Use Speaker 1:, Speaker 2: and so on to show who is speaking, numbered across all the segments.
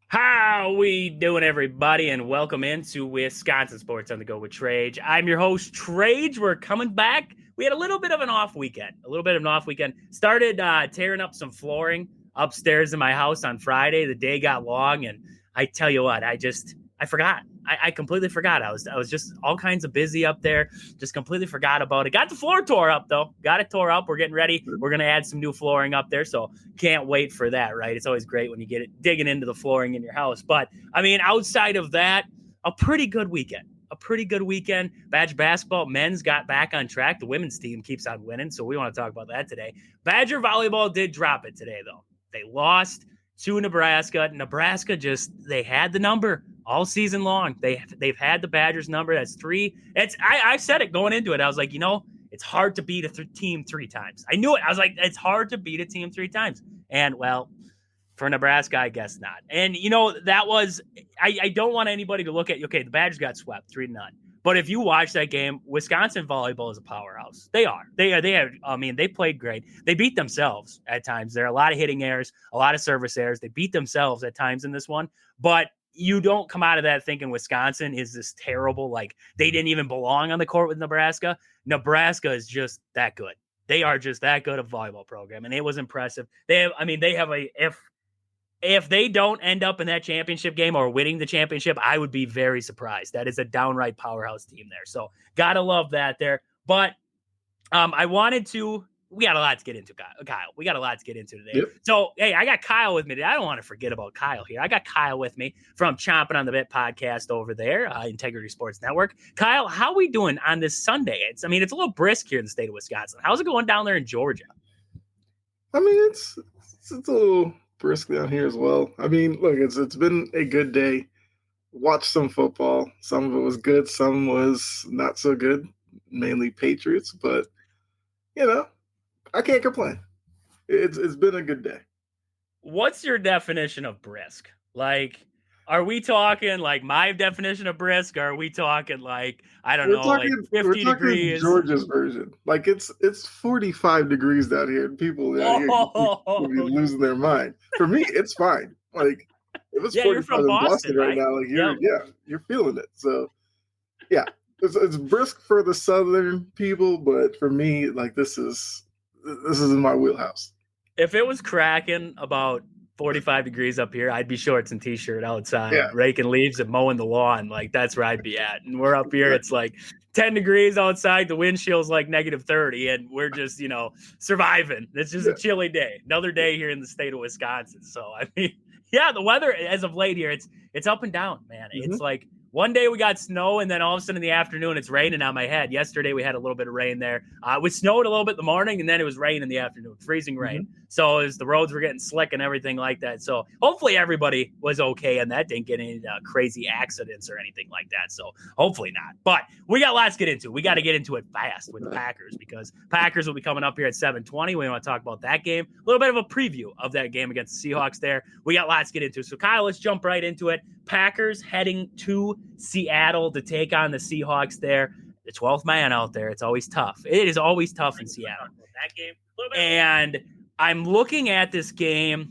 Speaker 1: How we doing, everybody, and welcome into Wisconsin Sports on the Go with Trage. I'm your host, Trage. We're coming back. We had a little bit of an off weekend. Started tearing up some flooring upstairs in my house on Friday. The day got long, and I tell you what, I forgot. I completely forgot. I was just all kinds of busy up there. Just completely forgot about it. Got the floor tore up, though. Got it tore up. We're getting ready. We're going to add some new flooring up there, so can't wait for that, right? It's always great when you get it digging into the flooring in your house. But, I mean, outside of that, a pretty good weekend. Badger basketball, men's got back on track. The women's team keeps on winning, so we want to talk about that today. Badger volleyball did drop it today, though. They lost to Nebraska. Nebraska they had the number all season long. They've had the Badgers number. That's 3. I said it going into it. I was like, it's hard to beat a team 3 times. I knew it. I was like, it's hard to beat a team 3 times. And, well, for Nebraska, I guess not. And, that was – I don't want anybody to look at – okay, the Badgers got swept 3-0. But if you watch that game, Wisconsin volleyball is a powerhouse. They are. They played great. They beat themselves at times. There are a lot of hitting errors, a lot of service errors. They beat themselves at times in this one. But you don't come out of that thinking Wisconsin is this terrible, like they didn't even belong on the court with Nebraska. Nebraska is just that good. They are just that good of a volleyball program, and it was impressive. If they don't end up in that championship game or winning the championship, I would be very surprised. That is a downright powerhouse team there. So gotta love that there. But we got a lot to get into, Kyle. We got a lot to get into today. Yep. So, hey, I got Kyle with me today. I don't want to forget about Kyle here. I got Kyle with me from Chomping on the Bit podcast over there, Integrity Sports Network. Kyle, how we doing on this Sunday? It's a little brisk here in the state of Wisconsin. How's it going down there in Georgia?
Speaker 2: It's a little brisk down here as well. Look, it's been a good day. Watched some football. Some of it was good. Some was not so good. Mainly Patriots, but I can't complain. It's been a good day.
Speaker 1: What's your definition of brisk? Like, are we talking like my definition of brisk? Or are we talking like, I don't know, like 50 degrees?
Speaker 2: Georgia's version. Like it's 45 degrees down here, and people down here will be losing their mind. For me, it's fine. Like if it's 45 in Boston right now, like you're feeling it. So yeah, it's brisk for the southern people, but for me, like this is in my wheelhouse.
Speaker 1: If it was cracking about 45 degrees up here, I'd be shorts and t-shirt outside, raking leaves and mowing the lawn. Like that's where I'd be at. And we're up here, it's like 10 degrees outside. The wind chill's like -30, and we're just, surviving. It's just a chilly day. Another day here in the state of Wisconsin. So, the weather as of late here, it's up and down, man. Mm-hmm. It's like one day we got snow, and then all of a sudden in the afternoon, it's raining on my head. Yesterday we had a little bit of rain there. It snowed a little bit in the morning, and then it was rain in the afternoon, freezing rain. Mm-hmm. So as the roads were getting slick and everything like that. So hopefully everybody was okay and that didn't get any crazy accidents or anything like that. So hopefully not. But we got lots to get into. We got to get into it fast with the Packers because Packers will be coming up here at 7:20. We want to talk about that game. A little bit of a preview of that game against the Seahawks there. We got lots to get into. So Kyle, let's jump right into it. Packers heading to Seattle to take on the Seahawks there. The 12th man out there. It's always tough. It is always tough in Seattle. That game. And I'm looking at this game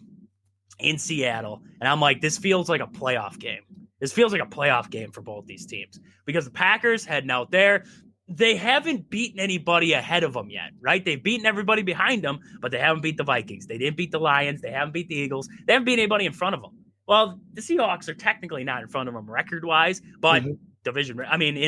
Speaker 1: in Seattle, and I'm like, this feels like a playoff game. This feels like a playoff game for both these teams because the Packers heading out there, they haven't beaten anybody ahead of them yet, right? They've beaten everybody behind them, but they haven't beat the Vikings. They didn't beat the Lions. They haven't beat the Eagles. They haven't beat anybody in front of them. Well, the Seahawks are technically not in front of them record-wise, but in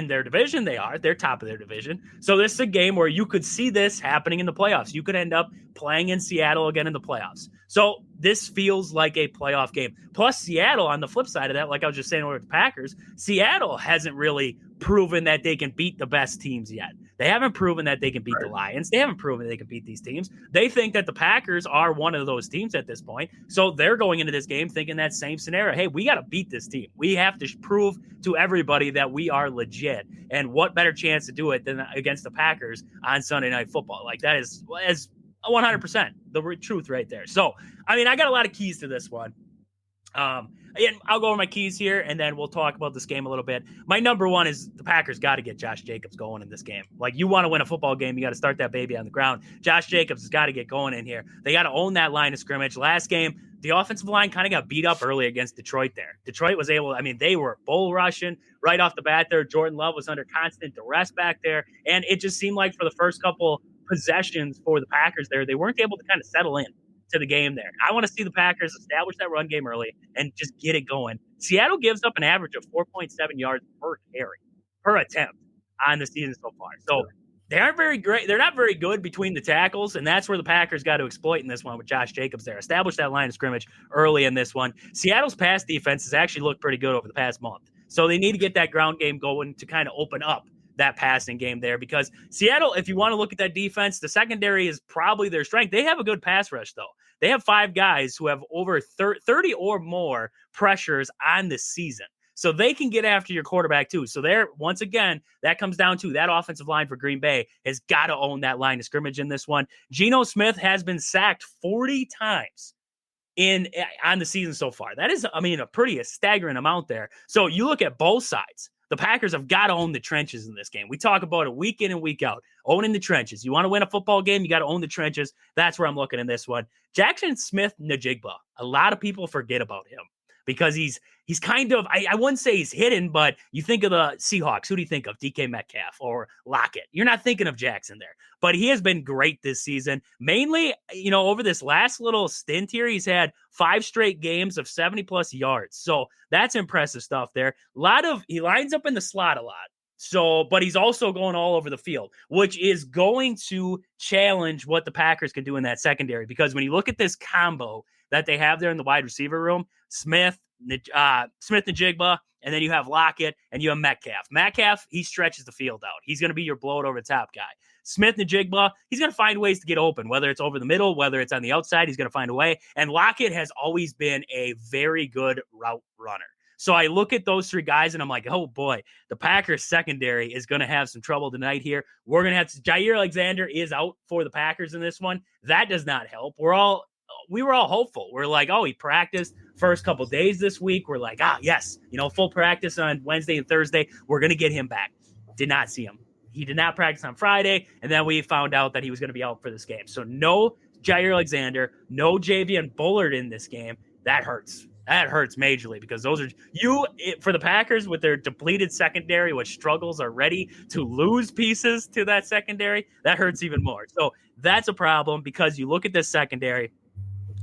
Speaker 1: their division, they are. They're top of their division. So this is a game where you could see this happening in the playoffs. You could end up playing in Seattle again in the playoffs. So this feels like a playoff game. Plus, Seattle, on the flip side of that, like I was just saying with the Packers, Seattle hasn't really proven that they can beat the best teams yet. They haven't proven that they can beat the Lions. They haven't proven they can beat these teams. They think that the Packers are one of those teams at this point. So they're going into this game thinking that same scenario. Hey, we got to beat this team. We have to prove to everybody that we are legit. And what better chance to do it than against the Packers on Sunday Night Football? Like, that is 100% the truth right there. So, I mean, I got a lot of keys to this one. And I'll go over my keys here, and then we'll talk about this game a little bit. My number one is the Packers got to get Josh Jacobs going in this game. Like, you want to win a football game, you got to start that baby on the ground. Josh Jacobs has got to get going in here. They got to own that line of scrimmage. Last game, the offensive line kind of got beat up early against Detroit there. Detroit was able, I mean, they were bull rushing right off the bat there. Jordan Love was under constant duress back there, and it just seemed like for the first couple possessions for the Packers there, they weren't able to kind of settle in to the game there. I want to see the Packers establish that run game early and just get it going. Seattle gives up an average of 4.7 yards per carry, per attempt on the season so far. So they aren't very great. They're not very good between the tackles, and that's where the Packers got to exploit in this one with Josh Jacobs there. Establish that line of scrimmage early in this one. Seattle's pass defense has actually looked pretty good over the past month. So they need to get that ground game going to kind of open up that passing game there, because Seattle, if you want to look at that defense, the secondary is probably their strength. They have a good pass rush, though. They have 5 guys who have over 30 or more pressures on the season. So they can get after your quarterback, too. So there, once again, that comes down to that offensive line for Green Bay has got to own that line of scrimmage in this one. Geno Smith has been sacked 40 times on the season so far. That is, I mean, a staggering amount there. So you look at both sides. The Packers have got to own the trenches in this game. We talk about it week in and week out, owning the trenches. You want to win a football game, you got to own the trenches. That's where I'm looking in this one. Jackson Smith-Njigba, a lot of people forget about him because he's kind of, I wouldn't say he's hidden, but you think of the Seahawks. Who do you think of? DK Metcalf or Lockett. You're not thinking of Jackson there, but he has been great this season. Mainly, over this last little stint here, he's had 5 straight games of 70+ yards. So that's impressive stuff there. He lines up in the slot a lot. So, but he's also going all over the field, which is going to challenge what the Packers can do in that secondary. Because when you look at this combo that they have there in the wide receiver room, Smith-Njigba, and then you have Lockett and you have Metcalf. Metcalf, he stretches the field out. He's going to be your blow it over the top guy. Smith-Njigba, he's going to find ways to get open, whether it's over the middle, whether it's on the outside, he's going to find a way. And Lockett has always been a very good route runner. So I look at those 3 guys and I'm like, oh boy, the Packers secondary is going to have some trouble tonight here. We're going to have Jair Alexander is out for the Packers in this one. That does not help. We were all hopeful. We're like, oh, he practiced first couple days this week. We're like, yes, full practice on Wednesday and Thursday. We're going to get him back. Did not see him. He did not practice on Friday. And then we found out that he was going to be out for this game. So no Jair Alexander, no Javian Bullard in this game. That hurts. That hurts majorly because those are for the Packers with their depleted secondary, which struggles already to lose pieces to that secondary. That hurts even more. So that's a problem because you look at this secondary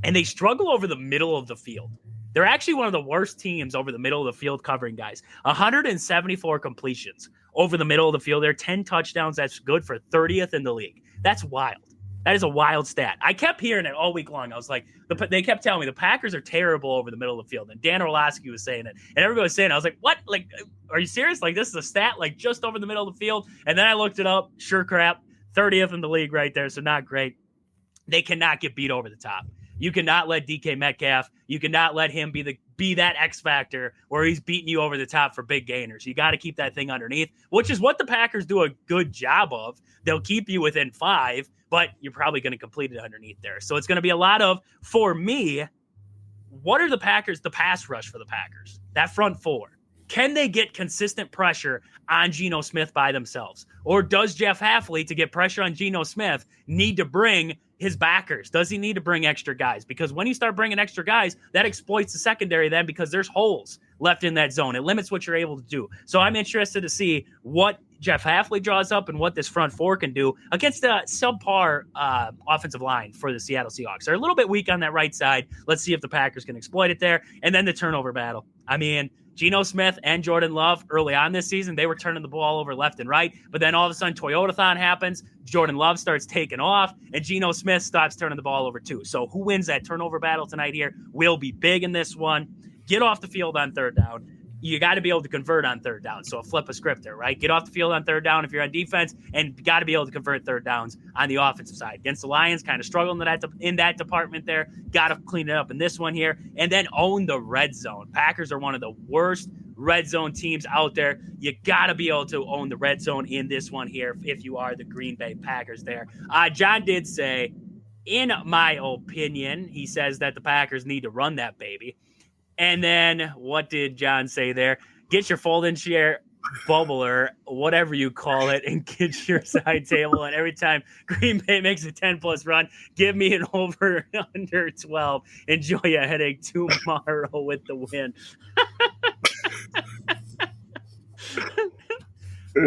Speaker 1: and they struggle over the middle of the field. They're actually one of the worst teams over the middle of the field covering guys. 174 completions over the middle of the field. They're 10 touchdowns. That's good for 30th in the league. That's wild. That is a wild stat. I kept hearing it all week long. I was like, they kept telling me the Packers are terrible over the middle of the field. And Dan Orlovsky was saying it. And everybody was saying it. I was like, what? Like, are you serious? Like, this is a stat, like, just over the middle of the field? And then I looked it up. Sure crap. 30th in the league right there. So not great. They cannot get beat over the top. You cannot let DK Metcalf, you cannot let him be that X factor where he's beating you over the top for big gainers. You got to keep that thing underneath, which is what the Packers do a good job of. They'll keep you within 5, but you're probably going to complete it underneath there. So it's going to be a lot of, for me, what are the pass rush for the Packers? That front 4. Can they get consistent pressure on Geno Smith by themselves? Or does Jeff Hafley, to get pressure on Geno Smith, need to bring his backers? Does he need to bring extra guys? Because when you start bringing extra guys, that exploits the secondary then because there's holes left in that zone. It limits what you're able to do. So I'm interested to see what Jeff Hafley draws up and what this front 4 can do against the subpar offensive line for the Seattle Seahawks. They're a little bit weak on that right side. Let's see if the Packers can exploit it there. And then the turnover battle. I mean, Geno Smith and Jordan Love early on this season, they were turning the ball over left and right. But then all of a sudden, Toyotathon happens. Jordan Love starts taking off, and Geno Smith stops turning the ball over too. So who wins that turnover battle tonight here will be big in this one. Get off the field on 3rd down. you got to be able to convert on third down. So flip a script there, right? Get off the field on third down if you're on defense, and got to be able to convert third downs on the offensive side. Against the Lions, kind of struggling in that department there. Got to clean it up in this one here, and then own the red zone. Packers are one of the worst red zone teams out there. You got to be able to own the red zone in this one here if you are the Green Bay Packers there. John did say, in my opinion, he says that the Packers need to run that baby. And then what did John say there? Get your fold-in chair, bubbler, whatever you call it, and get your side table. And every time Green Bay makes a 10-plus run, give me an over under 12. Enjoy a headache tomorrow with the win.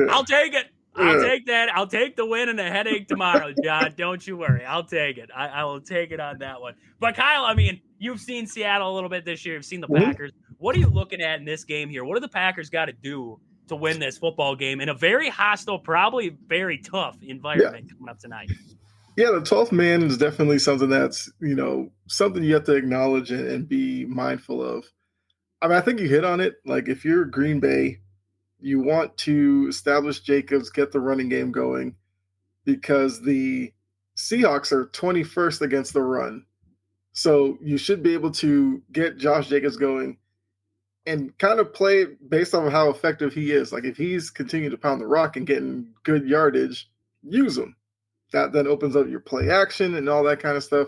Speaker 1: I'll take it. I'll take that. I'll take the win and the headache tomorrow, John. Don't you worry. I'll take it. I will take it on that one. But Kyle, I mean, you've seen Seattle a little bit this year. You've seen the Packers. What are you looking at in this game here? What do the Packers got to do to win this football game in a very hostile, probably very tough environment coming up tonight?
Speaker 2: Yeah, the 12th man is definitely something that's, something you have to acknowledge and be mindful of. I mean, I think you hit on it. Like, if you're Green Bay, you want to establish Jacobs, get the running game going, because the Seahawks are 21st against the run. So you should be able to get Josh Jacobs going and kind of play based on how effective he is. Like, if he's continuing to pound the rock and getting good yardage, use him. That then opens up your play action and all that kind of stuff.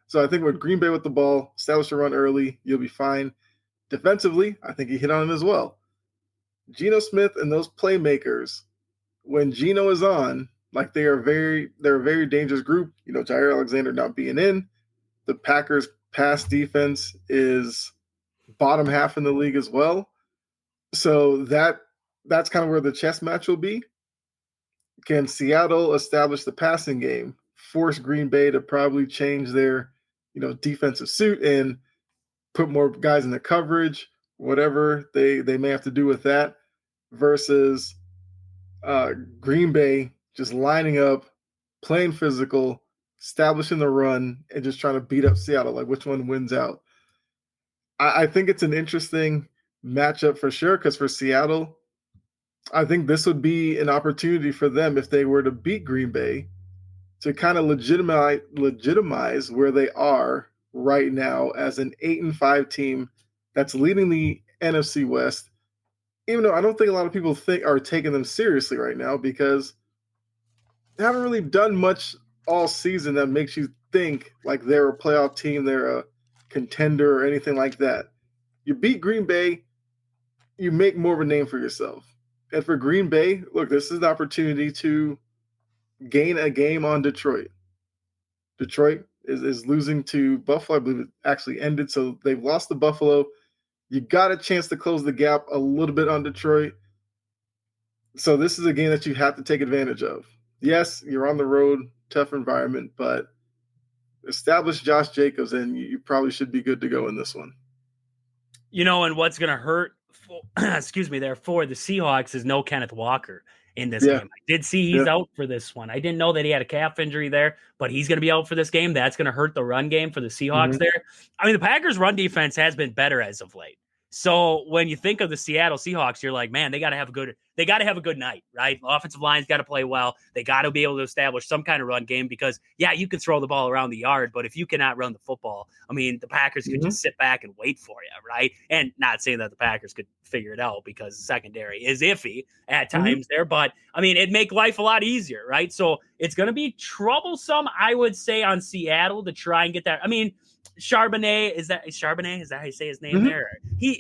Speaker 2: So I think with Green Bay with the ball, establish a run early, you'll be fine. Defensively, I think he hit on it as well. Geno Smith and those playmakers, when Geno is on, like they're a very dangerous group. Jair Alexander not being in. The Packers' pass defense is bottom half in the league as well. So that's kind of where the chess match will be. Can Seattle establish the passing game, force Green Bay to probably change their, defensive suit and put more guys in the coverage, whatever they may have to do with that, versus Green Bay just lining up, playing physical, establishing the run, and just trying to beat up Seattle. Like, which one wins out? I think it's an interesting matchup for sure, because for Seattle, I think this would be an opportunity for them if they were to beat Green Bay to kind of legitimize where they are right now as an 8-5 team that's leading the NFC West, even though I don't think a lot of people are taking them seriously right now, because they haven't really done much all season that makes you think like they're a playoff team, they're a contender or anything like that. You beat Green Bay, you make more of a name for yourself. And for Green Bay, look, this is an opportunity to gain a game on Detroit. Detroit is losing to Buffalo. I believe it actually ended, so they've lost to Buffalo. You got a chance to close the gap a little bit on Detroit. So this is a game that you have to take advantage of. Yes, you're on the road, tough environment, but establish Josh Jacobs, and you probably should be good to go in this one.
Speaker 1: And what's going to hurt, for the Seahawks is no Kenneth Walker in this game. I did see he's out for this one. I didn't know that he had a calf injury there, but he's going to be out for this game. That's going to hurt the run game for the Seahawks there. I mean, the Packers' run defense has been better as of late. So when you think of the Seattle Seahawks, you're like, man, they got to have a good night, right? Offensive line's got to play well. They got to be able to establish some kind of run game, because you can throw the ball around the yard, but if you cannot run the football, I mean, the Packers could just sit back and wait for you, right? And not saying that the Packers could figure it out, because the secondary is iffy at times there, but I mean, it'd make life a lot easier, right? So it's going to be troublesome, I would say, on Seattle to try and get that. I mean, Charbonnet, is that how you say his name there? He's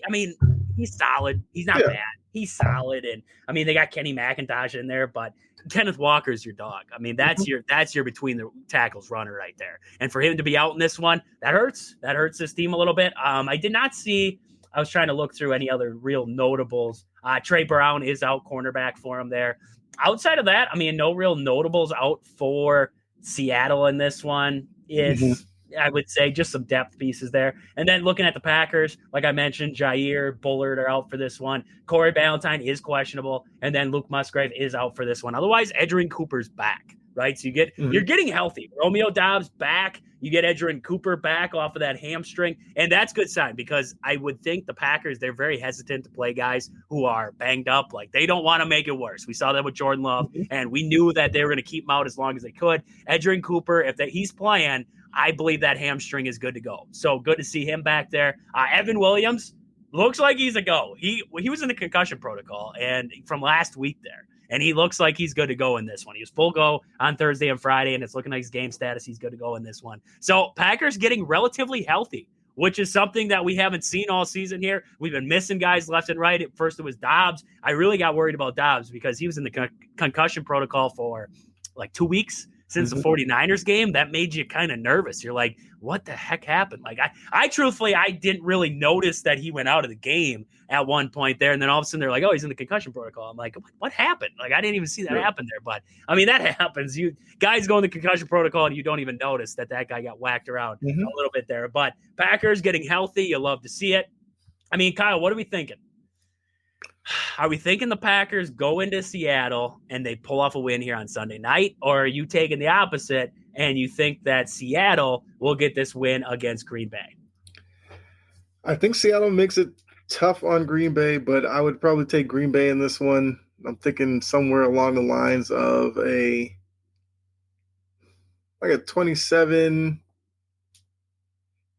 Speaker 1: solid. He's not bad. He's solid. And I mean, they got Kenny McIntosh in there, but Kenneth Walker's your dog. I mean, that's your between the tackles runner right there. And for him to be out in this one, that hurts. That hurts this team a little bit. I did not see, I was trying to look through any other real notables. Trey Brown is out, cornerback for him there. Outside of that, I mean, no real notables out for Seattle in this one. It's, I would say, just some depth pieces there. And then looking at the Packers, like I mentioned, Jair, Bullard are out for this one. Corey Ballantyne is questionable. And then Luke Musgrave is out for this one. Otherwise, Edgerrin Cooper's back. right? So you're getting healthy. Romeo Doubs back. You get Edgerrin Cooper back off of that hamstring, and that's a good sign because I would think the Packers, they're very hesitant to play guys who are banged up. Like, they don't want to make it worse. We saw that with Jordan Love, and we knew that they were going to keep him out as long as they could. Edgerrin Cooper, if he's playing, I believe that hamstring is good to go. So good to see him back there. Evan Williams looks like he's a go. He was in the concussion protocol and from last week there. And he looks like he's good to go in this one. He was full go on Thursday and Friday, and it's looking like his game status. He's good to go in this one. So Packers getting relatively healthy, which is something that we haven't seen all season here. We've been missing guys left and right. At first it was Doubs. I really got worried about Doubs because he was in the concussion protocol for like 2 weeks since the 49ers game. That made you kind of nervous. You're like, what the heck happened? Like, I truthfully, I didn't really notice that he went out of the game at one point there. And then all of a sudden they're like, oh, he's in the concussion protocol. I'm like, what happened? Like, I didn't even see that happen there. But I mean, that happens. You guys go in the concussion protocol and you don't even notice that guy got whacked around a little bit there. But Packers getting healthy. You love to see it. I mean, Kyle, what are we thinking? Are we thinking the Packers go into Seattle and they pull off a win here on Sunday night? Or are you taking the opposite and you think that Seattle will get this win against Green Bay?
Speaker 2: I think Seattle makes it tough on Green Bay, but I would probably take Green Bay in this one. I'm thinking somewhere along the lines of a 27,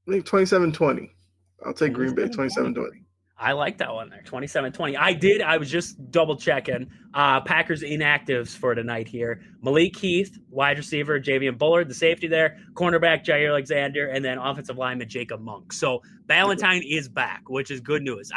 Speaker 2: I think 27-20. I'll take Green Bay 27-20.
Speaker 1: I like that one there, 27-20. I was just double checking Packers inactives for tonight here. Malik Heath, wide receiver, Javian Bullard, the safety there, cornerback Jair Alexander, and then offensive lineman Jacob Monk. So Ballantyne is back, which is good news.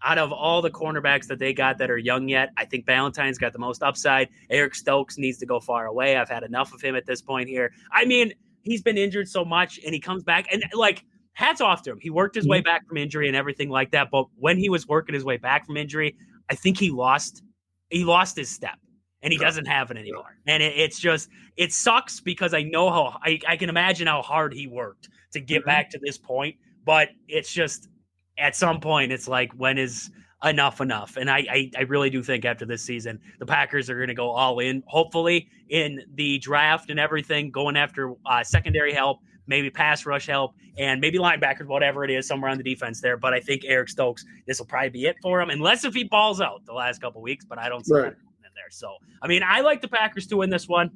Speaker 1: Out of all the cornerbacks that they got that are young yet, I think Ballantyne's got the most upside. Eric Stokes needs to go far away. I've had enough of him at this point here. I mean, he's been injured so much, and he comes back, and like, hats off to him. He worked his way back from injury and everything like that. But when he was working his way back from injury, I think he lost his step, and he doesn't have it anymore. And it sucks because I know how I can imagine how hard he worked to get back to this point. But it's just at some point, it's like, when is enough? And I really do think after this season, the Packers are going to go all in, hopefully in the draft and everything, going after secondary help, maybe pass rush help, and maybe linebackers, whatever it is, somewhere on the defense there. But I think Eric Stokes, this will probably be it for him, unless if he balls out the last couple of weeks, but I don't see that in there. So, I mean, I like the Packers to win this one.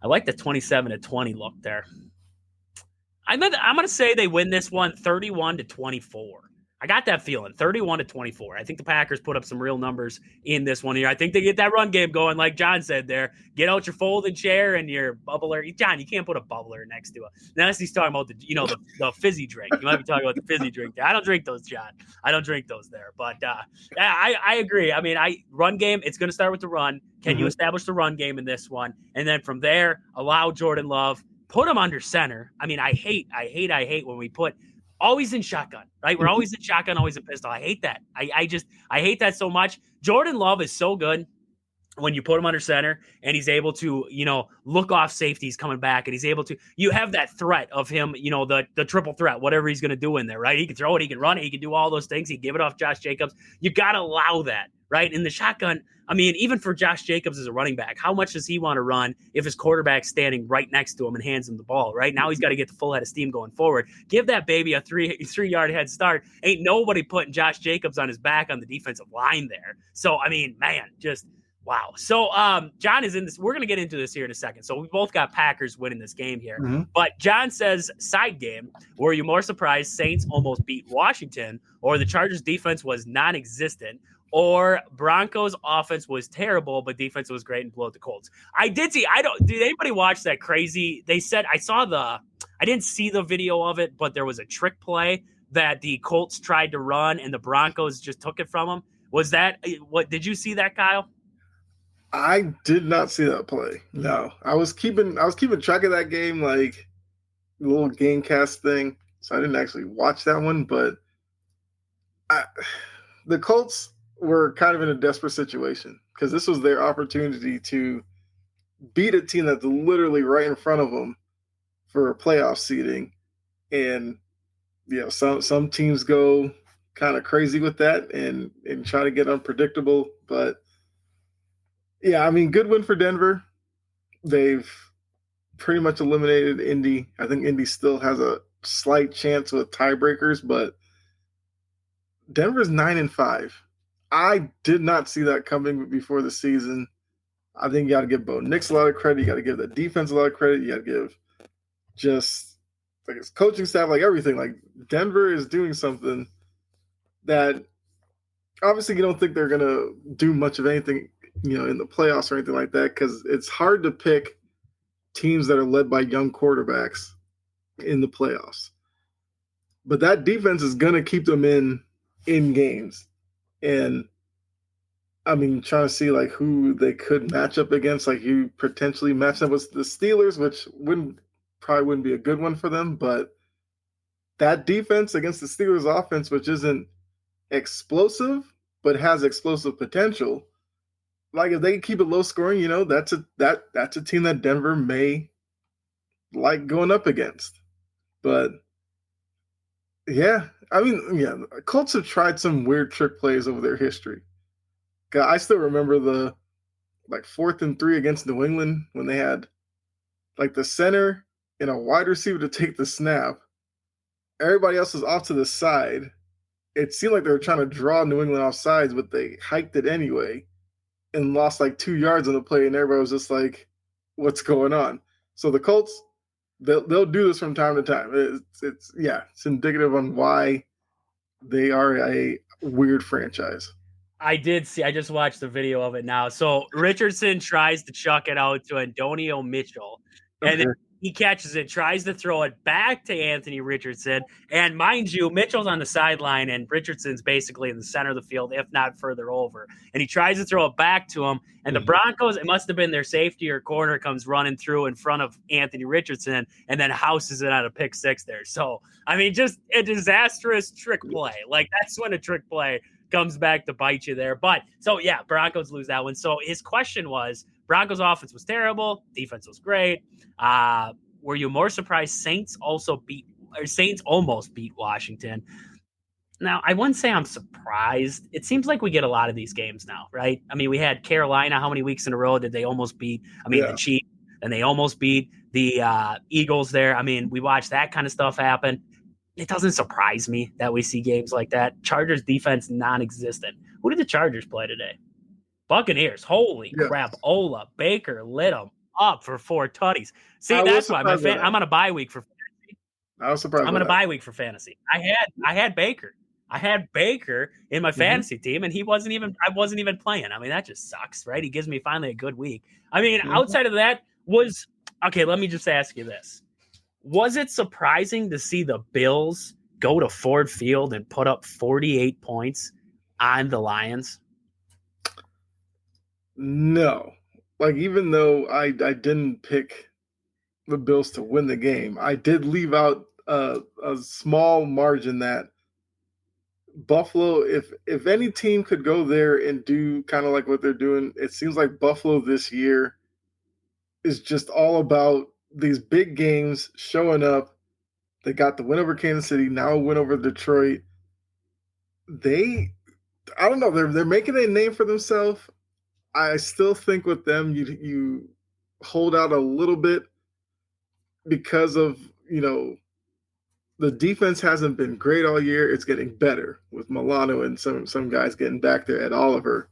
Speaker 1: I like the 27-20 look there. I'm going to say they win this one 31-24. I got that feeling, 31-24. I think the Packers put up some real numbers in this one here. I think they get that run game going, like John said there. Get out your folding chair and your bubbler. John, you can't put a bubbler next to it. Unless he's talking about the fizzy drink. You might be talking about the fizzy drink there. I don't drink those, John. I don't drink those there. But I agree. I mean, run game, it's going to start with the run. Can you establish the run game in this one? And then from there, allow Jordan Love, put him under center. I mean, I hate when we put – always in shotgun, right? We're always in shotgun, always in pistol. I hate that. I hate that so much. Jordan Love is so good when you put him under center and he's able to, look off safeties coming back, and he's able to, you have that threat of him, the triple threat, whatever he's going to do in there, right? He can throw it, he can run it, he can do all those things. He can give it off Josh Jacobs. You got to allow that, right? In the shotgun, I mean, even for Josh Jacobs as a running back, how much does he want to run if his quarterback's standing right next to him and hands him the ball, right? Now he's got to get the full head of steam going forward. Give that baby a 3-yard head start. Ain't nobody putting Josh Jacobs on his back on the defensive line there. So, I mean, man, just wow. So, John is in this. We're going to get into this here in a second. So we both got Packers winning this game here. But John says, side game, were you more surprised Saints almost beat Washington, or the Chargers defense was non-existent, or Broncos offense was terrible, but defense was great and blew out the Colts? I did see, did anybody watch that crazy? They said, I didn't see the video of it, but there was a trick play that the Colts tried to run and the Broncos just took it from them. Was that, did you see that, Kyle?
Speaker 2: I did not see that play. No, I was keeping track of that game, like a little game cast thing. So I didn't actually watch that one, but the Colts were kind of in a desperate situation because this was their opportunity to beat a team that's literally right in front of them for a playoff seeding. And, some teams go kind of crazy with that and try to get unpredictable. But, yeah, I mean, good win for Denver. they've pretty much eliminated Indy. I think Indy still has a slight chance with tiebreakers, but Denver's 9-5. I did not see that coming before the season. I think you got to give Bo Nix a lot of credit. You got to give the defense a lot of credit. You got to give just like his coaching staff, like everything. Like Denver is doing something that obviously you don't think they're gonna do much of anything, in the playoffs or anything like that, because it's hard to pick teams that are led by young quarterbacks in the playoffs. But that defense is gonna keep them in games. And I mean, trying to see like who they could match up against. Like you potentially match up with the Steelers, which probably wouldn't be a good one for them. But that defense against the Steelers offense, which isn't explosive but has explosive potential. Like if they keep it low scoring, that's a team that Denver may like going up against. But yeah, I mean, yeah, Colts have tried some weird trick plays over their history. I still remember the 4th and 3 against New England when they had like the center and a wide receiver to take the snap. Everybody else was off to the side. It seemed like they were trying to draw New England off sides, but they hiked it anyway and lost like 2 yards on the play, and everybody was just like, what's going on? So the Colts, they'll do this from time to time. It's indicative on why they are a weird franchise.
Speaker 1: I just watched the video of it now. So Richardson tries to chuck it out to Antonio Mitchell, and then he catches it, tries to throw it back to Anthony Richardson. And mind you, Mitchell's on the sideline and Richardson's basically in the center of the field, if not further over. And he tries to throw it back to him. And the Broncos, it must have been their safety or corner, comes running through in front of Anthony Richardson and then houses it on a pick six there. So, I mean, just a disastrous trick play. Like, that's when a trick play comes back to bite you there. But so, yeah, Broncos lose that one. So his question was, Broncos offense was terrible. Defense was great. Were you more surprised Saints almost beat Washington? Now, I wouldn't say I'm surprised. It seems like we get a lot of these games now, right? I mean, we had Carolina. How many weeks in a row did they almost beat? The Chiefs, and they almost beat the Eagles there. I mean, we watched that kind of stuff happen. It doesn't surprise me that we see games like that. Chargers defense non-existent. Who did the Chargers play today? Buccaneers. Holy crap. Ola Baker lit them up for 4 tutties. See, that's why I'm on a bye week for fantasy.
Speaker 2: I was surprised.
Speaker 1: I'm on a bye week for fantasy. I had Baker. I had Baker in my fantasy team, and I wasn't even playing. I mean, that just sucks, right? He gives me finally a good week. I mean, outside of that let me just ask you this. Was it surprising to see the Bills go to Ford Field and put up 48 points on the Lions?
Speaker 2: No. Like, even though I didn't pick the Bills to win the game, I did leave out a small margin that Buffalo, if any team could go there and do kind of like what they're doing, it seems like Buffalo this year is just all about these big games showing up. They got the win over Kansas City, now a win over Detroit. I don't know, they're making a name for themselves. I still think with them, you hold out a little bit because of, the defense hasn't been great all year. It's getting better with Milano and some guys getting back there at Oliver.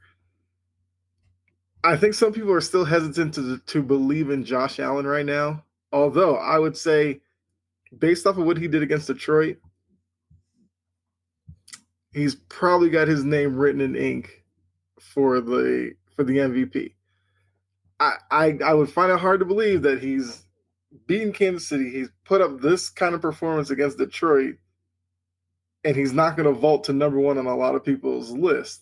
Speaker 2: I think some people are still hesitant to believe in Josh Allen right now. Although I would say, based off of what he did against Detroit, he's probably got his name written in ink for the MVP. I would find it hard to believe that he's beaten Kansas City. He's put up this kind of performance against Detroit, and he's not going to vault to number one on a lot of people's list.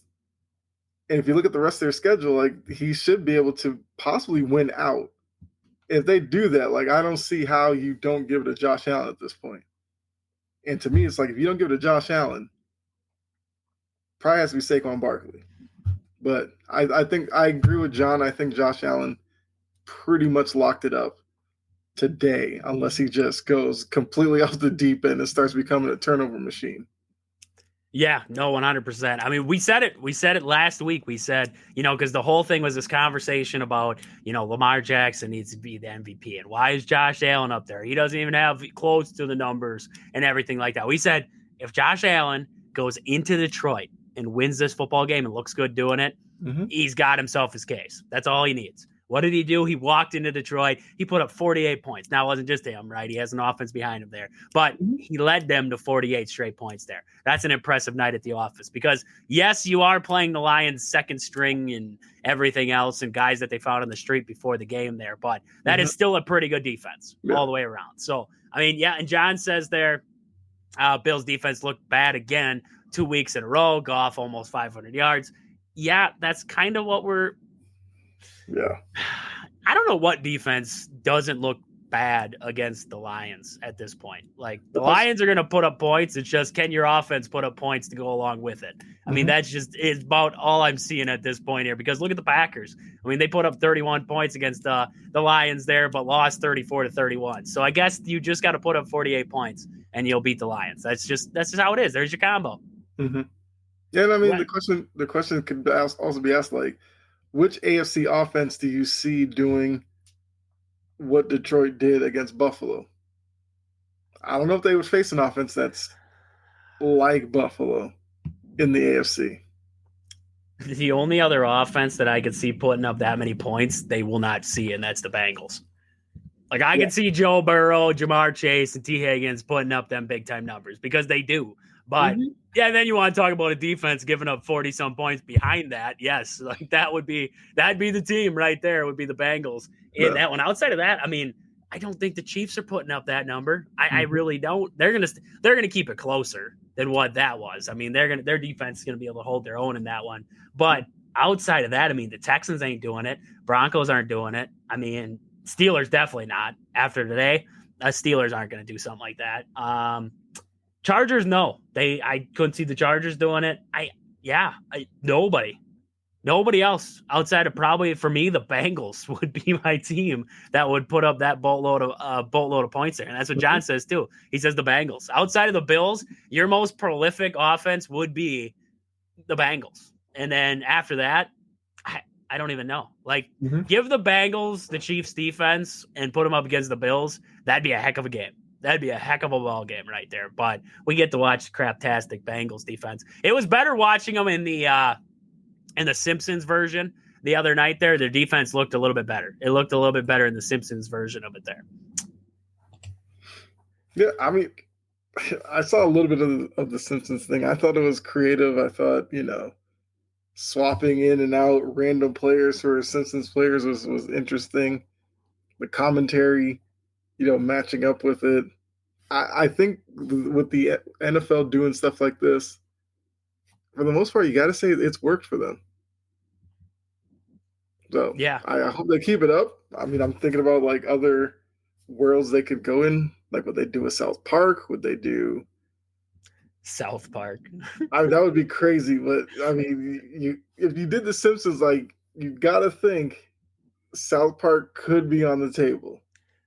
Speaker 2: And if you look at the rest of their schedule, like, he should be able to possibly win out. If they do that, like, I don't see how you don't give it to Josh Allen at this point. And to me, it's like, if you don't give it to Josh Allen, probably has to be Saquon Barkley. But I think I agree with John. I think Josh Allen pretty much locked it up today, unless he just goes completely off the deep end and starts becoming a turnover machine.
Speaker 1: Yeah, no, 100%. I mean, we said it last week. We said, because the whole thing was this conversation about, Lamar Jackson needs to be the MVP. And why is Josh Allen up there? He doesn't even have close to the numbers and everything like that. We said, if Josh Allen goes into Detroit and wins this football game and looks good doing it, he's got himself his case. That's all he needs. What did he do? He walked into Detroit. He put up 48 points. Now, it wasn't just him, right? He has an offense behind him there. But he led them to 48 straight points there. That's an impressive night at the office because, yes, you are playing the Lions second string and everything else and guys that they found on the street before the game there. But that is still a pretty good defense all the way around. So, I mean, yeah, and John says there, Bills defense looked bad again 2 weeks in a row. Goff almost 500 yards. Yeah, that's kind of what we're –
Speaker 2: yeah.
Speaker 1: I don't know what defense doesn't look bad against the Lions at this point. Like, the Lions are going to put up points. It's just, can your offense put up points to go along with it? I mean, that's just is about all I'm seeing at this point here because look at the Packers. I mean, they put up 31 points against the Lions there, but lost 34-31. So I guess you just got to put up 48 points and you'll beat the Lions. That's just how it is. There's your combo.
Speaker 2: Yeah, and I mean, the question could also be asked, like, which AFC offense do you see doing what Detroit did against Buffalo? I don't know if they would face an offense that's like Buffalo in the AFC.
Speaker 1: The only other offense that I could see putting up that many points, they will not see, and that's the Bengals. Like, I can see Joe Burrow, Jamar Chase, and T. Higgins putting up them big-time numbers because they do. But, then you want to talk about a defense giving up 40-some points behind that. Yes, like that'd be the team right there. It would be the Bengals in that one. Outside of that, I mean, I don't think the Chiefs are putting up that number. I really don't. They're gonna keep it closer than what that was. I mean, their defense is gonna be able to hold their own in that one. But outside of that, I mean, the Texans ain't doing it. Broncos aren't doing it. I mean, Steelers definitely not. After today, Steelers aren't gonna do something like that. Chargers, no. I couldn't see the Chargers doing it. Nobody else outside of probably for me the Bengals would be my team that would put up that boatload of points there, and that's what John says too. He says the Bengals. Outside of the Bills, your most prolific offense would be the Bengals, and then after that, I don't even know. Like, give the Bengals the Chiefs defense and put them up against the Bills. That'd be a heck of a game. That'd be a heck of a ball game right there. But we get to watch craptastic Bengals defense. It was better watching them in the Simpsons version the other night there. Their defense looked a little bit better. It looked a little bit better in the Simpsons version of it there.
Speaker 2: Yeah, I mean, I saw a little bit of the Simpsons thing. I thought it was creative. I thought, swapping in and out random players for Simpsons players was interesting. The commentary, matching up with it. I think with the NFL doing stuff like this, for the most part, you got to say it's worked for them. So
Speaker 1: yeah,
Speaker 2: I hope they keep it up. I mean, I'm thinking about like other worlds they could go in. Like, would they do a South Park? Would they do
Speaker 1: South Park?
Speaker 2: I mean, that would be crazy. But I mean, if you did The Simpsons, like, you got to think South Park could be on the table.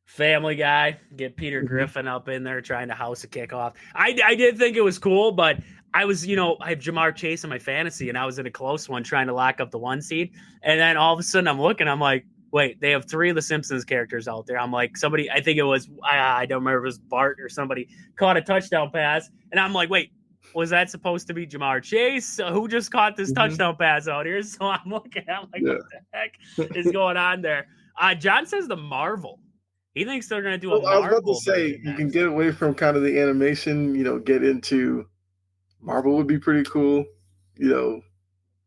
Speaker 1: Family Guy, get Peter Griffin up in there trying to house a kickoff. I did think it was cool, but I was, I have Jamar Chase in my fantasy, and I was in a close one trying to lock up the 1 seed. And then all of a sudden I'm looking, I'm like, wait, they have 3 of the Simpsons characters out there. I'm like, somebody, I think it was, I don't remember if it was Bart or somebody caught a touchdown pass. And I'm like, wait, was that supposed to be Jamar Chase? Who just caught this touchdown pass out here? So I'm looking, I'm like, what the heck is going on there? John says the Marvel. He thinks they're going to do a Marvel.
Speaker 2: I was about to say, you can get away from kind of the animation, get into Marvel would be pretty cool. Do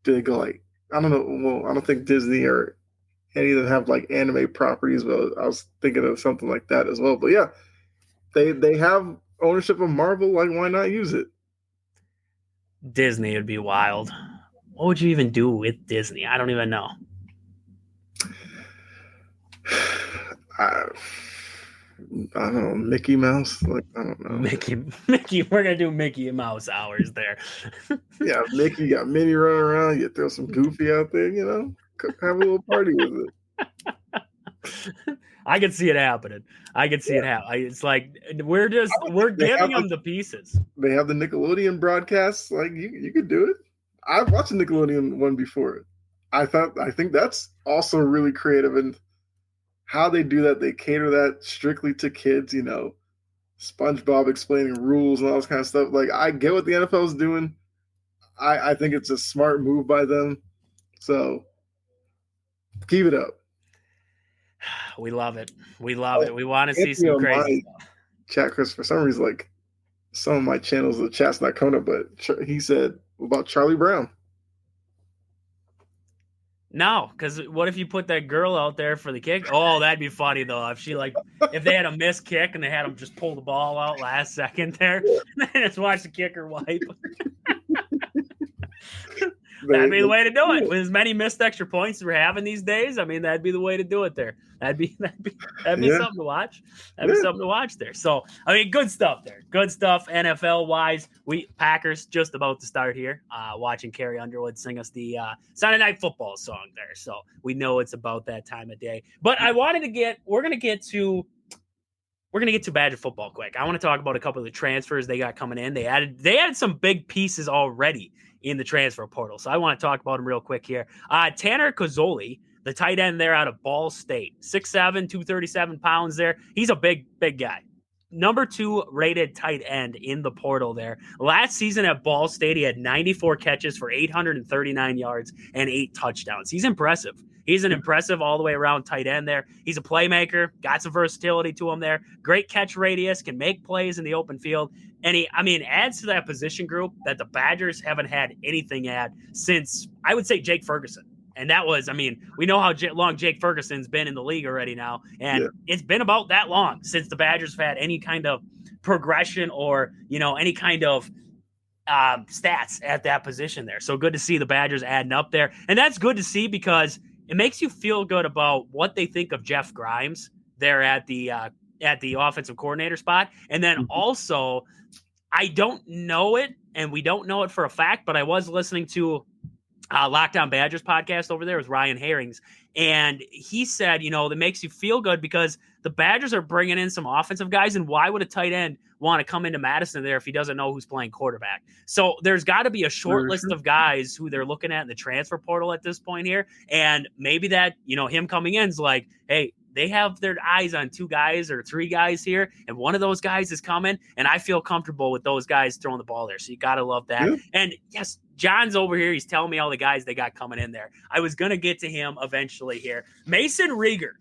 Speaker 2: they go like, I don't know. Well, I don't think Disney or any of them have like anime properties, but I was thinking of something like that as well. But yeah, they have ownership of Marvel. Like, why not use it?
Speaker 1: Disney would be wild. What would you even do with Disney? I don't even know.
Speaker 2: I don't know, Mickey Mouse. Like, I don't know.
Speaker 1: Mickey. We're gonna do Mickey Mouse hours there.
Speaker 2: Yeah, Mickey, you got Minnie running around. You throw some Goofy out there. Have a little party with it.
Speaker 1: I can see it happening. It's like we're giving them the pieces.
Speaker 2: They have the Nickelodeon broadcasts. Like you could do it. I've watched the Nickelodeon one before. I think that's also really creative, and how they do that. They cater that strictly to kids. SpongeBob explaining rules and all this kind of stuff. Like, I get what the NFL is doing. I think it's a smart move by them. So keep it up.
Speaker 1: We love it. We want to see some crazy stuff.
Speaker 2: Chat, Chris, for some reason, like some of my channels, the chat's not coming up, but he said about Charlie Brown.
Speaker 1: No, because what if you put that girl out there for the kick? Oh, that'd be funny though. If they had a missed kick and they had him just pull the ball out last second there, and just watch the kicker wipe. That'd be the way to do it. With as many missed extra points as we're having these days, I mean, that'd be the way to do it there. That'd be something to watch. That'd be something to watch there. So, I mean, good stuff there. Good stuff NFL-wise. Packers just about to start here. Watching Carrie Underwood sing us the Sunday Night Football song there. So, we know it's about that time of day. But we're going to get to Badger football quick. I want to talk about a couple of the transfers they got coming in. They added some big pieces already in the transfer portal. So I want to talk about them real quick here. Tanner Cozzoli, the tight end there out of Ball State, 6'7", 237 pounds there. He's a big guy. Number 2 rated tight end in the portal there. Last season at Ball State, he had 94 catches for 839 yards and 8 touchdowns. He's impressive. He's an impressive all the way around tight end there. He's a playmaker, got some versatility to him there. Great catch radius, can make plays in the open field. And he adds to that position group that the Badgers haven't had anything at since, I would say, Jake Ferguson. And that was, we know how long Jake Ferguson's been in the league already now. And It's been about that long since the Badgers have had any kind of progression or, any kind of stats at that position there. So good to see the Badgers adding up there. And that's good to see because it makes you feel good about what they think of Jeff Grimes there at the offensive coordinator spot. And then also, I don't know it, and we don't know it for a fact, but I was listening to Lockdown Badgers podcast over there with Ryan Herrings, and he said, that makes you feel good because the Badgers are bringing in some offensive guys, and why would a tight end want to come into Madison there if he doesn't know who's playing quarterback? So there's got to be a short list of guys who they're looking at in the transfer portal at this point here, and maybe that, him coming in is like, hey, they have their eyes on 2 guys or 3 guys here, and one of those guys is coming, and I feel comfortable with those guys throwing the ball there. So you got to love that. Yeah. And yes, John's over here. He's telling me all the guys they got coming in there. I was going to get to him eventually here. Mason Rieger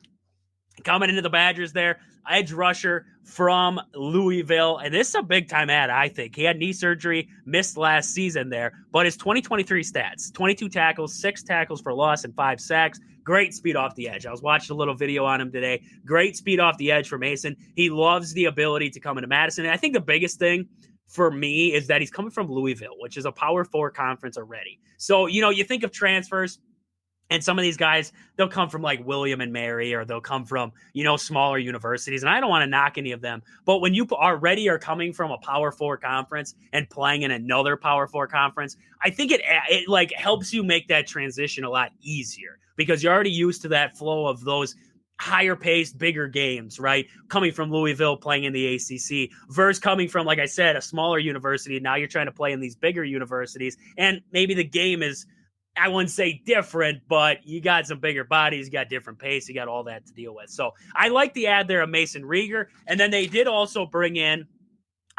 Speaker 1: coming into the Badgers there, edge rusher from Louisville. And this is a big-time ad, I think. He had knee surgery, missed last season there. But his 2023 stats, 22 tackles, 6 tackles for loss, and 5 sacks. Great speed off the edge. I was watching a little video on him today. Great speed off the edge for Mason. He loves the ability to come into Madison. And I think the biggest thing for me is that he's coming from Louisville, which is a Power 4 conference already. So, you think of transfers, and some of these guys, they'll come from like William and Mary, or they'll come from, smaller universities. And I don't want to knock any of them. But when you already are coming from a Power 4 conference and playing in another Power 4 conference, I think it like helps you make that transition a lot easier because you're already used to that flow of those higher paced, bigger games, right? Coming from Louisville, playing in the ACC versus coming from, like I said, a smaller university. Now you're trying to play in these bigger universities. And maybe the game is, I wouldn't say different, but you got some bigger bodies, you got different pace, you got all that to deal with. So I like the ad there of Mason Rieger. And then they did also bring in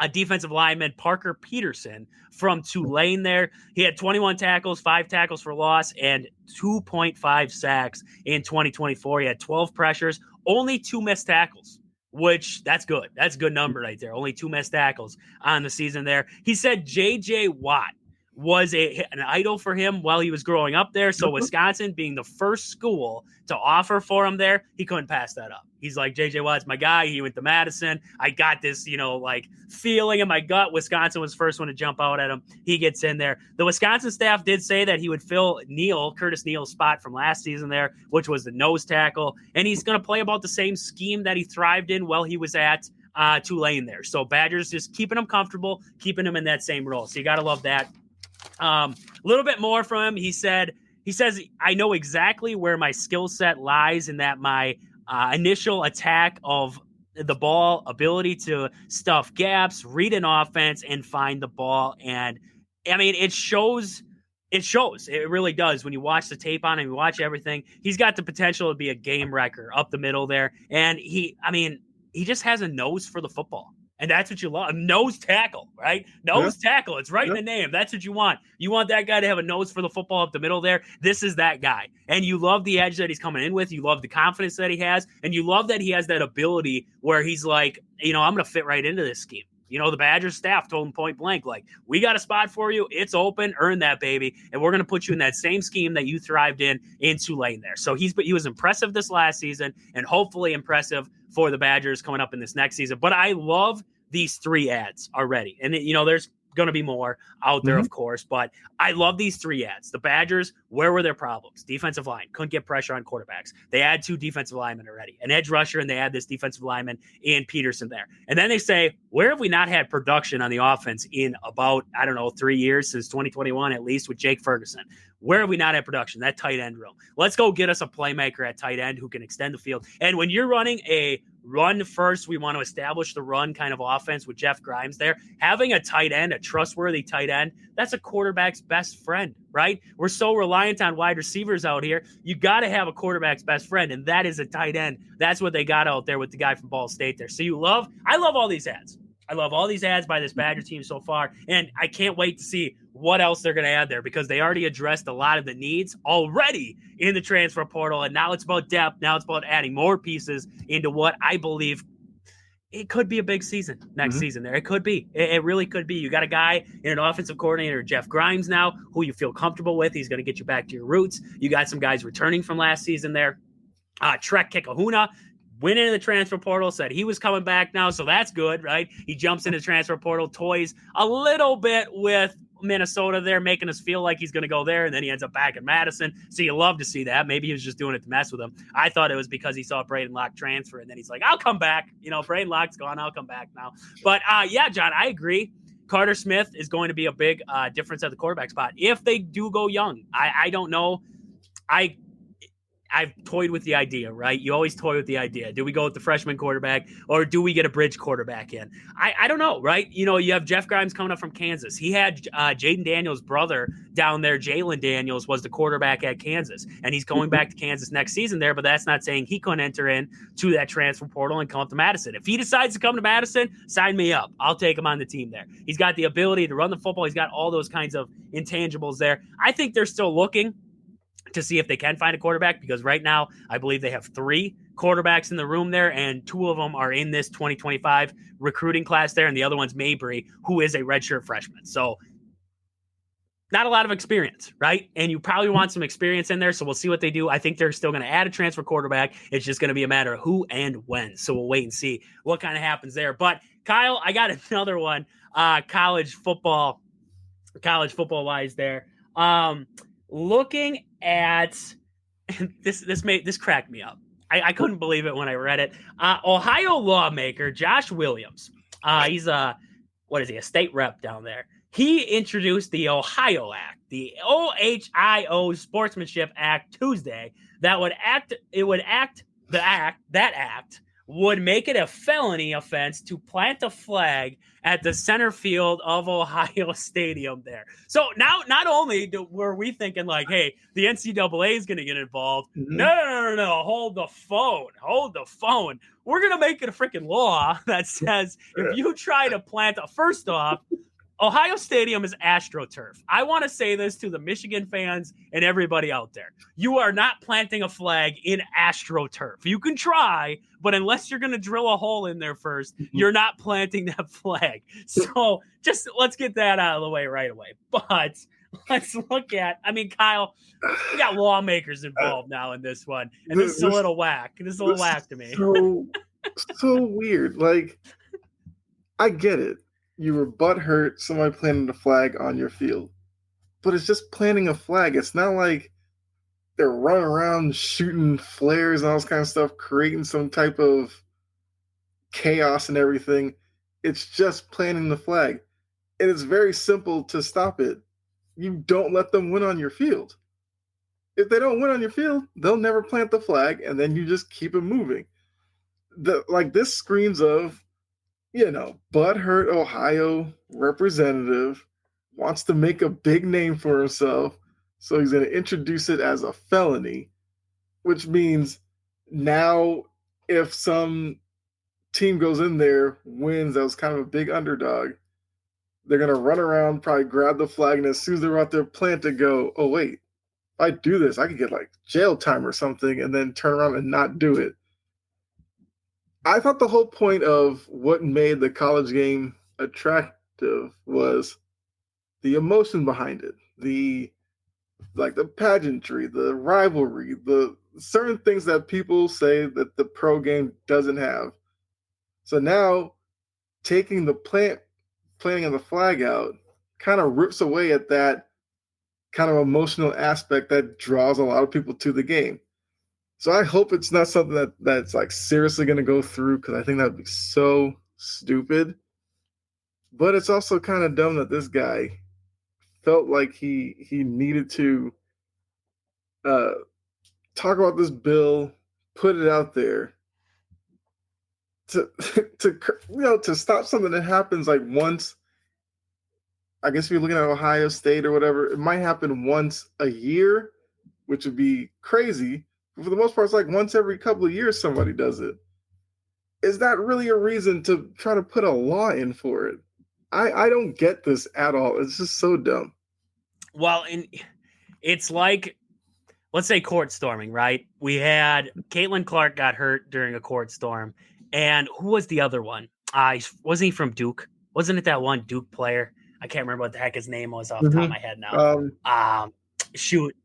Speaker 1: a defensive lineman, Parker Peterson from Tulane there. He had 21 tackles, 5 tackles for loss, and 2.5 sacks in 2024. He had 12 pressures, only 2 missed tackles, which that's good. That's a good number right there. Only 2 missed tackles on the season there. He said J.J. Watt was an idol for him while he was growing up there. So Wisconsin being the first school to offer for him there, he couldn't pass that up. He's like, J.J. Watt's my guy. He went to Madison. I got this, feeling in my gut. Wisconsin was the first one to jump out at him. He gets in there. The Wisconsin staff did say that he would fill Curtis Neal's spot from last season there, which was the nose tackle. And he's going to play about the same scheme that he thrived in while he was at Tulane there. So Badgers just keeping him comfortable, keeping him in that same role. So you got to love that. A little bit more from him. He says, I know exactly where my skill set lies and that my initial attack of the ball, ability to stuff gaps, read an offense, and find the ball. And I mean, it shows. It really does. When you watch the tape on him, you watch everything. He's got the potential to be a game wrecker up the middle there. And he just has a nose for the football. And that's what you love. A nose tackle, right? Nose tackle. It's right in the name. That's what you want. You want that guy to have a nose for the football up the middle there. This is that guy. And you love the edge that he's coming in with. You love the confidence that he has. And you love that he has that ability where he's like, I'm going to fit right into this scheme. The Badgers staff told him point blank, like, we got a spot for you. It's open. Earn that, baby. And we're going to put you in that same scheme that you thrived in Tulane there. So he was impressive this last season and hopefully impressive for the Badgers coming up in this next season. But I love these 3 ads already. And, there's going to be more out there, of course. But I love these 3 ads. The Badgers, where were their problems? Defensive line. Couldn't get pressure on quarterbacks. They add 2 defensive linemen already. An edge rusher, and they add this defensive lineman, Ian Peterson there. And then they say, where have we not had production on the offense in about, 3 years, since 2021 at least, with Jake Ferguson? Where have we not had production? That tight end room. Let's go get us a playmaker at tight end who can extend the field. And when you're running a run first, we want to establish the run kind of offense with Jeff Grimes there. Having a tight end, a trustworthy tight end, that's a quarterback's best friend, right? We're so reliant on wide receivers out here. You got to have a quarterback's best friend, and that is a tight end. That's what they got out there with the guy from Ball State there. So I love all these ads. I love all these ads by this Badger team so far, and I can't wait to see what else they're going to add there, because they already addressed a lot of the needs already in the transfer portal, and now it's about depth. Now it's about adding more pieces into what I believe it could be a big season next season there. It could be. It really could be. You got a guy in an offensive coordinator, Jeff Grimes now, who you feel comfortable with. He's going to get you back to your roots. You got some guys returning from last season there. Trek Kekahuna went into the transfer portal, said he was coming back now, so that's good, right? He jumps into the transfer portal, toys a little bit with Minnesota there, making us feel like he's going to go there, and then he ends up back in Madison. So you love to see that. Maybe he was just doing it to mess with him. I thought it was because he saw Braden Locke transfer, and then he's like, I'll come back. Braden Locke's gone. I'll come back now. But, John, I agree. Carter Smith is going to be a big difference at the quarterback spot if they do go young. I don't know. I've toyed with the idea, right? You always toy with the idea. Do we go with the freshman quarterback, or do we get a bridge quarterback in? I don't know, right? You have Jeff Grimes coming up from Kansas. He had Jaden Daniels' brother down there. Jalen Daniels was the quarterback at Kansas, and he's going back to Kansas next season there, but that's not saying he couldn't enter in to that transfer portal and come up to Madison. If he decides to come to Madison, sign me up. I'll take him on the team there. He's got the ability to run the football. He's got all those kinds of intangibles there. I think they're still looking to see if they can find a quarterback, because right now I believe they have 3 quarterbacks in the room there, and 2 of them are in this 2025 recruiting class there, and the other one's Mabry, who is a redshirt freshman. So not a lot of experience, right? And you probably want some experience in there, so we'll see what they do. I think they're still going to add a transfer quarterback. It's just going to be a matter of who and when. So we'll wait and see what kind of happens there. But Kyle, I got another one, college football wise there. Looking at this cracked me up. I couldn't believe it when I read it. Ohio lawmaker Josh Williams. He's a state rep down there. He introduced the Ohio Act, the OHIO Sportsmanship Act Tuesday that would make it a felony offense to plant a flag at the center field of Ohio Stadium there. So now, not only were we thinking like, hey, the NCAA is going to get involved. No. Hold the phone. We're going to make it a freaking law that says if you try to plant first off, Ohio Stadium is AstroTurf. I want to say this to the Michigan fans and everybody out there. You are not planting a flag in AstroTurf. You can try, but unless you're going to drill a hole in there first, you're not planting that flag. So just let's get that out of the way right away. But let's look at, Kyle, we got lawmakers involved now in this one. And this is a little whack. This is a little whack to me.
Speaker 2: So weird. Like, I get it. You were butthurt somebody planted a flag on your field. But it's just planting a flag. It's not like they're running around shooting flares and all this kind of stuff, creating some type of chaos and everything. It's just planting the flag. And it's very simple to stop it. You don't let them win on your field. if they don't win on your field, they'll never plant the flag, and then you just keep it moving. This screams of, butthurt Ohio representative wants to make a big name for himself, so he's going to introduce it as a felony, which means now if some team goes in there, wins, that was kind of a big underdog, they're going to run around, probably grab the flag, and as soon as they're out there, plant it, go, oh, wait, if I do this, I could get like jail time or something, and then turn around and not do it. I thought the whole point of what made the college game attractive was the emotion behind it, the pageantry, the rivalry, the certain things that people say that the pro game doesn't have. So now taking the planting of the flag out kind of rips away at that kind of emotional aspect that draws a lot of people to the game. So I hope it's not something that's like seriously going to go through, because I think that would be so stupid. But it's also kind of dumb that this guy felt like he needed to talk about this bill, put it out there to stop something that happens like once. I guess if you're looking at Ohio State or whatever, it might happen once a year, which would be crazy. But for the most part, it's like once every couple of years somebody does it. Is that really a reason to try to put a law in for it? I don't get this at all. It's just so dumb.
Speaker 1: Well, it's like, let's say court storming, right? We had Caitlin Clark got hurt during a court storm. And who was the other one? Wasn't he from Duke? Wasn't it that one Duke player? I can't remember what the heck his name was off the top of my head now. Shoot.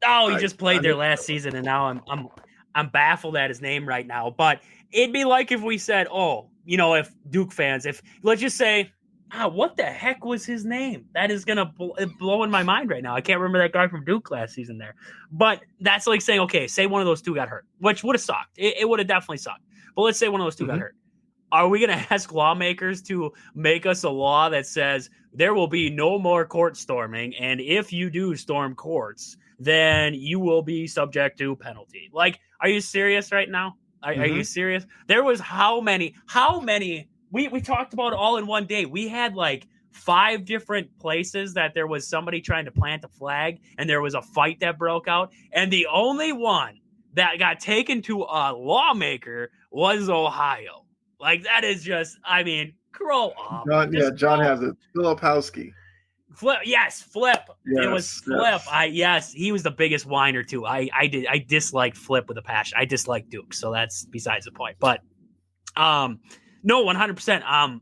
Speaker 1: Oh, he just played there last season, and now I'm baffled at his name right now. But it'd be like if we said, if Duke fans, if let's just say, what the heck was his name? That is gonna blow in my mind right now. I can't remember that guy from Duke last season there. But that's like saying, okay, say one of those two got hurt, which would have sucked. It would have definitely sucked. But let's say one of those two got hurt. Are we going to ask lawmakers to make us a law that says there will be no more court storming, and if you do storm courts, then you will be subject to penalty? Like, are you serious right now? Are you serious? There was how many? We talked about it all in one day. We had like 5 different places that there was somebody trying to plant a flag, and there was a fight that broke out, and the only one that got taken to a lawmaker was Ohio. Like, that is just, grow up.
Speaker 2: John has it. Filipowski.
Speaker 1: Flip. Yes. It was Flip.
Speaker 2: Yes.
Speaker 1: He was the biggest whiner too. I disliked Flip with a passion. I disliked Duke. So that's besides the point. But, no, 100%.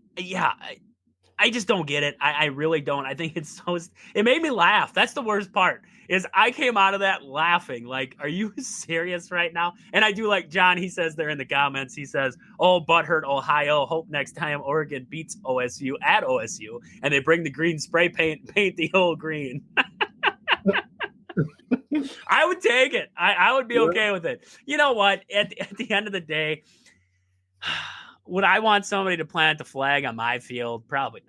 Speaker 1: I just don't get it. I really don't. I think it made me laugh. That's the worst part, is I came out of that laughing. Like, are you serious right now? And I do like John. He says there in the comments, he says, oh, butthurt Ohio. Hope next time Oregon beats OSU at OSU and they bring the green spray paint the whole green. I would take it. I would be okay with it. You know what? At the end of the day, would I want somebody to plant the flag on my field? Probably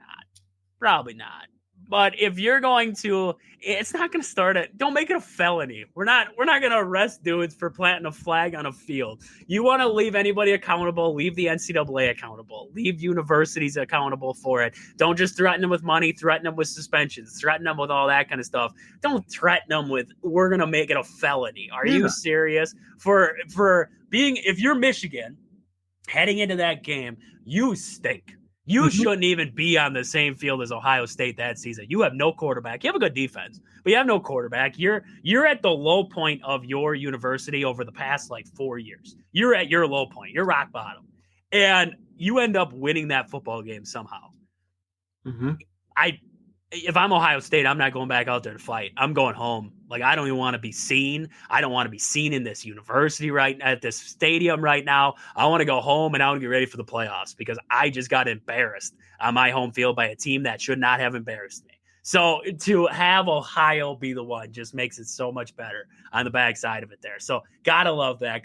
Speaker 1: not. But if you're going to, it's not going to start it. Don't make it a felony. We're not going to arrest dudes for planting a flag on a field. You want to leave anybody accountable, leave the NCAA accountable, leave universities accountable for it. Don't just threaten them with money, threaten them with suspensions, threaten them with all that kind of stuff. Don't threaten them with, we're going to make it a felony. Are you serious? If you're Michigan heading into that game, you stink. You shouldn't even be on the same field as Ohio State that season. You have no quarterback. You have a good defense, but you have no quarterback. You're at the low point of your university over the past 4 years. You're at your low point. You're rock bottom. And you end up winning that football game somehow. If I'm Ohio State, I'm not going back out there to fight. I'm going home. I don't even want to be seen. I don't want to be seen in this university at this stadium right now. I want to go home and I want to get ready for the playoffs, because I just got embarrassed on my home field by a team that should not have embarrassed me. So to have Ohio be the one just makes it so much better on the backside of it there. So gotta love that.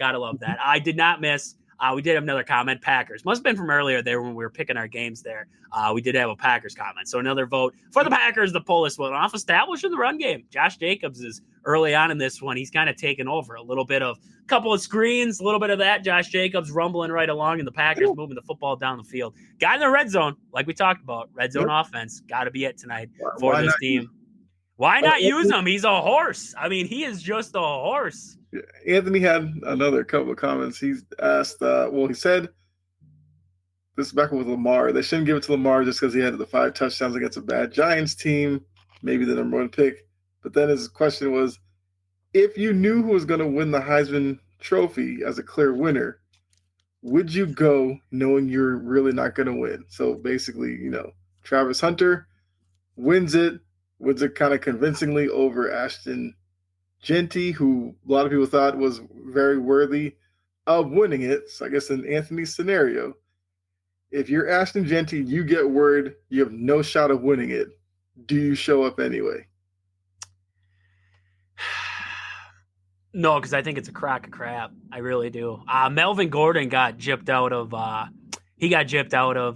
Speaker 1: I did not miss We did have another comment, Packers. Must have been from earlier there when we were picking our games there. We did have a Packers comment. So another vote for the Packers to pull this one off, establishing the run game. Josh Jacobs is early on in this one. He's kind of taken over. A little bit of a couple of screens, a little bit of that. Josh Jacobs rumbling right along, and the Packers moving the football down the field. Got in the red zone, like we talked about. Red zone offense. Got to be it tonight for this team. Why not use him? He's a horse. I mean, he is just a horse.
Speaker 2: Anthony had another couple of comments. He's asked, he said, this is back with Lamar. They shouldn't give it to Lamar just because he had the 5 touchdowns against a bad Giants team, maybe the number 1 pick. But then his question was, if you knew who was going to win the Heisman Trophy as a clear winner, would you go knowing you're really not going to win? So basically, Travis Hunter wins it kind of convincingly over Ashton Jeanty, who a lot of people thought was very worthy of winning it. So I guess in Anthony's scenario, if you're Ashton Jeanty, you get word you have no shot of winning it. Do you show up anyway?
Speaker 1: No, because I think it's a crock of crap. I really do. Melvin Gordon got gypped out of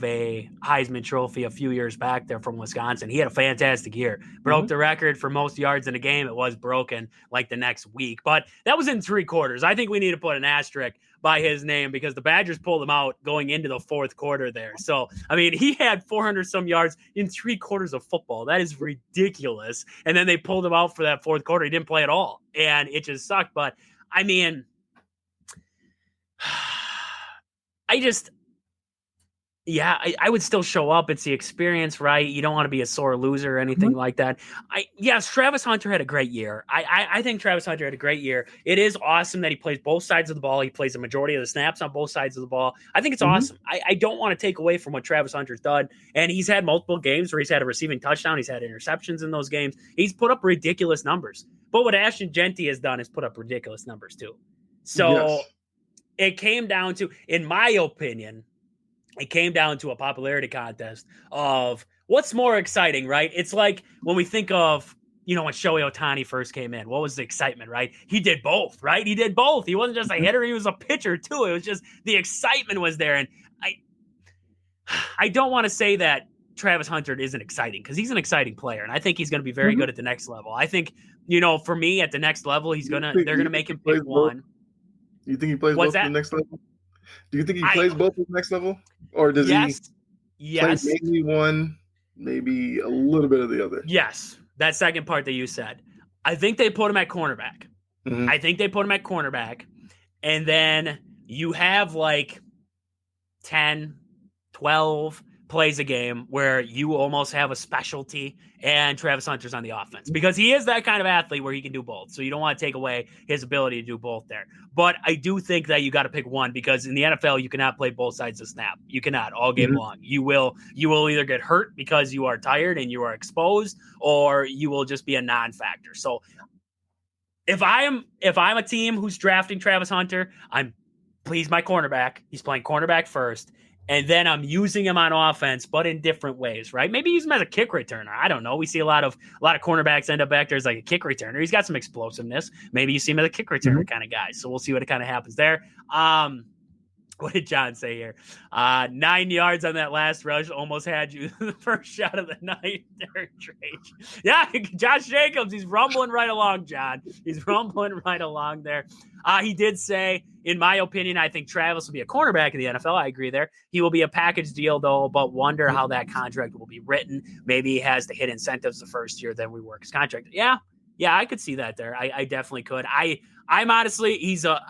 Speaker 1: a Heisman Trophy a few years back there from Wisconsin. He had a fantastic year. Broke the record for most yards in a game. It was broken like the next week. But that was in 3 quarters. I think we need to put an asterisk by his name because the Badgers pulled him out going into the 4th quarter there. So, I mean, he had 400-some yards in 3 quarters of football. That is ridiculous. And then they pulled him out for that 4th quarter. He didn't play at all. And it just sucked. But, I mean, I would still show up. It's the experience, right? You don't want to be a sore loser or anything like that. Yes, Travis Hunter had a great year. I think Travis Hunter had a great year. It is awesome that he plays both sides of the ball. He plays the majority of the snaps on both sides of the ball. I think it's awesome. I don't want to take away from what Travis Hunter's done. And he's had multiple games where he's had a receiving touchdown. He's had interceptions in those games. He's put up ridiculous numbers. But what Ashton Jeanty has done is put up ridiculous numbers too. So it came down to, in my opinion, it came down to a popularity contest of what's more exciting, right? It's like when we think of, when Shohei Ohtani first came in, what was the excitement, right? He did both, right? He did both. He wasn't just a hitter. He was a pitcher too. It was just the excitement was there. And I don't want to say that Travis Hunter isn't exciting because he's an exciting player. And I think he's going to be very good at the next level. I think, for me at the next level, they're going to make him pick one.
Speaker 2: You think he plays both at the next level? Do you think he plays both at the next level? Or does he play maybe one, maybe a little bit of the other?
Speaker 1: Yes. That second part that you said. I think they put him at cornerback. I think they put him at cornerback. And then you have like 10, 12 plays a game where you almost have a specialty and Travis Hunter's on the offense because he is that kind of athlete where he can do both. So you don't want to take away his ability to do both there. But I do think that you got to pick one because in the NFL, you cannot play both sides of the snap. You cannot all game long. You will either get hurt because you are tired and you are exposed, or you will just be a non-factor. So if I'm a team who's drafting Travis Hunter, please my cornerback. He's playing cornerback first. And then I'm using him on offense, but in different ways, right? Maybe use him as a kick returner. I don't know. We see a lot of cornerbacks end up back there as like a kick returner. He's got some explosiveness. Maybe you see him as a kick returner kind of guy. So we'll see what kind of happens there. What did John say here? 9 yards on that last rush. Almost had you the first shot of the night. Derek Drake. Yeah, Josh Jacobs. He's rumbling right along, John. He's rumbling right along there. He did say, in my opinion, I think Travis will be a cornerback in the NFL. I agree there. He will be a package deal, though, but wonder how that contract will be written. Maybe he has to hit incentives the first year, then we work his contract. Yeah, I could see that there. I definitely could. I'm honestly, he's a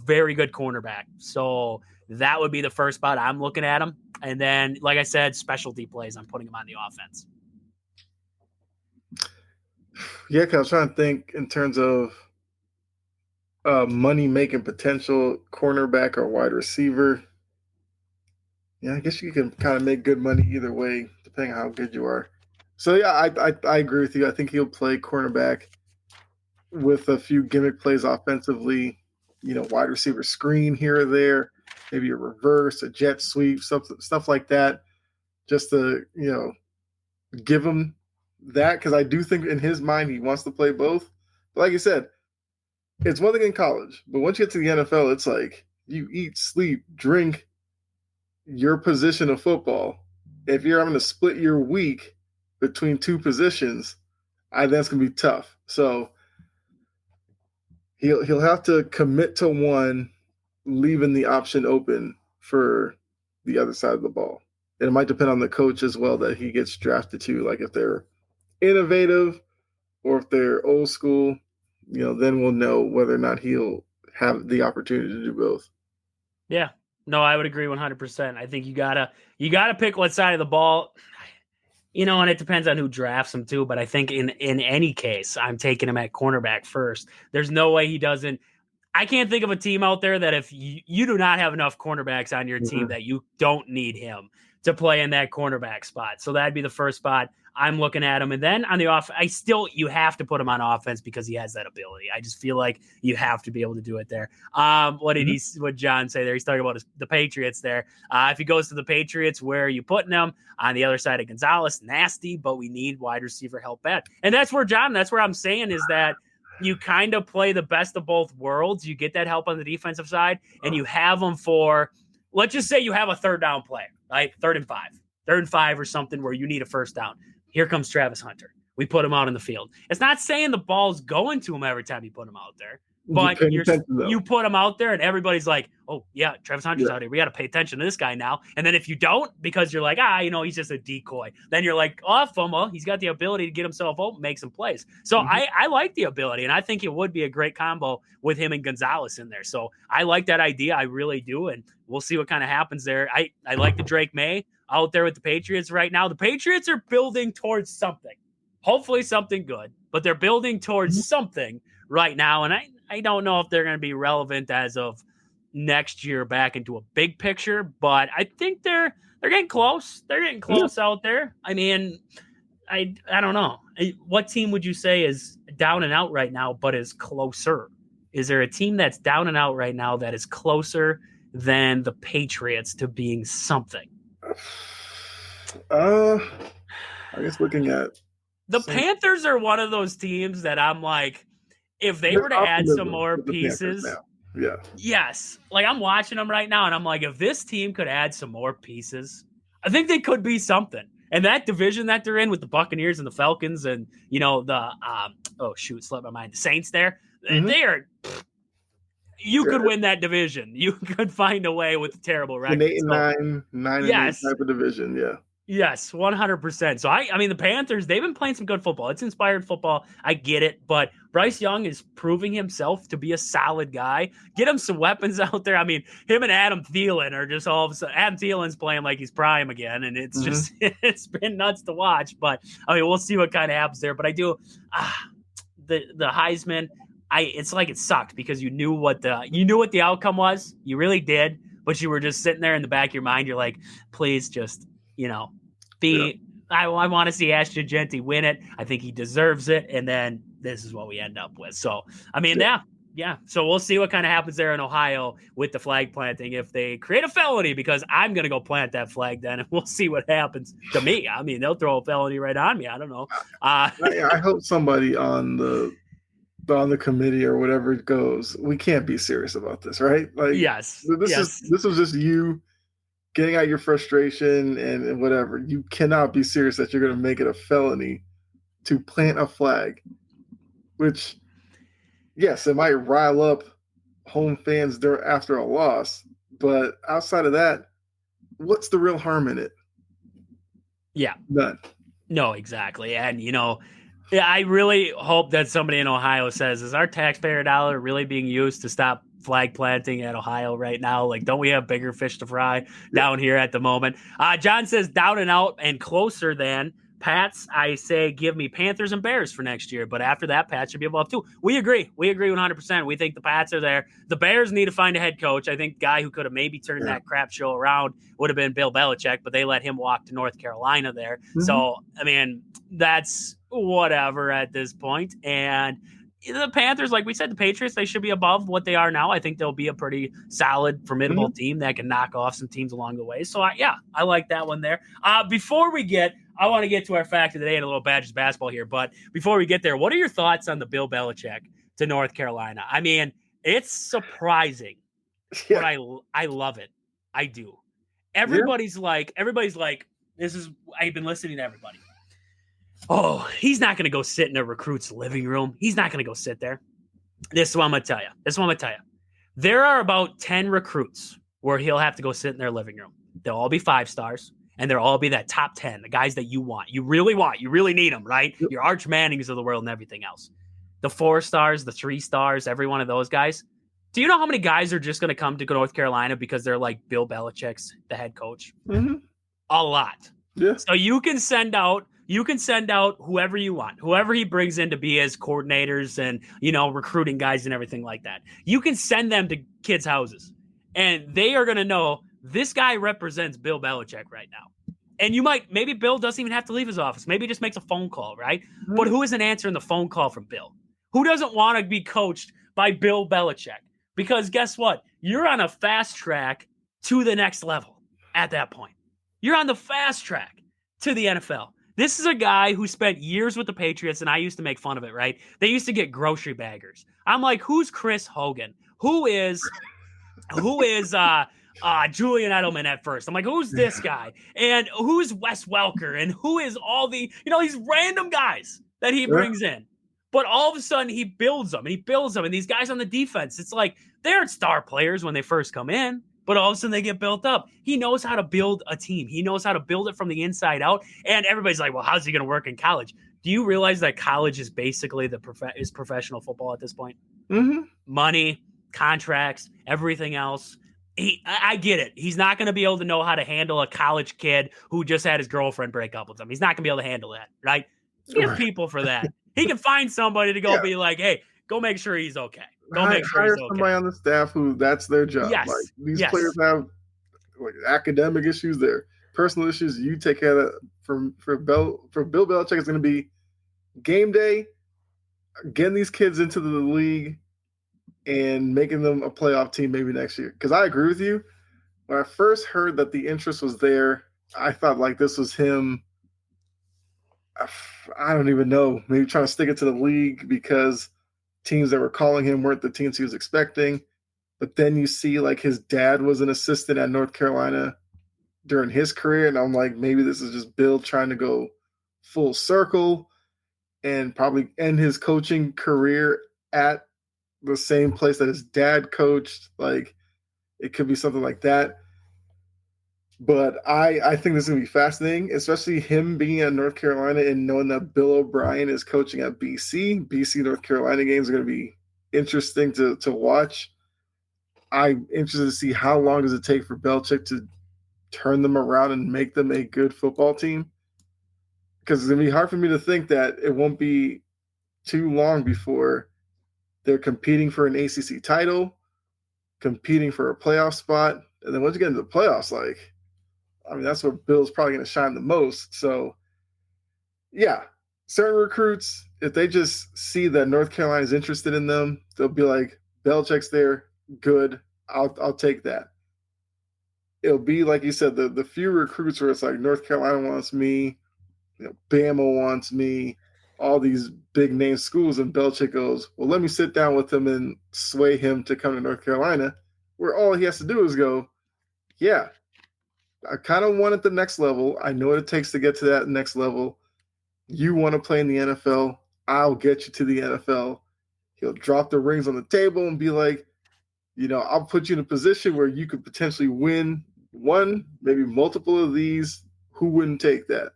Speaker 1: very good cornerback. So that would be the first spot I'm looking at him. And then, like I said, specialty plays, I'm putting him on the offense.
Speaker 2: Yeah, because I was trying to think in terms of money-making potential, cornerback or wide receiver. Yeah, I guess you can kind of make good money either way, depending on how good you are. So, yeah, I agree with you. I think he'll play cornerback with a few gimmick plays offensively, wide receiver screen here or there, maybe a reverse, a jet sweep, stuff like that, just to, give him that, because I do think in his mind he wants to play both. But like you said, it's one thing in college, but once you get to the NFL, it's like you eat, sleep, drink your position of football. If you're having to split your week between two positions, that's going to be tough. So he'll have to commit to one, leaving the option open for the other side of the ball. And it might depend on the coach as well that he gets drafted to. Like if they're innovative or if they're old school, then we'll know whether or not he'll have the opportunity to do both.
Speaker 1: Yeah. No, I would agree 100%. I think you gotta pick what side of the ball, and it depends on who drafts him too. But I think in any case, I'm taking him at cornerback first. There's no way he doesn't. I can't think of a team out there that if you do not have enough cornerbacks on your team that you don't need him to play in that cornerback spot. So that'd be the first spot I'm looking at him. And then on the off, you have to put him on offense because he has that ability. I just feel like you have to be able to do it there. What John say there? He's talking about the Patriots there. If he goes to the Patriots, where are you putting him? On the other side of Gonzalez, nasty, but we need wide receiver help bad. And that's where I'm saying is that you kind of play the best of both worlds. You get that help on the defensive side, and you have them for, let's just say you have a third down play, right? 3rd and 5 or something where you need a first down. Here comes Travis Hunter. We put him out in the field. It's not saying the ball's going to him every time you put him out there, but you put him out there and everybody's like, oh, yeah, Travis Hunter's out here. We got to pay attention to this guy now. And then if you don't, because you're like, he's just a decoy, then you're like, he's got the ability to get himself open, make some plays. So I like the ability, and I think it would be a great combo with him and Gonzalez in there. So I like that idea. I really do, and we'll see what kind of happens there. I like the Drake May out there with the Patriots right now. The Patriots are building towards something, hopefully something good, but they're building towards something right now. And I don't know if they're going to be relevant as of next year back into a big picture, but I think they're getting close. They're getting close out there. I mean, I don't know. What team would you say is down and out right now, but is closer? Is there a team that's down and out right now that is closer than the Patriots to being something?
Speaker 2: I guess looking at
Speaker 1: the Panthers are one of those teams that I'm like, if they were to add some more pieces, yes. Like I'm watching them right now, and I'm like, if this team could add some more pieces, I think they could be something. And that division that they're in with the Buccaneers and the Falcons, and slipped my mind, the Saints there, they are. You could win that division. You could find a way with a terrible record.
Speaker 2: 8-9, 9-8 type of division, yeah.
Speaker 1: Yes, 100%. So, I mean, the Panthers, they've been playing some good football. It's inspired football. I get it. But Bryce Young is proving himself to be a solid guy. Get him some weapons out there. I mean, him and Adam Thielen are just all of a sudden. Adam Thielen's playing like he's prime again. And it's just, it's been nuts to watch. But, I mean, we'll see what kind of happens there. But I do, the Heisman, it's like it sucked because you knew what the outcome was. You really did. But you were just sitting there in the back of your mind. You're like, please just, I want to see Ashton Genty win it. I think he deserves it. And then this is what we end up with. So, I mean, yeah. So we'll see what kind of happens there in Ohio with the flag planting if they create a felony, because I'm going to go plant that flag then, and we'll see what happens to me. I mean, they'll throw a felony right on me. I don't know.
Speaker 2: I hope somebody on the committee or whatever it goes, we can't be serious about this, right? Like,
Speaker 1: yes.
Speaker 2: This was just you getting out your frustration and whatever. You cannot be serious that you're going to make it a felony to plant a flag, which, yes, it might rile up home fans after a loss, but outside of that, what's the real harm in it?
Speaker 1: Yeah.
Speaker 2: None.
Speaker 1: No, exactly. And, I really hope that somebody in Ohio says, is our taxpayer dollar really being used to stop flag planting at Ohio right now? Like, don't we have bigger fish to fry down here at the moment? John says down and out and closer than Pats. I say give me Panthers and Bears for next year, but after that, Pats should be above too. We agree 100%. We think the Pats are there. The Bears need to find a head coach. I think the guy who could have maybe turned that crap show around would have been Bill Belichick, but they let him walk to North Carolina there. So, I mean, that's whatever at this point. And the Panthers, like we said, the Patriots, they should be above what they are now. I think they'll be a pretty solid, formidable team that can knock off some teams along the way. So, I like that one there. I want to get to our fact of the day and a little Badgers basketball here. But before we get there, what are your thoughts on the Bill Belichick to North Carolina? I mean, it's surprising but I love it. I do. Everybody's like, this is, I've been listening to everybody. Oh, he's not going to go sit in a recruit's living room. He's not going to go sit there. This is what I'm going to tell you. There are about 10 recruits where he'll have to go sit in their living room. They'll all be 5 stars, and they'll all be that top 10, the guys that you want. You really need them, right? Yep. Your Arch Mannings of the world and everything else. The 4 stars, the 3 stars, every one of those guys. Do you know how many guys are just going to come to North Carolina because they're like Bill Belichick's the head coach?
Speaker 2: Mm-hmm.
Speaker 1: A lot.
Speaker 2: Yeah.
Speaker 1: So you can send out whoever you want, whoever he brings in to be his coordinators and, recruiting guys and everything like that. You can send them to kids' houses, and they are going to know this guy represents Bill Belichick right now. And maybe Bill doesn't even have to leave his office. Maybe he just makes a phone call, right? Mm-hmm. But who isn't answering the phone call from Bill? Who doesn't want to be coached by Bill Belichick? Because guess what? You're on a fast track to the next level at that point. You're on the fast track to the NFL. This is a guy who spent years with the Patriots, and I used to make fun of it, right? They used to get grocery baggers. I'm like, who's Chris Hogan? Who is Julian Edelman at first? I'm like, who's this guy? And who's Wes Welker? And who is all these random guys that he brings in? But all of a sudden, he builds them. And these guys on the defense, it's like they aren't star players when they first come in, but all of a sudden they get built up. He knows how to build a team. He knows how to build it from the inside out. And everybody's like, well, how's he going to work in college? Do you realize that college is basically is professional football at this point?
Speaker 2: Mm-hmm.
Speaker 1: Money, contracts, everything else. I get it. He's not going to be able to know how to handle a college kid who just had his girlfriend break up with him. He's not going to be able to handle that, right? He has people for that. He can find somebody to go be like, hey, go make sure he's okay.
Speaker 2: Hire somebody on the staff who that's their job.
Speaker 1: Yes.
Speaker 2: Like these players have academic issues, their personal issues. You take care of that. For Bill Belichick, it's going to be game day, getting these kids into the league and making them a playoff team maybe next year. Because I agree with you. When I first heard that the interest was there, I thought like this was him. I don't even know. Maybe trying to stick it to the league because teams that were calling him weren't the teams he was expecting. But then you see like his dad was an assistant at North Carolina during his career. And I'm like, maybe this is just Bill trying to go full circle and probably end his coaching career at the same place that his dad coached. Like it could be something like that. But I think this is going to be fascinating, especially him being at North Carolina and knowing that Bill O'Brien is coaching at BC. BC North Carolina games are going to be interesting to watch. I'm interested to see how long does it take for Belichick to turn them around and make them a good football team. Because it's going to be hard for me to think that it won't be too long before they're competing for an ACC title, competing for a playoff spot. And then once you get into the playoffs, that's where Bill's probably going to shine the most. So, yeah, certain recruits, if they just see that North Carolina is interested in them, they'll be like, Belichick's there, good, I'll take that. It'll be, like you said, the few recruits where it's like North Carolina wants me, Bama wants me, all these big-name schools, and Belichick goes, well, let me sit down with him and sway him to come to North Carolina, where all he has to do is go, yeah, I kind of want at the next level. I know what it takes to get to that next level. You want to play in the NFL, I'll get you to the NFL. He'll drop the rings on the table and be like, I'll put you in a position where you could potentially win one, maybe multiple of these. Who wouldn't take that?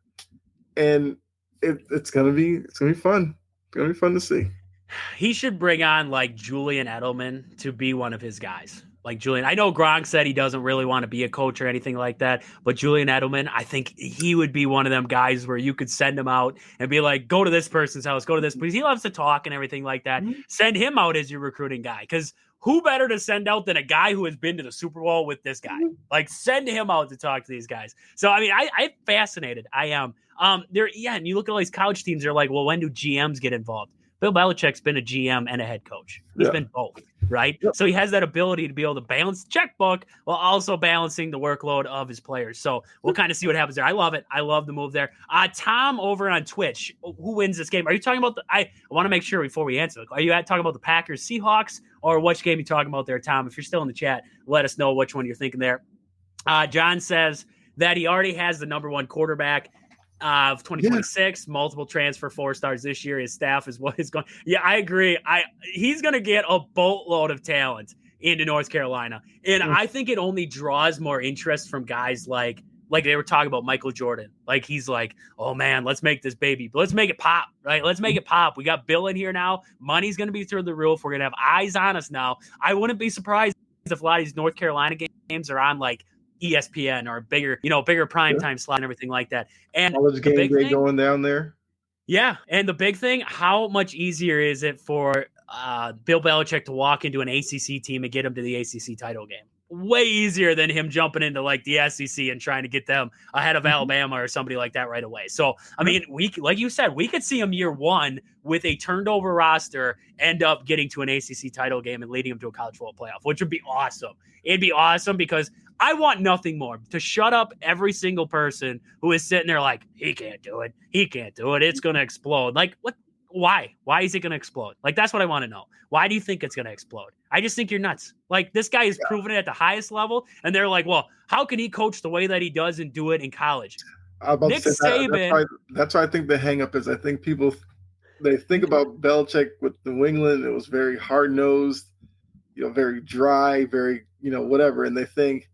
Speaker 2: And it's gonna be fun. It's gonna be fun to see.
Speaker 1: He should bring on like Julian Edelman to be one of his guys. Like Julian, I know Gronk said he doesn't really want to be a coach or anything like that, but Julian Edelman, I think he would be one of them guys where you could send him out and be like, go to this person's house, go to this, because he loves to talk and everything like that. Mm-hmm. Send him out as your recruiting guy, because who better to send out than a guy who has been to the Super Bowl with this guy? Mm-hmm. Like, send him out to talk to these guys. So, I mean, I'm fascinated. I am. And you look at all these college teams, they're like, well, when do GMs get involved? Bill Belichick's been a GM and a head coach. He's been both, right? Yep. So he has that ability to be able to balance the checkbook while also balancing the workload of his players. So we'll kind of see what happens there. I love it. I love the move there. Tom over on Twitch, who wins this game? Are you talking about I want to make sure before we answer. Are you talking about the Packers Seahawks, or which game you talking about there, Tom? If you're still in the chat, let us know which one you're thinking there. John says that he already has the number one quarterback of 2026, multiple transfer 4 stars this year. His staff is what is going. Yeah, I agree. He's going to get a boatload of talent into North Carolina. And I think it only draws more interest from guys like they were talking about Michael Jordan. Like, he's like, oh man, let's make this baby. Let's make it pop, right? Let's make it pop. We got Bill in here now. Money's going to be through the roof. We're going to have eyes on us now. I wouldn't be surprised if a lot of these North Carolina games are on like ESPN or bigger primetime slot and everything like that. And
Speaker 2: college game day going down there.
Speaker 1: Yeah. And the big thing, how much easier is it for Bill Belichick to walk into an ACC team and get him to the ACC title game? Way easier than him jumping into like the SEC and trying to get them ahead of Alabama or somebody like that right away. So, I mean, like you said, we could see him year one with a turned over roster end up getting to an ACC title game and leading him to a college football playoff, which would be awesome. It'd be awesome because I want nothing more to shut up every single person who is sitting there like, he can't do it. He can't do it. It's going to explode. Like, what? Why? Why is it going to explode? Like, that's what I want to know. Why do you think it's going to explode? I just think you're nuts. Like, this guy is proven it at the highest level, and they're like, well, how can he coach the way that he does and do it in college?
Speaker 2: Nick Saban. That's why I think the hang-up is I think people, they think about Belichick with New England. It was very hard-nosed, very dry, very, whatever. And they think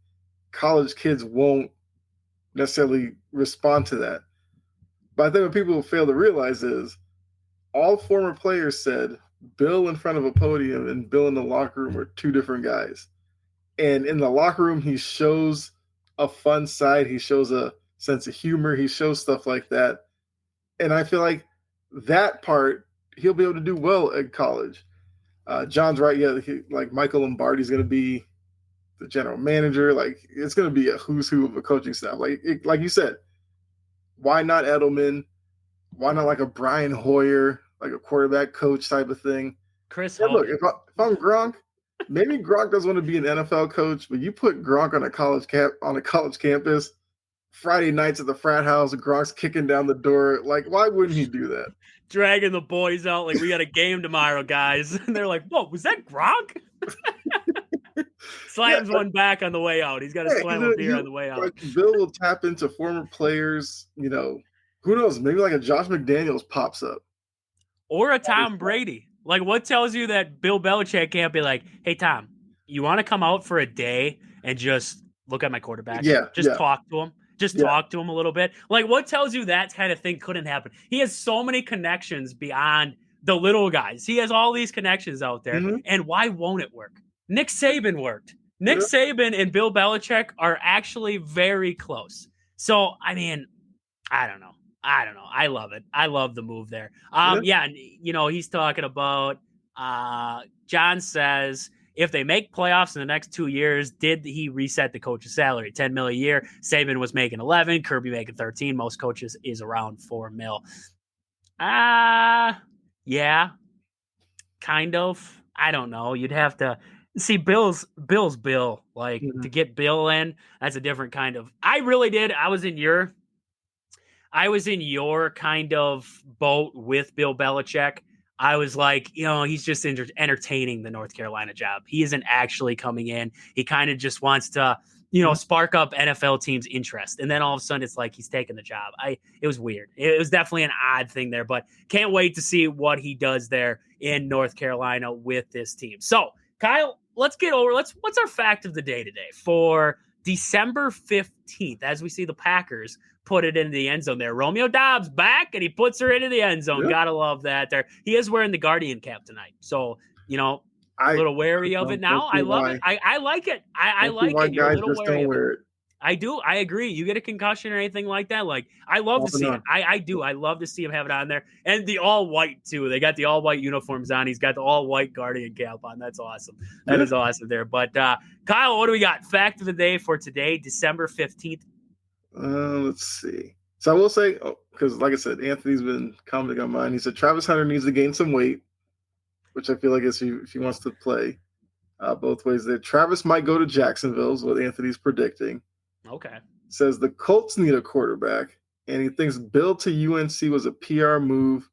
Speaker 2: college kids won't necessarily respond to that. But I think what people fail to realize is all former players said Bill in front of a podium and Bill in the locker room are two different guys. And in the locker room, he shows a fun side. He shows a sense of humor. He shows stuff like that. And I feel like that part, he'll be able to do well at college. John's right. Yeah, like Michael Lombardi's going to be the general manager. Like, it's going to be a who's who of a coaching staff. Like you said, why not Edelman? Why not like a Brian Hoyer, like a quarterback coach type of thing?
Speaker 1: Chris,
Speaker 2: look, if I'm Gronk, maybe Gronk doesn't want to be an NFL coach, but you put Gronk on a college campus, Friday nights at the frat house, Gronk's kicking down the door. Like, why wouldn't he do that?
Speaker 1: Dragging the boys out like, we got a game tomorrow, guys. And they're like, whoa, was that Gronk? Slams one back on the way out. He's got to slam a beer on the way out.
Speaker 2: Like, Bill will tap into former players, who knows? Maybe like a Josh McDaniels pops up.
Speaker 1: Or a Tom Brady. Like, what tells you that Bill Belichick can't be like, hey, Tom, you want to come out for a day and just look at my quarterback? Talk to him. Talk to him a little bit. Like, what tells you that kind of thing couldn't happen? He has so many connections beyond the little guys. He has all these connections out there. Mm-hmm. And why won't it work? Nick Saban worked. Nick Saban and Bill Belichick are actually very close. So, I mean, I don't know. I love it. I love the move there. He's talking about, John says, if they make playoffs in the next 2 years, did he reset the coach's salary? $10 million a year. Saban was making 11, Kirby making 13. Most coaches is around $4 million. Yeah, kind of. I don't know. You'd have to see Bill's Bill. Like, to get Bill in, that's a different kind of. I really did. I was in your kind of boat with Bill Belichick. I was like, he's just entertaining the North Carolina job. He isn't actually coming in. He kind of just wants to, spark up NFL teams' interest. And then all of a sudden it's like he's taking the job. It was weird. It was definitely an odd thing there, but can't wait to see what he does there in North Carolina with this team. So, Kyle, what's our fact of the day today for December 15th, as we see the Packers put it into the end zone there. Romeo Doubs back, and he puts her into the end zone. Yep. Gotta love that there. He is wearing the Guardian cap tonight. So, a little wary of it now. I love it. I like it. I like it. You're a little wary of it. I do. I agree. You get a concussion or anything like that. Like, I love to see it. I do. I love to see him have it on there. And the all white too. They got the all white uniforms on. He's got the all white Guardian cap on. That's awesome. That is awesome there. But Kyle, what do we got? Fact of the day for today, December 15th.
Speaker 2: Let's see. So I will say, because like I said, Anthony's been commenting on mine. He said Travis Hunter needs to gain some weight, which I feel like is if he wants to play both ways there. Travis might go to Jacksonville, is what Anthony's predicting.
Speaker 1: Okay.
Speaker 2: Says the Colts need a quarterback, and he thinks Bill to UNC was a PR move.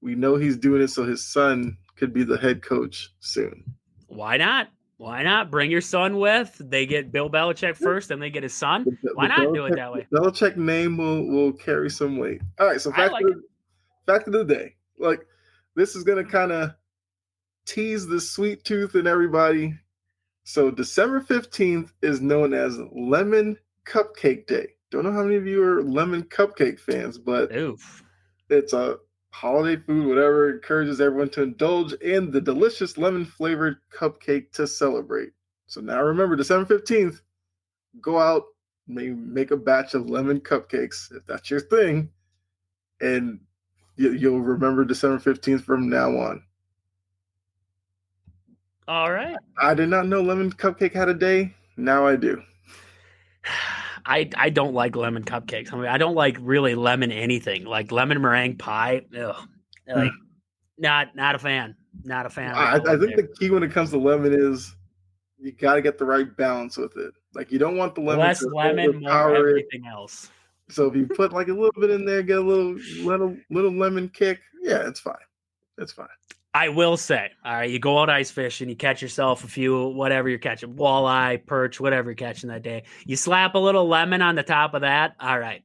Speaker 2: We know he's doing it so his son could be the head coach soon.
Speaker 1: Why not? Why not? Bring your son with. They get Bill Belichick first, and they get his son. Why not do it that way?
Speaker 2: The Belichick name will carry some weight. All right, so fact of the day. Like, this is going to kind of tease the sweet tooth in everybody. So December 15th is known as Lemon Cupcake Day. Don't know how many of you are lemon cupcake fans, but it's a holiday food, whatever, encourages everyone to indulge in the delicious lemon-flavored cupcake to celebrate. So now remember, December 15th, go out, make a batch of lemon cupcakes, if that's your thing, and you'll remember December 15th from now on.
Speaker 1: All right.
Speaker 2: I did not know lemon cupcake had a day. Now I do.
Speaker 1: I don't like lemon cupcakes. I mean, I don't like really lemon anything. Like lemon meringue pie. Ugh. Like, not a fan. Not a fan.
Speaker 2: I think the key when it comes to lemon is you got to get the right balance with it. Like, you don't want the lemon
Speaker 1: less lemon, more everything else.
Speaker 2: So if you put like a little bit in there, get a little lemon kick, yeah, it's fine. It's fine.
Speaker 1: I will say, all right, you go out ice fishing, you catch yourself a few, whatever you're catching, walleye, perch, whatever you're catching that day. You slap a little lemon on the top of that. All right,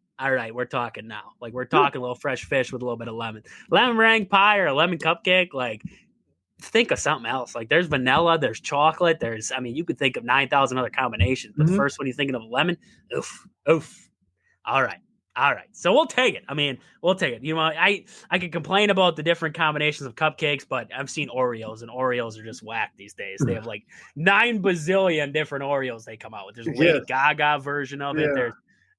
Speaker 1: we're talking now. Like, we're talking a little fresh fish with a little bit of lemon. Lemon meringue pie or a lemon cupcake, like, think of something else. Like, there's vanilla, there's chocolate, you could think of 9,000 other combinations, but the first one you're thinking of lemon, oof. All right. So we'll take it. We'll take it. You know, I could complain about the different combinations of cupcakes, but I've seen Oreos, and Oreos are just whack these days. They have like 9 bazillion different Oreos they come out with. There's a Lady Gaga version of it. There's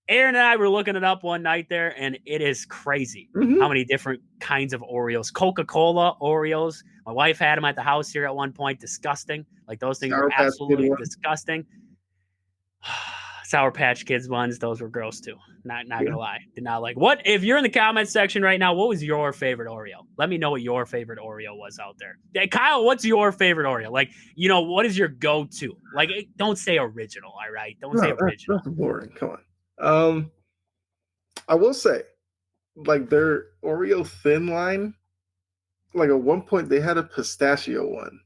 Speaker 1: Aaron and I were looking it up one night there, and it is crazy how many different kinds of Oreos. Coca-Cola Oreos. My wife had them at the house here at one point. Disgusting. Like, those things are absolutely disgusting. Sour Patch Kids ones, those were gross too. Not gonna lie. Did not like. What if you're in the comments section right now? What was your favorite Oreo? Let me know what your favorite Oreo was out there. Hey, Kyle, what's your favorite Oreo? Like, what is your go-to? Like, don't say original, all right? Don't say original.
Speaker 2: That's boring. Come on. I will say, like, their Oreo thin line, like at one point they had a pistachio one.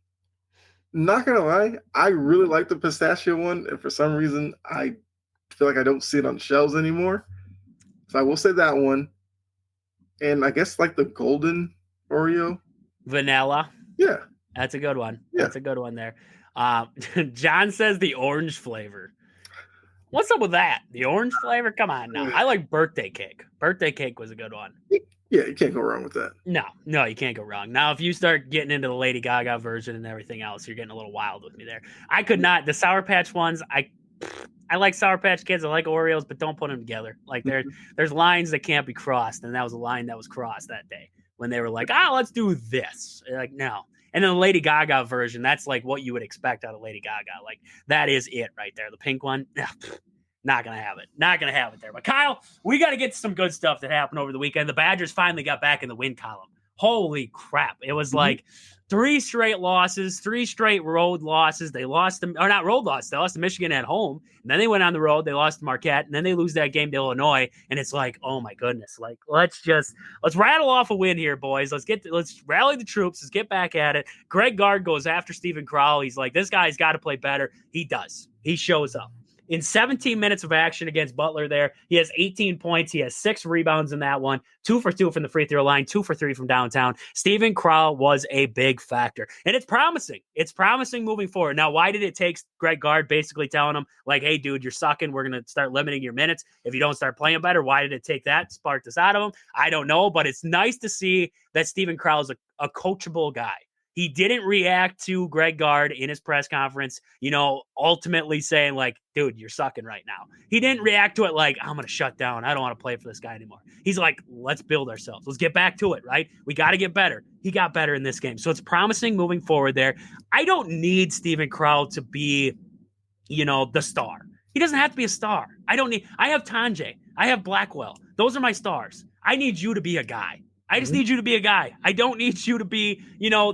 Speaker 2: Not gonna lie, I really like the pistachio one, and for some reason I feel like I don't see it on shelves anymore. So I will say that one. And I guess like the golden Oreo.
Speaker 1: Vanilla.
Speaker 2: Yeah.
Speaker 1: That's a good one. Yeah. That's a good one there. John says the orange flavor. What's up with that? The orange flavor? Come on now. I like birthday cake. Birthday cake was a good one.
Speaker 2: Yeah, you can't go wrong with that.
Speaker 1: No, you can't go wrong. Now, if you start getting into the Lady Gaga version and everything else, you're getting a little wild with me there. I could not. The Sour Patch ones, I like Sour Patch Kids. I like Oreos, but don't put them together. Like, there's lines that can't be crossed, and that was a line that was crossed that day when they were like, let's do this. Like, no. And then the Lady Gaga version, that's like what you would expect out of Lady Gaga. Like, that is it right there. The pink one, not going to have it. Not going to have it there. But, Kyle, we got to get to some good stuff that happened over the weekend. The Badgers finally got back in the win column. Holy crap. It was like 3 straight losses, 3 straight road losses. They lost them, or not road losses. They lost to Michigan at home. And then they went on the road. They lost to Marquette. And then they lose that game to Illinois. And it's like, oh my goodness. Like, let's rattle off a win here, boys. Let's rally the troops. Let's get back at it. Greg Gard goes after Stephen Crowell. He's like, this guy's got to play better. He does. He shows up. In 17 minutes of action against Butler there, he has 18 points. He has 6 rebounds in that one, 2 for 2 from the free throw line, 2 for 3 from downtown. Stephen Crowell was a big factor. And it's promising. It's promising moving forward. Now, why did it take Greg Gard basically telling him, like, hey, dude, you're sucking. We're going to start limiting your minutes if you don't start playing better? Why did it take that to spark this out of him? I don't know, but it's nice to see that Stephen Crowell is a coachable guy. He didn't react to Greg Gard in his press conference, ultimately saying like, dude, you're sucking right now. He didn't react to it like, I'm going to shut down. I don't want to play for this guy anymore. He's like, let's build ourselves. Let's get back to it, right? We got to get better. He got better in this game. So it's promising moving forward there. I don't need Stephen Crowell to be, the star. He doesn't have to be a star. I have Tanjay. I have Blackwell. Those are my stars. I need you to be a guy. I just need you to be a guy. I don't need you to be,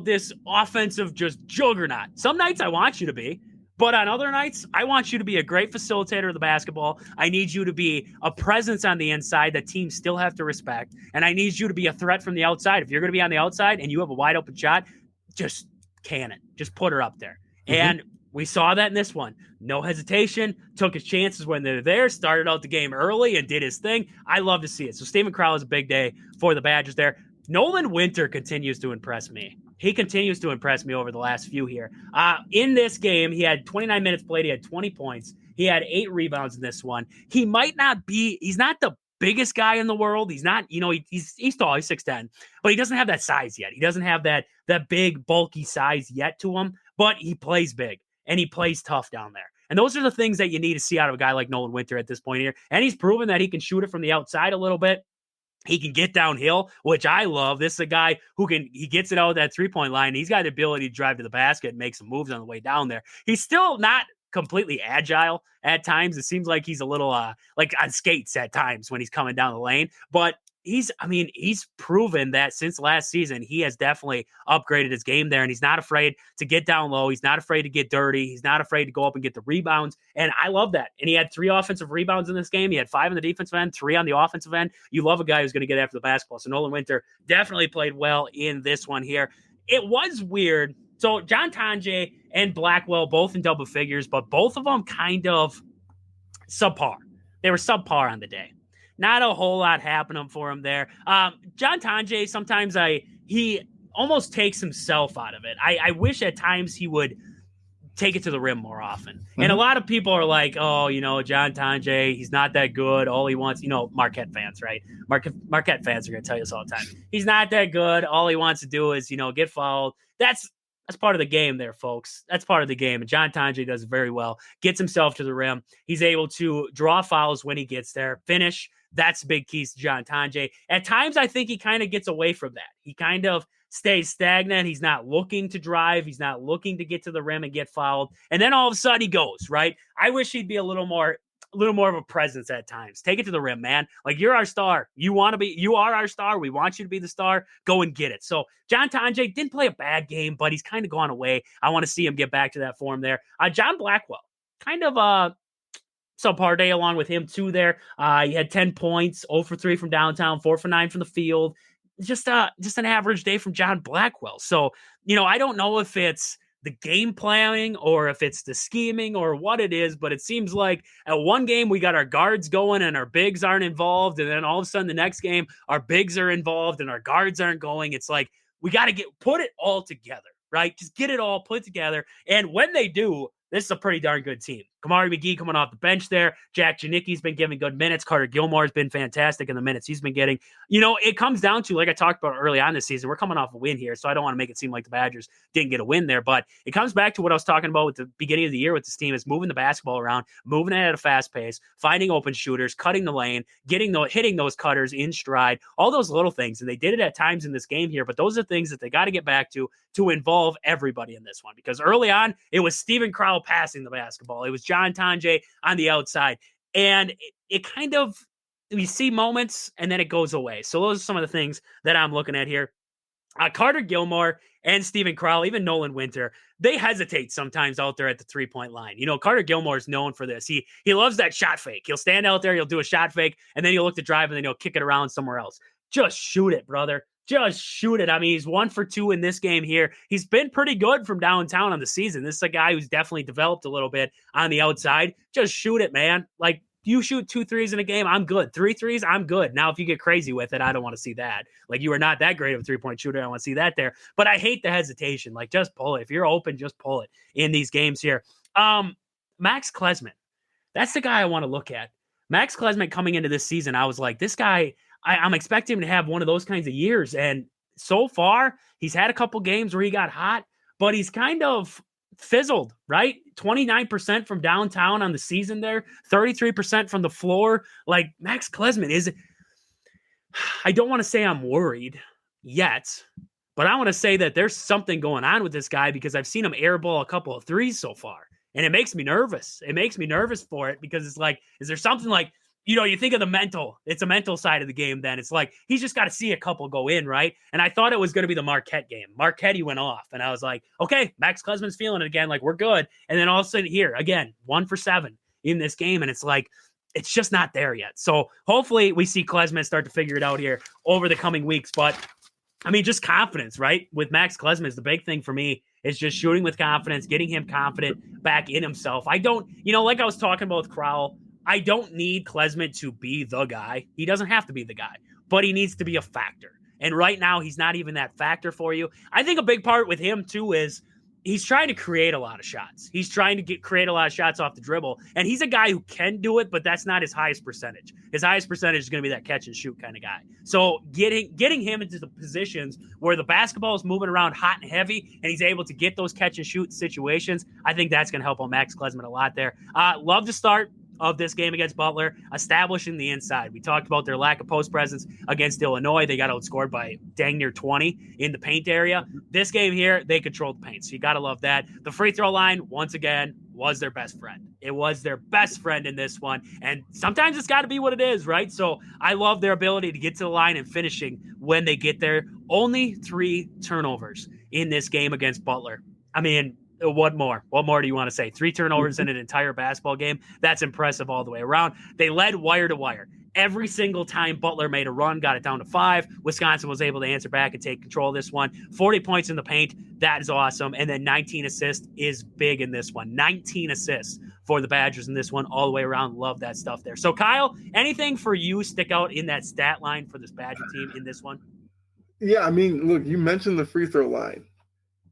Speaker 1: this offensive just juggernaut. Some nights I want you to be, but on other nights, I want you to be a great facilitator of the basketball. I need you to be a presence on the inside that teams still have to respect. And I need you to be a threat from the outside. If you're going to be on the outside and you have a wide open shot, just can it. Just put her up there. And we saw that in this one. No hesitation, took his chances when they're there, started out the game early and did his thing. I love to see it. So Steven Crowell is a big day for the Badgers there. Nolan Winter continues to impress me. He continues to impress me over the last few here. In this game, he had 29 minutes played. He had 20 points. He had 8 rebounds in this one. He's not the biggest guy in the world. He's not, he's tall, he's 6'10", but he doesn't have that size yet. He doesn't have that big, bulky size yet to him, but he plays big and he plays tough down there. And those are the things that you need to see out of a guy like Nolan Winter at this point here. And he's proven that he can shoot it from the outside a little bit. He can get downhill, which I love. This is a guy he gets it out of that 3-point line. He's got the ability to drive to the basket and make some moves on the way down there. He's still not completely agile at times. It seems like he's a little like on skates at times when he's coming down the lane, but he's proven that since last season, he has definitely upgraded his game there, and he's not afraid to get down low. He's not afraid to get dirty. He's not afraid to go up and get the rebounds, and I love that. And he had 3 offensive rebounds in this game. He had 5 on the defensive end, 3 on the offensive end. You love a guy who's going to get after the basketball. So Nolan Winter definitely played well in this one here. It was weird. So John Tonje and Blackwell both in double figures, but both of them kind of subpar. They were subpar on the day. Not a whole lot happening for him there. John Tonje, sometimes he almost takes himself out of it. I wish at times he would take it to the rim more often. And a lot of people are like, oh, John Tonje, he's not that good. All he wants, Marquette fans, right? Marquette fans are going to tell you this all the time. He's not that good. All he wants to do is, get fouled. That's part of the game there, folks. That's part of the game. And John Tonje does it very well. Gets himself to the rim. He's able to draw fouls when he gets there. Finish. That's big keys to John Tonje. At times, I think he kind of gets away from that. He kind of stays stagnant. He's not looking to drive. He's not looking to get to the rim and get fouled. And then all of a sudden he goes, right? I wish he'd be a little more of a presence at times. Take it to the rim, man. Like, you're our star. You are our star. We want you to be the star. Go and get it. So John Tonje didn't play a bad game, but he's kind of gone away. I want to see him get back to that form there. John Blackwell, kind of subpar day along with him too there. He had 10 points, 0 for 3 from downtown, 4 for 9 from the field. Just an average day from John Blackwell. So, I don't know if it's the game planning or if it's the scheming or what it is, but it seems like at one game we got our guards going and our bigs aren't involved. And then all of a sudden the next game, our bigs are involved and our guards aren't going. It's like, we got to put it all together, right? Just get it all put together. And when they do, this is a pretty darn good team. Kamari McGee coming off the bench there. Jack Janicki's been giving good minutes. Carter Gilmore's been fantastic in the minutes he's been getting. It comes down to, like I talked about early on this season, we're coming off a win here, so I don't want to make it seem like the Badgers didn't get a win there, but it comes back to what I was talking about with the beginning of the year with this team is moving the basketball around, moving it at a fast pace, finding open shooters, cutting the lane, hitting those cutters in stride, all those little things. And they did it at times in this game here, but those are things that they got to get back to involve everybody in this one, because early on, it was Steven Crowell passing the basketball. It was John Tonje on the outside. And it kind of, we see moments and then it goes away. So those are some of the things that I'm looking at here. Carter Gilmore and Steven Crowell, even Nolan Winter, they hesitate sometimes out there at the 3-point line. Carter Gilmore is known for this. He loves that shot fake. He'll stand out there, he'll do a shot fake, and then he'll look to drive, and then he'll kick it around somewhere else. Just shoot it, brother. Just shoot it. I mean, he's 1 for 2 in this game here. He's been pretty good from downtown on the season. This is a guy who's definitely developed a little bit on the outside. Just shoot it, man. Like, you shoot 2 threes in a game, I'm good. 3 threes, I'm good. Now, if you get crazy with it, I don't want to see that. Like, you are not that great of a 3-point shooter. I want to see that there. But I hate the hesitation. Like, just pull it. If you're open, just pull it in these games here. Max Klesman. That's the guy I want to look at. Max Klesman coming into this season, I was like, this guy, I'm expecting him to have one of those kinds of years. And so far, he's had a couple games where he got hot, but he's kind of fizzled, right? 29% from downtown on the season there, 33% from the floor. Like, Max Klesman I don't want to say I'm worried yet, but I want to say that there's something going on with this guy, because I've seen him airball a couple of threes so far. And it makes me nervous. It makes me nervous for it, because it's like, is there something like, you think of it's a mental side of the game. Then it's like, he's just got to see a couple go in. Right. And I thought it was going to be the Marquette game. Marquette, he went off and I was like, okay, Max Klesman's feeling it again. Like, we're good. And then all of a sudden here again, 1 for 7 in this game. And it's like, it's just not there yet. So hopefully we see Klesman start to figure it out here over the coming weeks. But I mean, just confidence, right? With Max Klesman is the big thing for me, is just shooting with confidence, getting him confident back in himself. I don't, like I was talking about with Crowell, I don't need Klesman to be the guy. He doesn't have to be the guy, but he needs to be a factor. And right now, he's not even that factor for you. I think a big part with him, too, is he's trying to create a lot of shots. He's trying to create a lot of shots off the dribble. And he's a guy who can do it, but that's not his highest percentage. His highest percentage is going to be that catch and shoot kind of guy. So getting him into the positions where the basketball is moving around hot and heavy and he's able to get those catch and shoot situations, I think that's going to help on Max Klesman a lot there. Love to start of this game against Butler, establishing the inside. We talked about their lack of post presence against Illinois. They got outscored by dang near 20 in the paint area. This game here, they controlled the paint, so you got to love that. The free throw line, once again, was their best friend. It was their best friend in this one, and sometimes it's got to be what it is, right? So I love their ability to get to the line and finishing when they get there. Only 3 turnovers in this game against Butler. I mean, what more? What more do you want to say? 3 turnovers in an entire basketball game. That's impressive all the way around. They led wire to wire. Every single time Butler made a run, got it down to 5. Wisconsin was able to answer back and take control of this one. 40 points in the paint. That is awesome. And then 19 assists is big in this one. 19 assists for the Badgers in this one all the way around. Love that stuff there. So, Kyle, anything for you stick out in that stat line for this Badger team in this one?
Speaker 2: Yeah, I mean, look, you mentioned the free throw line.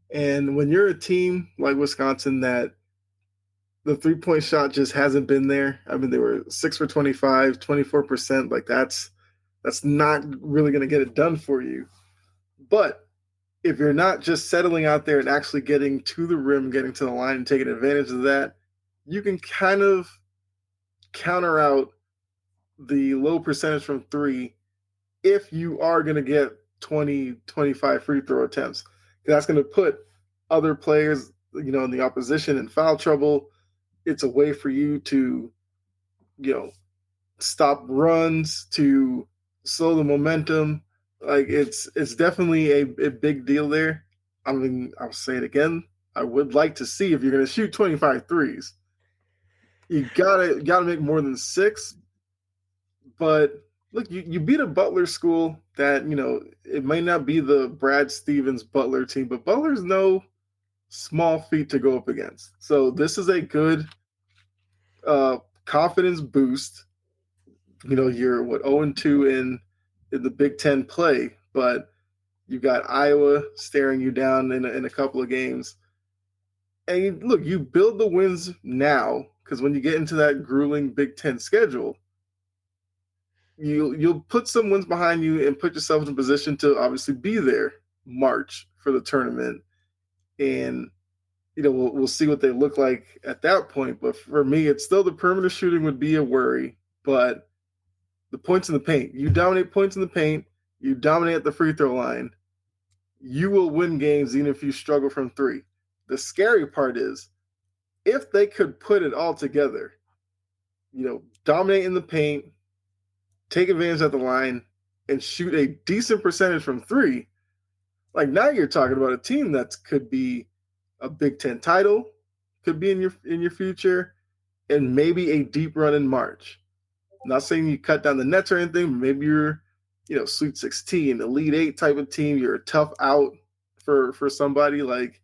Speaker 2: And when you're a team like Wisconsin that the 3-point shot just hasn't been there. I mean, they were 6 for 25, 24%. Like that's not really going to get it done for you. But if you're not just settling out there and actually getting to the rim, getting to the line and taking advantage of that, you can kind of counter out the low percentage from 3 if you are going to get 20, 25 free throw attempts. That's going to put other players, in the opposition in foul trouble. It's a way for you to, stop runs, to slow the momentum. Like it's definitely a big deal there. I mean, I'll say it again. I would like to see if you're going to shoot 25 threes, you gotta make more than 6. But look, you beat a Butler school that, it might not be the Brad Stevens Butler team, but Butler's no small feat to go up against. So this is a good confidence boost. You're 0-2 in the Big Ten play, but you've got Iowa staring you down in a couple of games. And look, you build the wins now, because when you get into that grueling Big Ten schedule, you'll put some wins behind you and put yourself in a position to obviously be there March for the tournament. And, we'll see what they look like at that point. But for me, it's still the perimeter shooting would be a worry. But the points in the paint, you dominate points in the paint, you dominate the free throw line, you will win games even if you struggle from 3. The scary part is if they could put it all together, dominate in the paint, take advantage of the line, and shoot a decent percentage from 3, like now you're talking about a team that could be a Big Ten title, could be in your future, and maybe a deep run in March. I'm not saying you cut down the nets or anything, but maybe you're, Sweet 16, Elite 8 type of team. You're a tough out for somebody. Like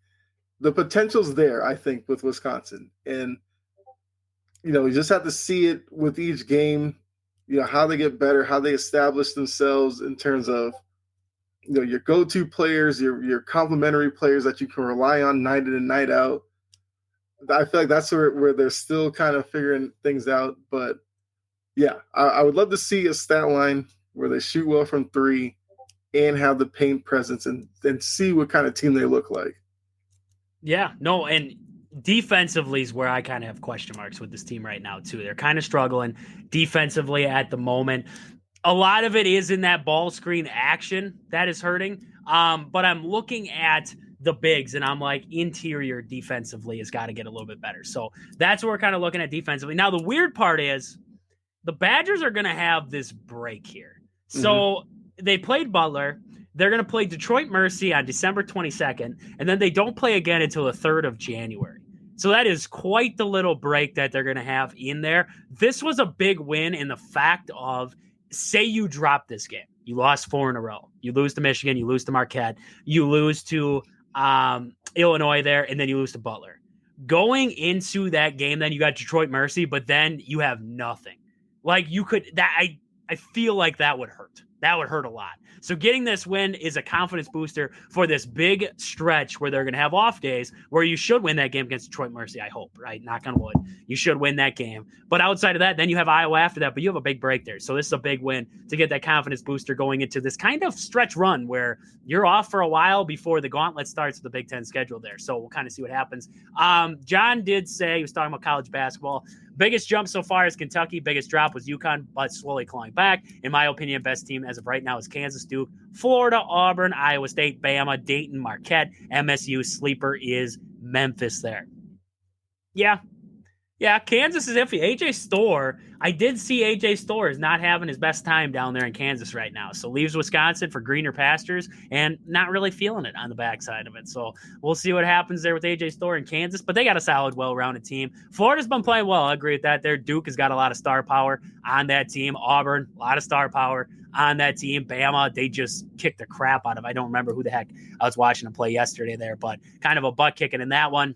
Speaker 2: the potential's there, I think, with Wisconsin. And, you just have to see it with each game. How they get better, how they establish themselves in terms of, your go-to players, your complementary players that you can rely on night in and night out. I feel like that's where they're still kind of figuring things out. But, yeah, I would love to see a stat line where they shoot well from 3 and have the paint presence and see what kind of team they look like.
Speaker 1: Yeah, no, and defensively is where I kind of have question marks with this team right now, too. They're kind of struggling defensively at the moment. A lot of it is in that ball screen action that is hurting. But I'm looking at the bigs, and I'm like, interior defensively has got to get a little bit better. So that's what we're kind of looking at defensively. Now, the weird part is the Badgers are going to have this break here. So they played Butler. They're going to play Detroit Mercy on December 22nd, and then they don't play again until the 3rd of January. So that is quite the little break that they're going to have in there. This was a big win in the fact of, say you drop this game. You lost 4 in a row. You lose to Michigan. You lose to Marquette. You lose to Illinois there, and then you lose to Butler. Going into that game, then you got Detroit Mercy, but then you have nothing. Like you could that I feel like that would hurt. That would hurt a lot. So getting this win is a confidence booster for this big stretch where they're going to have off days where you should win that game against Detroit Mercy, I hope, right? Knock on wood. You should win that game. But outside of that, then you have Iowa after that, but you have a big break there. So this is a big win to get that confidence booster going into this kind of stretch run where you're off for a while before the gauntlet starts with the Big Ten schedule there. So we'll kind of see what happens. John did say, he was talking about college basketball, biggest jump so far is Kentucky. Biggest drop was UConn, but slowly clawing back. In my opinion, best team as of right now is Kansas, Duke, Florida, Auburn, Iowa State, Bama, Dayton, Marquette, MSU. Sleeper is Memphis there. Yeah, Kansas is iffy. AJ Storr, I did see AJ Storr is not having his best time down there in Kansas right now. So leaves Wisconsin for greener pastures and not really feeling it on the backside of it. So we'll see what happens there with AJ Storr in Kansas, but they got a solid, well-rounded team. Florida's been playing well. I agree with that there. Duke has got a lot of star power on that team. Auburn, a lot of star power on that team. Bama, they just kicked the crap out of. I don't remember who the heck I was watching them play yesterday there, but kind of a butt kicking in that one.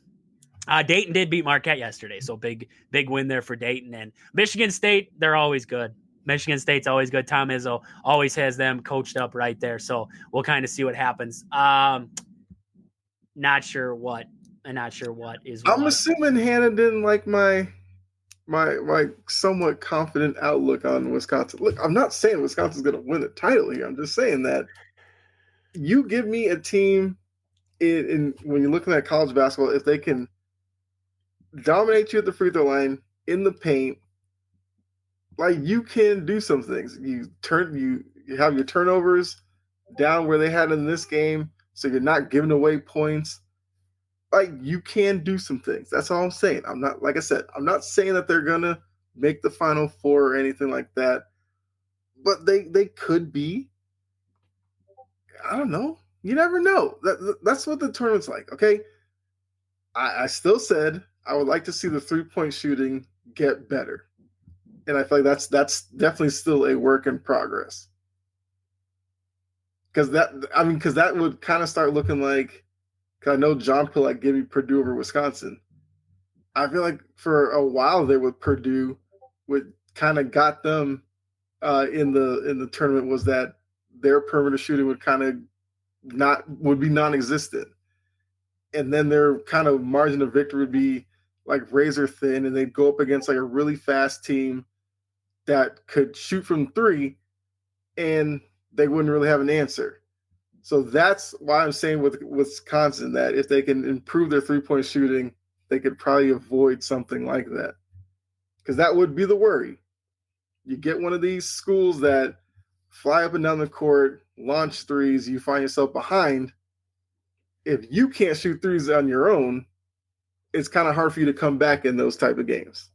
Speaker 1: Dayton did beat Marquette yesterday, so big win there for Dayton. And Michigan State, they're always good. Michigan State's always good. Tom Izzo always has them coached up right there, so we'll kind of see what happens. Not sure what is.
Speaker 2: I'm assuming Hannah didn't like my somewhat confident outlook on Wisconsin. Look, I'm not saying Wisconsin's going to win the title here. I'm just saying that you give me a team in when you're looking at college basketball, if they can dominate you at the free throw line in the paint, like you can do some things. You have your turnovers down where they had in this game, so you're not giving away points. Like you can do some things. That's all I'm saying. I'm not, like I said, I'm not saying that they're gonna make the Final Four or anything like that, but they could be. I don't know. You never know. That's what the tournament's like. Okay, I still said I would like to see the 3-point shooting get better, and I feel like that's definitely still a work in progress. Because that would kind of start looking like. Because I know John put like give me Purdue over Wisconsin. I feel like for a while there with Purdue, what kind of got them in the tournament was that their perimeter shooting would kind of would be non-existent, and then their kind of margin of victory would be like razor thin, and they'd go up against like a really fast team that could shoot from 3, and they wouldn't really have an answer. So that's why I'm saying with Wisconsin that if they can improve their 3-point shooting, they could probably avoid something like that, because that would be the worry. You get one of these schools that fly up and down the court, launch threes, you find yourself behind. If you can't shoot threes on your own, it's kind of hard for you to come back in those type of games.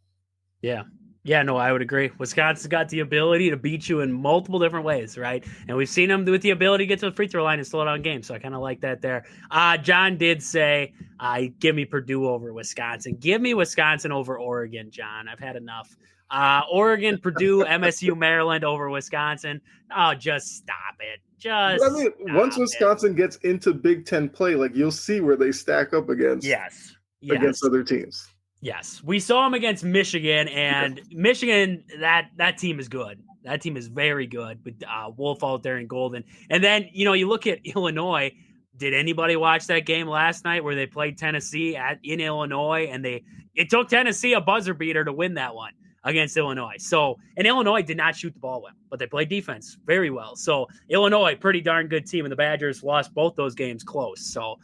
Speaker 1: Yeah, no, I would agree. Wisconsin's got the ability to beat you in multiple different ways, right? And we've seen them with the ability to get to the free throw line and slow down games, so I kind of like that there. John did say, give me Purdue over Wisconsin. Give me Wisconsin over Oregon, John. I've had enough. Oregon, Purdue, MSU, Maryland over Wisconsin. Oh, just stop it.
Speaker 2: Once Wisconsin gets into Big Ten play, like you'll see where they stack up against against other teams.
Speaker 1: Yes, we saw them against Michigan, and Michigan, that team is good. That team is very good with Wolf out there in Golden. And then, you look at Illinois. Did anybody watch that game last night where they played Tennessee in Illinois, and it took Tennessee a buzzer beater to win that one against Illinois. So, and Illinois did not shoot the ball well, but they played defense very well. So Illinois, pretty darn good team, and the Badgers lost both those games close. So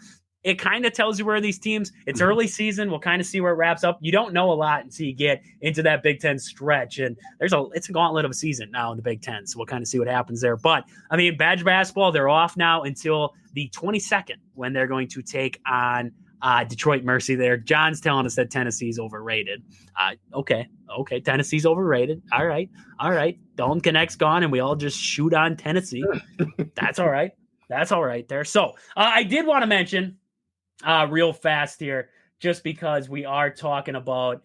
Speaker 1: it kind of tells you where these teams, it's early season. We'll kind of see where it wraps up. You don't know a lot until you get into that Big Ten stretch. And it's a gauntlet of a season now in the Big Ten. So we'll kind of see what happens there. But Badger basketball, they're off now until the 22nd when they're going to take on Detroit Mercy there. John's telling us that Tennessee's overrated. Okay. Tennessee's overrated. All right. Dalton Connect's gone, and we all just shoot on Tennessee. That's all right. There. So I did want to mention real fast here, just because we are talking about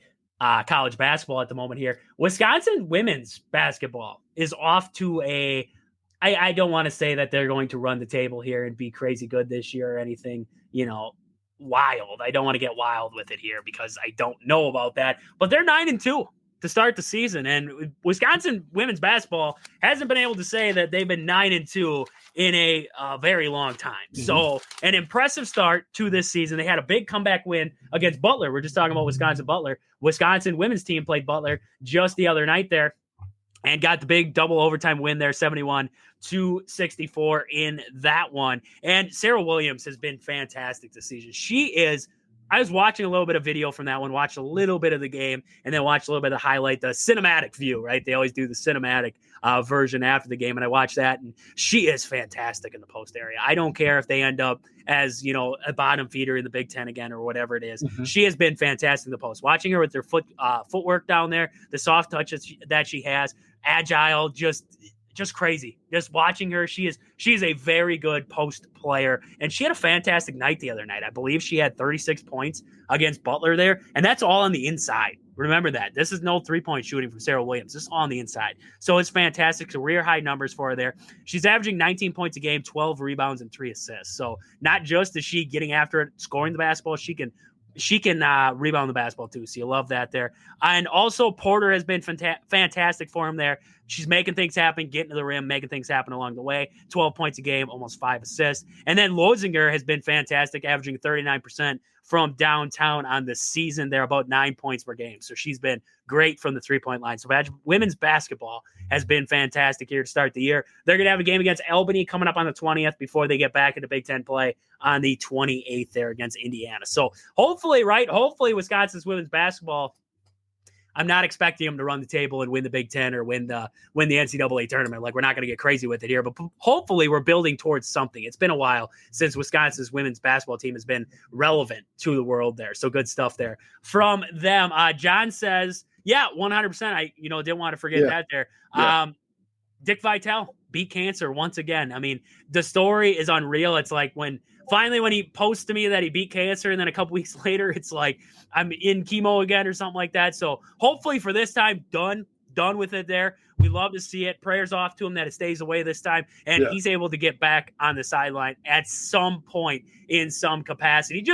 Speaker 1: college basketball at the moment here. Wisconsin women's basketball is off to I don't want to say that they're going to run the table here and be crazy good this year or anything, wild. I don't want to get wild with it here because I don't know about that, but they're 9-2 to start the season. And Wisconsin women's basketball hasn't been able to say that they've been 9-2 in a very long time. Mm-hmm. So an impressive start to this season. They had a big comeback win against Butler. We're just talking about Wisconsin-Butler. Wisconsin women's team played Butler just the other night there and got the big double overtime win there, 71-64 in that one. And Sarah Williams has been fantastic this season. I was watching a little bit of video from that one, watched a little bit of the game, and then watched a little bit of the highlight, the cinematic view, right? They always do the cinematic version after the game, and I watched that, and she is fantastic in the post area. I don't care if they end up as, a bottom feeder in the Big Ten again or whatever it is. Mm-hmm. She has been fantastic in the post. Watching her with her footwork down there, the soft touches that she has, agile, just crazy. Just watching her, she's a very good post player, and she had a fantastic night the other night. I believe she had 36 points against Butler there, and that's all on the inside. Remember that. This is no three-point shooting from Sarah Williams. This is all on the inside. So it's fantastic. Career high numbers for her there. She's averaging 19 points a game, 12 rebounds, and 3 assists. So not just is she getting after it, scoring the basketball, she can rebound the basketball too. So you love that there. And also Porter has been fantastic for him there. She's making things happen, getting to the rim, making things happen along the way. 12 points a game, almost 5 assists. And then Lozinger has been fantastic, averaging 39% from downtown on the season. They're about 9 points per game. So she's been great from the three-point line. So women's basketball has been fantastic here to start the year. They're going to have a game against Albany coming up on the 20th before they get back into Big Ten play on the 28th there against Indiana. So hopefully Wisconsin's women's basketball, I'm not expecting them to run the table and win the Big Ten or win the NCAA tournament. Like, we're not going to get crazy with it here, but hopefully we're building towards something. It's been a while since Wisconsin's women's basketball team has been relevant to the world there. So good stuff there from them. John says, yeah, 100%. I didn't want to forget that there. Yeah. Dick Vitale beat cancer once again. I mean, the story is unreal. It's like when he posts to me that he beat cancer, and then a couple weeks later, it's like I'm in chemo again or something like that. So hopefully for this time, done with it there. We love to see it. Prayers off to him that it stays away this time, and he's able to get back on the sideline at some point in some capacity.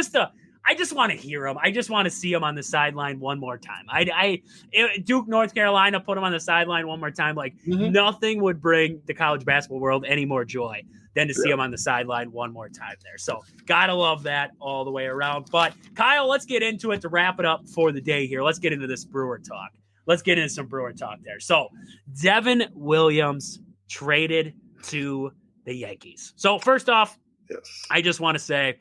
Speaker 1: I just want to hear him. I just want to see him on the sideline one more time. Duke, North Carolina, put him on the sideline one more time. Like, nothing would bring the college basketball world any more joy than to see him on the sideline one more time there. So gotta love that all the way around. But Kyle, let's get into it to wrap it up for the day here. Let's get into this Brewer talk. Let's get into some Brewer talk there. So Devin Williams traded to the Yankees. So first off, I just want to say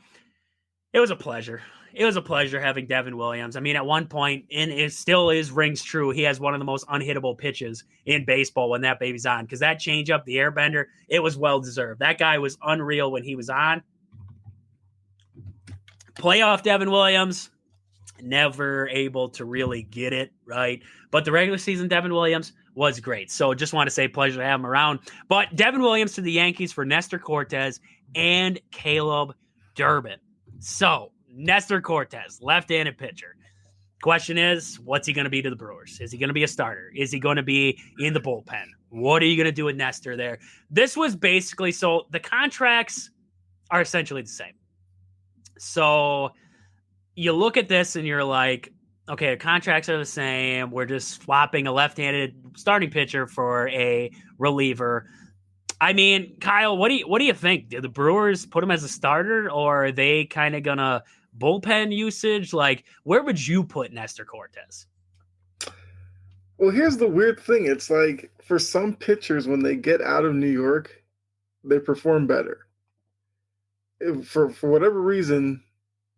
Speaker 1: it was a pleasure. It was a pleasure having Devin Williams. I mean, at one point, and it still rings true, he has one of the most unhittable pitches in baseball when that baby's on. Because that changeup, the airbender, it was well-deserved. That guy was unreal when he was on. Playoff Devin Williams, never able to really get it, right? But the regular season Devin Williams was great. So just want to say pleasure to have him around. But Devin Williams to the Yankees for Nestor Cortes and Caleb Durbin. So Nestor Cortes, left-handed pitcher. Question is, what's he going to be to the Brewers? Is he going to be a starter? Is he going to be in the bullpen? What are you going to do with Nestor there? This was basically, so the contracts are essentially the same. So you look at this and you're like, okay, the contracts are the same. We're just swapping a left-handed starting pitcher for a reliever. I mean, Kyle, what do you think? Do the Brewers put him as a starter, or are they kind of gonna bullpen usage? Like, where would you put Nestor Cortes?
Speaker 2: Well, here's the weird thing. It's like, for some pitchers, when they get out of New York, they perform better. For whatever reason,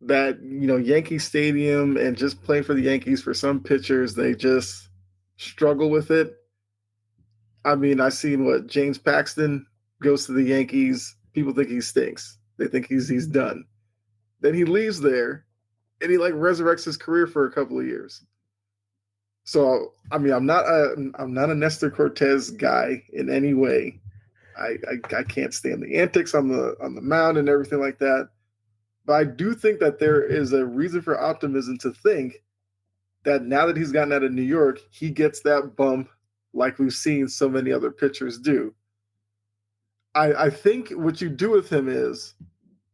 Speaker 2: that, Yankee Stadium and just playing for the Yankees, for some pitchers, they just struggle with it. I mean, I've seen James Paxton goes to the Yankees. People think he stinks. They think he's done. Then he leaves there, and he like resurrects his career for a couple of years. So I mean, I'm not a Nestor Cortez guy in any way. I can't stand the antics on the mound and everything like that. But I do think that there is a reason for optimism to think that now that he's gotten out of New York, he gets that bump like we've seen so many other pitchers do. I think what you do with him is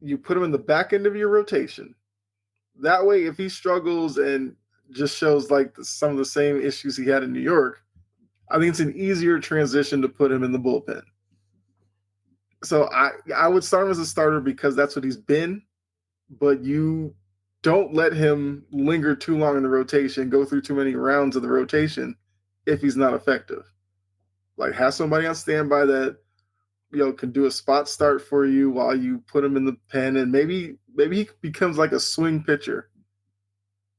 Speaker 2: you put him in the back end of your rotation. That way, if he struggles and just shows like some of the same issues he had in New York, I think it's an easier transition to put him in the bullpen. So I would start him as a starter because that's what he's been, but you don't let him linger too long in the rotation, go through too many rounds of the rotation if he's not effective. Like, have somebody on standby that, you know, can do a spot start for you while you put him in the pen, and maybe he becomes like a swing pitcher.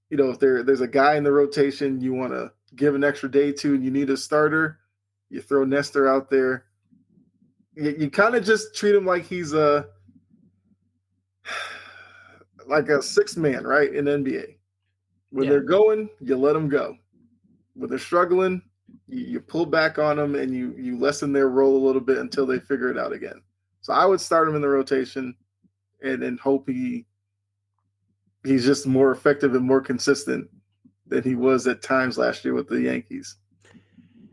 Speaker 2: You know, if there's a guy in the rotation you want to give an extra day to and you need a starter, you throw Nestor out there. You kind of just treat him like he's like a sixth man, right, in NBA. When they're going, you let them go. When they're struggling, you pull back on them and you lessen their role a little bit until they figure it out again. So I would start him in the rotation and hope he's just more effective and more consistent than he was at times last year with the Yankees.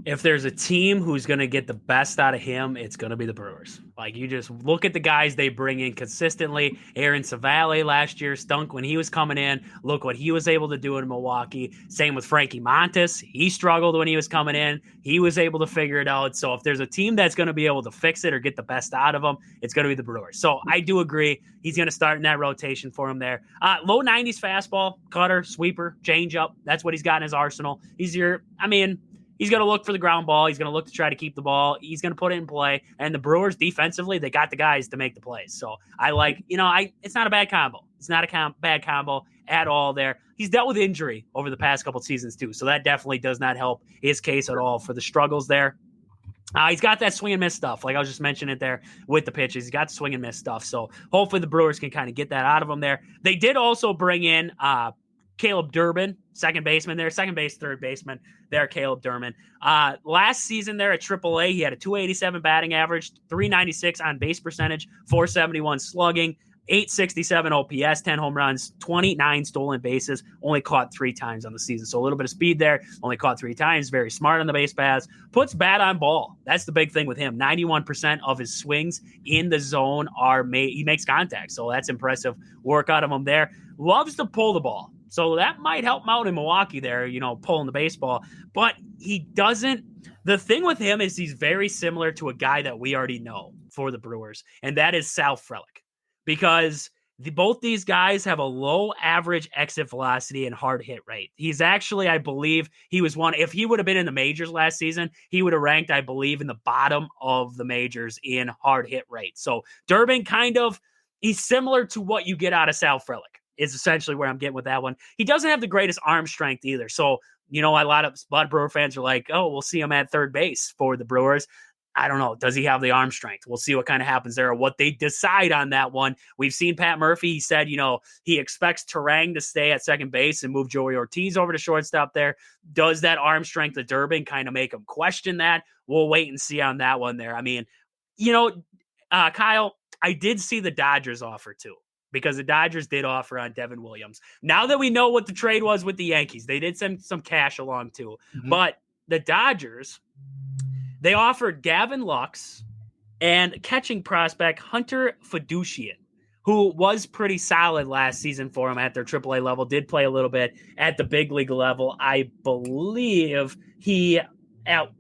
Speaker 1: If there's a team who's going to get the best out of him, it's going to be the Brewers. Like, you just look at the guys they bring in consistently. Aaron Savale last year stunk when he was coming in. Look what he was able to do in Milwaukee. Same with Frankie Montas. He struggled when he was coming in. He was able to figure it out. So if there's a team that's going to be able to fix it or get the best out of him, it's going to be the Brewers. So I do agree. He's going to start in that rotation for him there. Low 90s fastball, cutter, sweeper, changeup. That's what he's got in his arsenal. He's going to look for the ground ball. He's going to look to try to keep the ball. He's going to put it in play. And the Brewers defensively, they got the guys to make the plays. So I like, it's not a bad combo. It's not a bad combo at all there. He's dealt with injury over the past couple seasons too. So that definitely does not help his case at all for the struggles there. He's got that swing and miss stuff. Like I was just mentioning it there with the pitches. He's got swing and miss stuff. So hopefully the Brewers can kind of get that out of him there. They did also bring in Caleb Durbin, second baseman there, second base, third baseman there, Caleb Durbin. Last season there at AAA, he had a 287 batting average, 396 on base percentage, 471 slugging, 867 OPS, 10 home runs, 29 stolen bases, only caught 3 times on the season. So a little bit of speed there, only caught 3 times, very smart on the base paths, puts bat on ball. That's the big thing with him. 91% of his swings in the zone he makes contact. So that's impressive work out of him there. Loves to pull the ball. So that might help him out in Milwaukee there, pulling the baseball. But he doesn't. The thing with him is he's very similar to a guy that we already know for the Brewers, and that is Sal Frelick. Because both these guys have a low average exit velocity and hard hit rate. He's actually, I believe, he was one. If he would have been in the majors last season, he would have ranked, I believe, in the bottom of the majors in hard hit rate. So Durbin he's similar to what you get out of Sal Frelick. Is essentially where I'm getting with that one. He doesn't have the greatest arm strength either. So, a lot of Brewer fans are like, oh, we'll see him at third base for the Brewers. I don't know. Does he have the arm strength? We'll see what kind of happens there or what they decide on that one. We've seen Pat Murphy. He said, he expects Terang to stay at second base and move Joey Ortiz over to shortstop there. Does that arm strength of Durbin kind of make him question that? We'll wait and see on that one there. I mean, Kyle, I did see the Dodgers offer too, because the Dodgers did offer on Devin Williams. Now that we know what the trade was with the Yankees, they did send some cash along too. Mm-hmm. But the Dodgers, they offered Gavin Lux and catching prospect Hunter Fiducian, who was pretty solid last season for him at their AAA level, did play a little bit at the big league level. I believe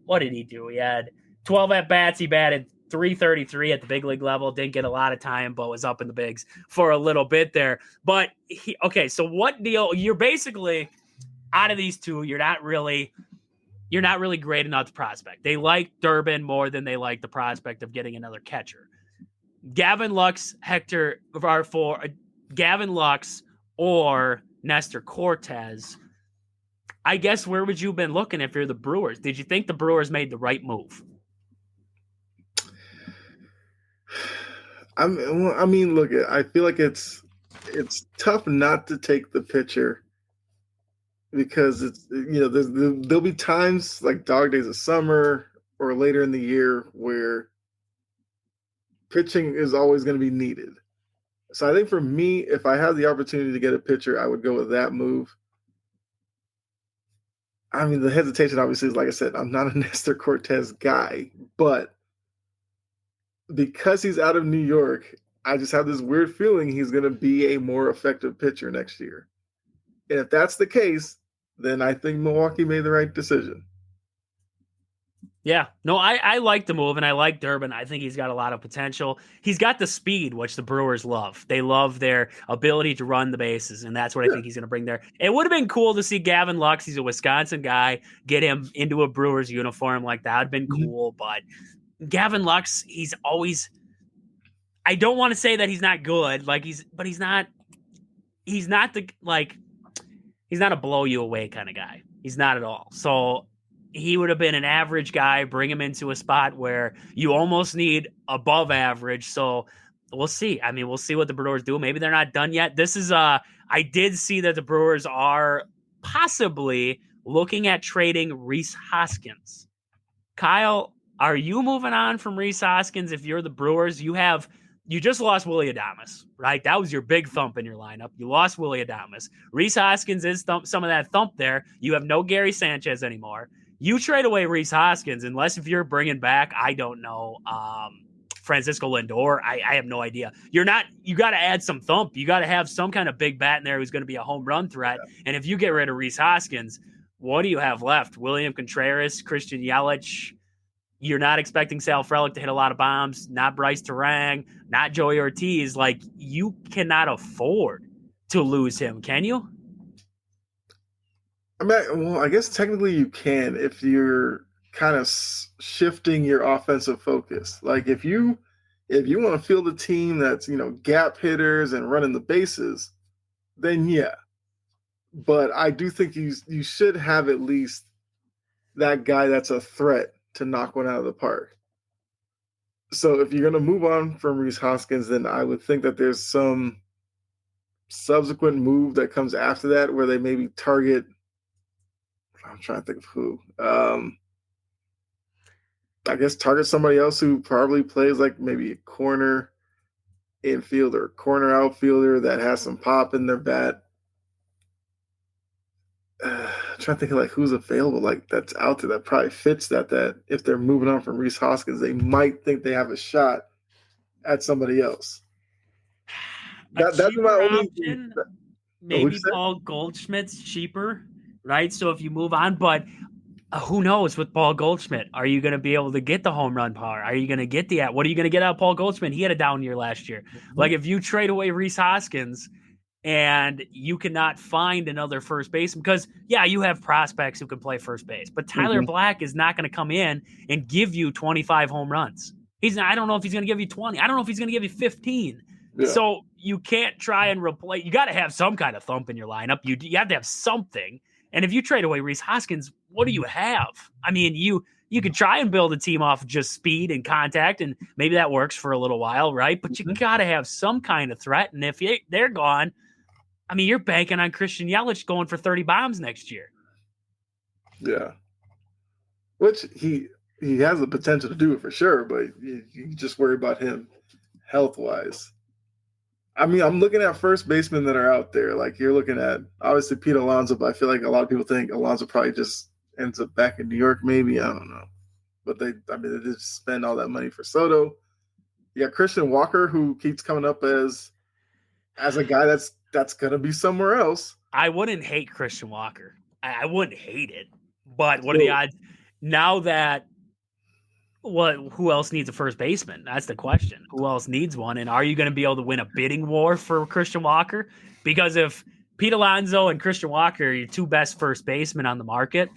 Speaker 1: what did he do? He had 12 at-bats. He batted .333 at the big league level. Didn't get a lot of time, but was up in the bigs for a little bit there. But so what deal? You're basically out of these two, you're not really great enough to prospect. They like Durbin more than they like the prospect of getting another catcher. Gavin Lux, Gavin Lux or Nestor Cortez. I guess where would you have been looking if you're the Brewers? Did you think the Brewers made the right move?
Speaker 2: I mean, look, I feel like it's it's tough not to take the pitcher because it's there'll be times like dog days of summer or later in the year where pitching is always going to be needed. So I think for me, if I had the opportunity to get a pitcher, I would go with that move. I mean, the hesitation obviously is, like I said, I'm not a Nestor Cortez guy, but because he's out of New York, I just have this weird feeling he's going to be a more effective pitcher next year. And if that's the case, then I think Milwaukee made the right decision.
Speaker 1: Yeah, no, I like the move, and I like Durbin. I think he's got a lot of potential. He's got the speed, which the Brewers love. They love their ability to run the bases, and that's what I think he's going to bring there. It would have been cool to see Gavin Lux. He's a Wisconsin guy. Get him into a Brewers uniform like that would have been cool, but Gavin Lux, he's always – I don't want to say that he's not good, but he's not a blow-you-away kind of guy. He's not at all. So – he would have been an average guy, bring him into a spot where you almost need above average. So we'll see. I mean, we'll see what the Brewers do. Maybe they're not done yet. This is I did see that the Brewers are possibly looking at trading Rhys Hoskins. Kyle, are you moving on from Rhys Hoskins? If you're the Brewers, you just lost Willy Adames, right? That was your big thump in your lineup. You lost Willy Adames. Rhys Hoskins is some of that thump there. You have no Gary Sanchez anymore. You trade away Rhys Hoskins, unless if you're bringing back, I don't know, Francisco Lindor. I have no idea. You got to add some thump. You got to have some kind of big bat in there who's going to be a home run threat. Yeah. And if you get rid of Rhys Hoskins, what do you have left? William Contreras, Christian Yelich. You're not expecting Sal Frelick to hit a lot of bombs, not Bryce Terang, not Joey Ortiz. Like, you cannot afford to lose him, can you?
Speaker 2: I guess technically you can if you're kind of shifting your offensive focus. Like if you want to field a team that's, gap hitters and running the bases, then yeah. But I do think you should have at least that guy that's a threat to knock one out of the park. So if you're going to move on from Rhys Hoskins, then I would think that there's some subsequent move that comes after that where they maybe target – I'm trying to think of who. I guess target somebody else who probably plays like maybe a corner infielder, corner outfielder that has some pop in their bat. I'm trying to think of like who's available like that's out there that probably fits that if they're moving on from Rhys Hoskins, they might think they have a shot at somebody else.
Speaker 1: That's my only option. Maybe Paul Goldschmidt's cheaper. Right, so if you move on, but who knows with Paul Goldschmidt? Are you going to be able to get the home run power? Are you going to get what are you going to get out of Paul Goldschmidt? He had a down year last year. Mm-hmm. Like if you trade away Rhys Hoskins and you cannot find another first baseman, because you have prospects who can play first base, but Tyler Black is not going to come in and give you 25 home runs. I don't know if he's going to give you 20. I don't know if he's going to give you 15. Yeah. So you can't try and replace. You got to have some kind of thump in your lineup. You have to have something. And if you trade away Rhys Hoskins, what do you have? I mean, you could try and build a team off of just speed and contact, and maybe that works for a little while, right? But you got to have some kind of threat. And if they're gone, I mean, you're banking on Christian Yelich going for 30 bombs next year.
Speaker 2: Yeah. Which he has the potential to do it for sure, but you just worry about him health-wise. I mean, I'm looking at first basemen that are out there. Like you're looking at, obviously, Pete Alonso, but I feel like a lot of people think Alonso probably just ends up back in New York, maybe. I don't know. But they did spend all that money for Soto. You got Christian Walker, who keeps coming up as a guy that's going to be somewhere else.
Speaker 1: I wouldn't hate Christian Walker. I wouldn't hate it. But what are the odds now that who else needs a first baseman? That's the question. Who else needs one? And are you going to be able to win a bidding war for Christian Walker? Because if Pete Alonso and Christian Walker are your two best first basemen on the market,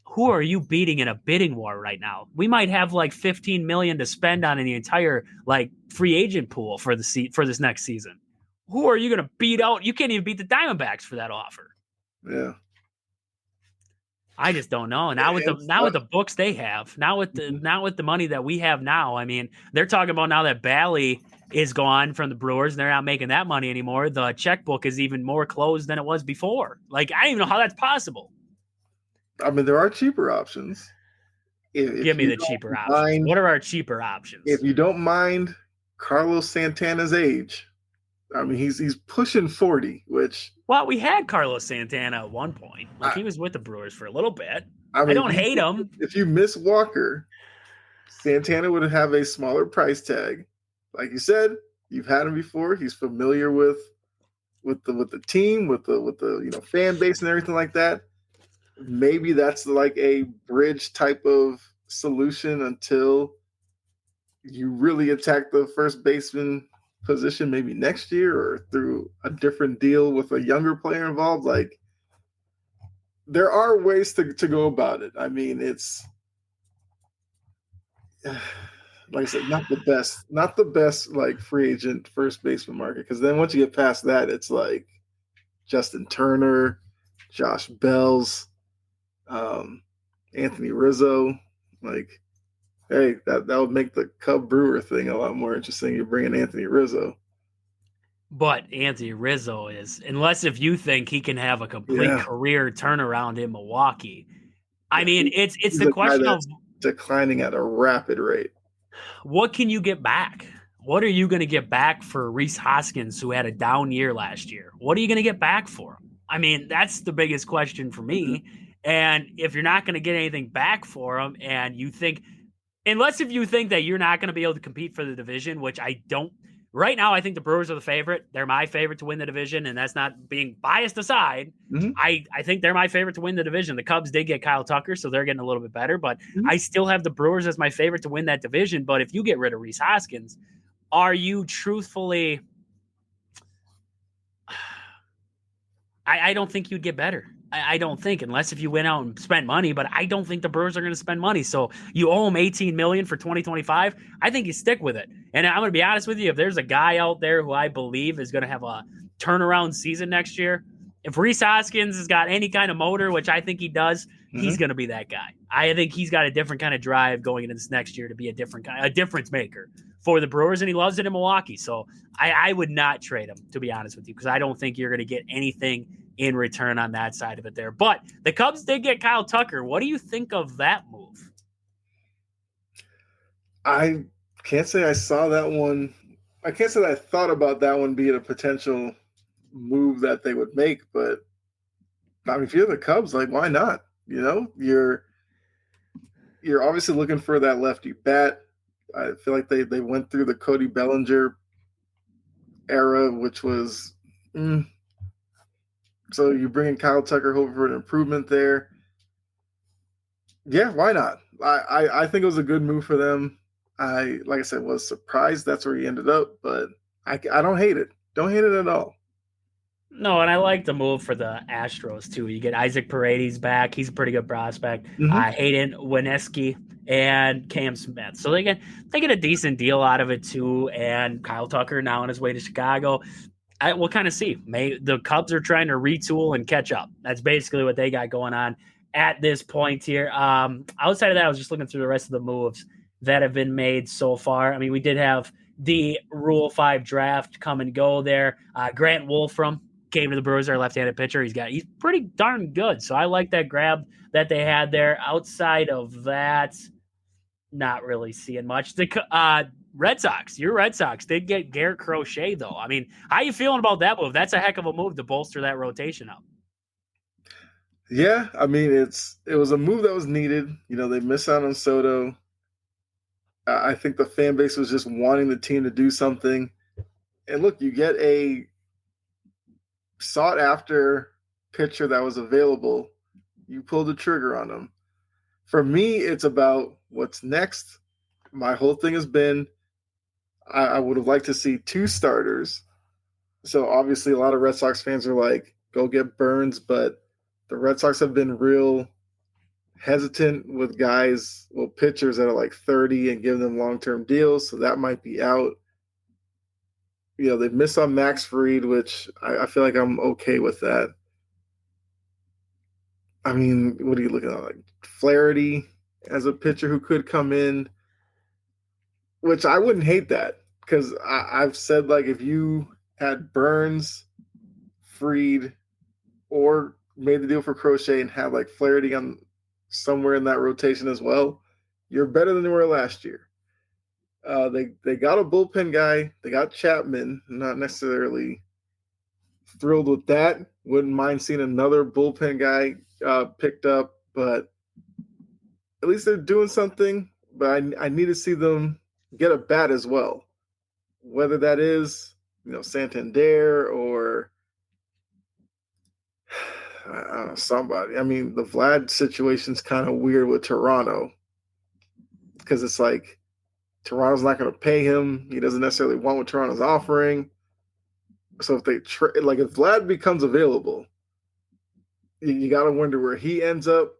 Speaker 1: who are you beating in a bidding war right now? We might have like $15 million to spend on the entire like free agent pool for this next season. Who are you going to beat out? You can't even beat the Diamondbacks for that offer.
Speaker 2: Yeah.
Speaker 1: I just don't know. Now with the books they have, now with the money that we have now, I mean, they're talking about now that Barkley is gone from the Brewers and they're not making that money anymore. The checkbook is even more closed than it was before. Like, I don't even know how that's possible.
Speaker 2: I mean, there are cheaper options.
Speaker 1: Give me the cheaper options. What are our cheaper options?
Speaker 2: If you don't mind Carlos Santana's age, I mean, he's pushing 40, which...
Speaker 1: Well, we had Carlos Santana at one point. Like, he was with the Brewers for a little bit. I don't hate him.
Speaker 2: If you miss Walker, Santana would have a smaller price tag. Like you said, you've had him before. He's familiar with the team, with the fan base and everything like that. Maybe that's like a bridge type of solution until you really attack the first baseman position maybe next year or through a different deal with a younger player involved. Like, there are ways to go about it. I mean, it's like I said, not the best like free agent first baseman market, because then once you get past that, it's like Justin Turner, Josh Bells, Anthony Rizzo. Like, hey, that would make the Cub Brewer thing a lot more interesting. You're bringing Anthony Rizzo.
Speaker 1: But Anthony Rizzo is, unless if you think he can have a complete career turnaround in Milwaukee. I mean, it's the question of
Speaker 2: declining at a rapid rate.
Speaker 1: What can you get back? What are you going to get back for Rhys Hoskins, who had a down year last year? What are you going to get back for him? I mean, that's the biggest question for me. And if you're not going to get anything back for him, and you think, unless if you think that you're not going to be able to compete for the division, which I don't. Right now, I think the Brewers are the favorite. They're my favorite to win the division, and that's not being biased aside. I think they're my favorite to win the division. The Cubs did get Kyle Tucker, so they're getting a little bit better, but I still have the Brewers as my favorite to win that division. But if you get rid of Rhys Hoskins, are you truthfully – I don't think you'd get better. I don't think, unless if you went out and spent money, but I don't think the Brewers are going to spend money. So you owe them $18 million for 2025. I think you stick with it. And I'm going to be honest with you, if there's a guy out there who I believe is going to have a turnaround season next year, if Rhys Hoskins has got any kind of motor, which I think he does, he's going to be that guy. I think he's got a different kind of drive going into this next year to be a difference maker for the Brewers, and he loves it in Milwaukee. So I would not trade him, to be honest with you, because I don't think you're going to get anything in return on that side of it there. But the Cubs did get Kyle Tucker. What do you think of that move?
Speaker 2: I can't say I saw that one. I can't say that I thought about that one being a potential move that they would make, but I mean, if you're the Cubs, like, why not? You know, you're obviously looking for that lefty bat. I feel like they went through the Cody Bellinger era, which was so you bring in Kyle Tucker, hoping for an improvement there. Yeah, why not? I think it was a good move for them. Like I said, was surprised that's where he ended up, but I don't hate it. Don't hate it at all.
Speaker 1: No, and I like the move for the Astros too. You get Isaac Paredes back; he's a pretty good prospect. Hayden Wieneski and Cam Smith, so they get a decent deal out of it too. And Kyle Tucker now on his way to Chicago. We'll kind of see. The Cubs are trying to retool and catch up. That's basically what they got going on at this point here. Outside of that, I was just looking through the rest of the moves that have been made so far. I mean, we did have the Rule 5 draft come and go there. Grant Wolfram came to the Brewers, our left-handed pitcher. He's pretty darn good. So I like that grab that they had there. Outside of that, not really seeing much. The Red Sox, your Red Sox did get Garrett Crochet, though. I mean, how you feeling about that move? That's a heck of a move to bolster that rotation up.
Speaker 2: Yeah, I mean, it was a move that was needed. You know, they missed out on Soto. I think the fan base was just wanting the team to do something. And look, you get a sought-after pitcher that was available. You pulled the trigger on him. For me, it's about what's next. My whole thing has been I would have liked to see 2 starters. So obviously a lot of Red Sox fans are like, go get Burns, but the Red Sox have been real hesitant with pitchers that are like 30 and giving them long-term deals. So that might be out. You know, they've missed on Max Fried, which I feel like I'm okay with that. I mean, what are you looking at? Like Flaherty as a pitcher who could come in, which I wouldn't hate that because I've said, like, if you had Burns, Fried, or made the deal for Crochet and have like Flaherty on somewhere in that rotation as well, you're better than they were last year. They got a bullpen guy. They got Chapman. Not necessarily thrilled with that. Wouldn't mind seeing another bullpen guy picked up, but at least they're doing something. But I need to see them get a bat as well, whether that is Santander or I don't know, somebody. I mean, the Vlad situation's kind of weird with Toronto because it's like Toronto's not going to pay him. He doesn't necessarily want what Toronto's offering. So if they if Vlad becomes available, you got to wonder where he ends up.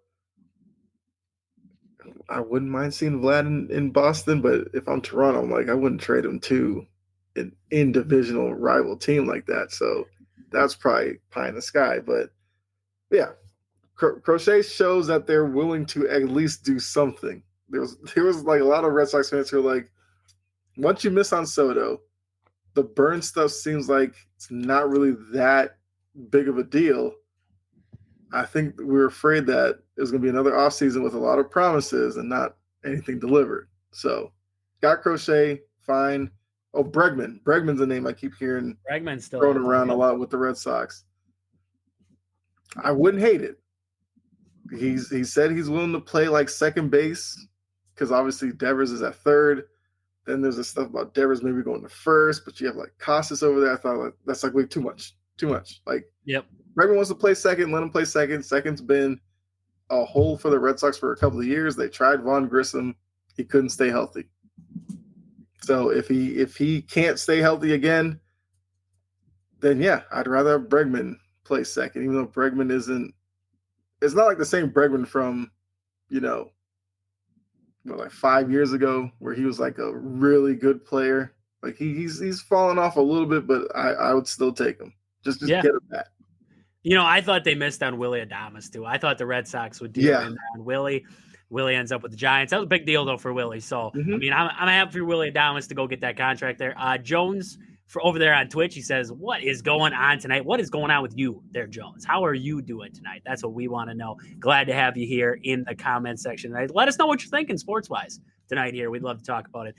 Speaker 2: I wouldn't mind seeing Vlad in Boston, but if I'm Toronto, I'm like, I wouldn't trade him to an in-divisional rival team like that. So that's probably pie in the sky. But yeah, Crochet shows that they're willing to at least do something. There was like a lot of Red Sox fans who are like, once you miss on Soto, the burn stuff seems like it's not really that big of a deal. I think we were afraid that it was going to be another offseason with a lot of promises and not anything delivered. So got Crochet, fine. Oh, Bregman. Bregman's a name I keep hearing thrown around a lot with the Red Sox. I wouldn't hate it. He said he's willing to play like second base because obviously Devers is at third. Then there's this stuff about Devers maybe going to first, but you have like Costas over there. I thought like, that's like way too much. Like,
Speaker 1: yep.
Speaker 2: Bregman wants to play second, let him play second. Second's been a hole for the Red Sox for a couple of years. They tried Vaughn Grissom. He couldn't stay healthy. So if he can't stay healthy again, then yeah, I'd rather have Bregman play second, even though Bregman isn't – it's not like the same Bregman from, like 5 years ago where he was like a really good player. Like he's fallen off a little bit, but I would still take him. Just get him back.
Speaker 1: I thought they missed on Willy Adames too. I thought the Red Sox would deal in on Willie. Willie ends up with the Giants. That was a big deal though for Willie. So I mean, I'm happy for Willy Adames to go get that contract there. Jones for over there on Twitch, he says, "What is going on tonight? What is going on with you there, Jones? How are you doing tonight?" That's what we want to know. Glad to have you here in the comment section tonight. Let us know what you're thinking sports wise tonight. Here, we'd love to talk about it.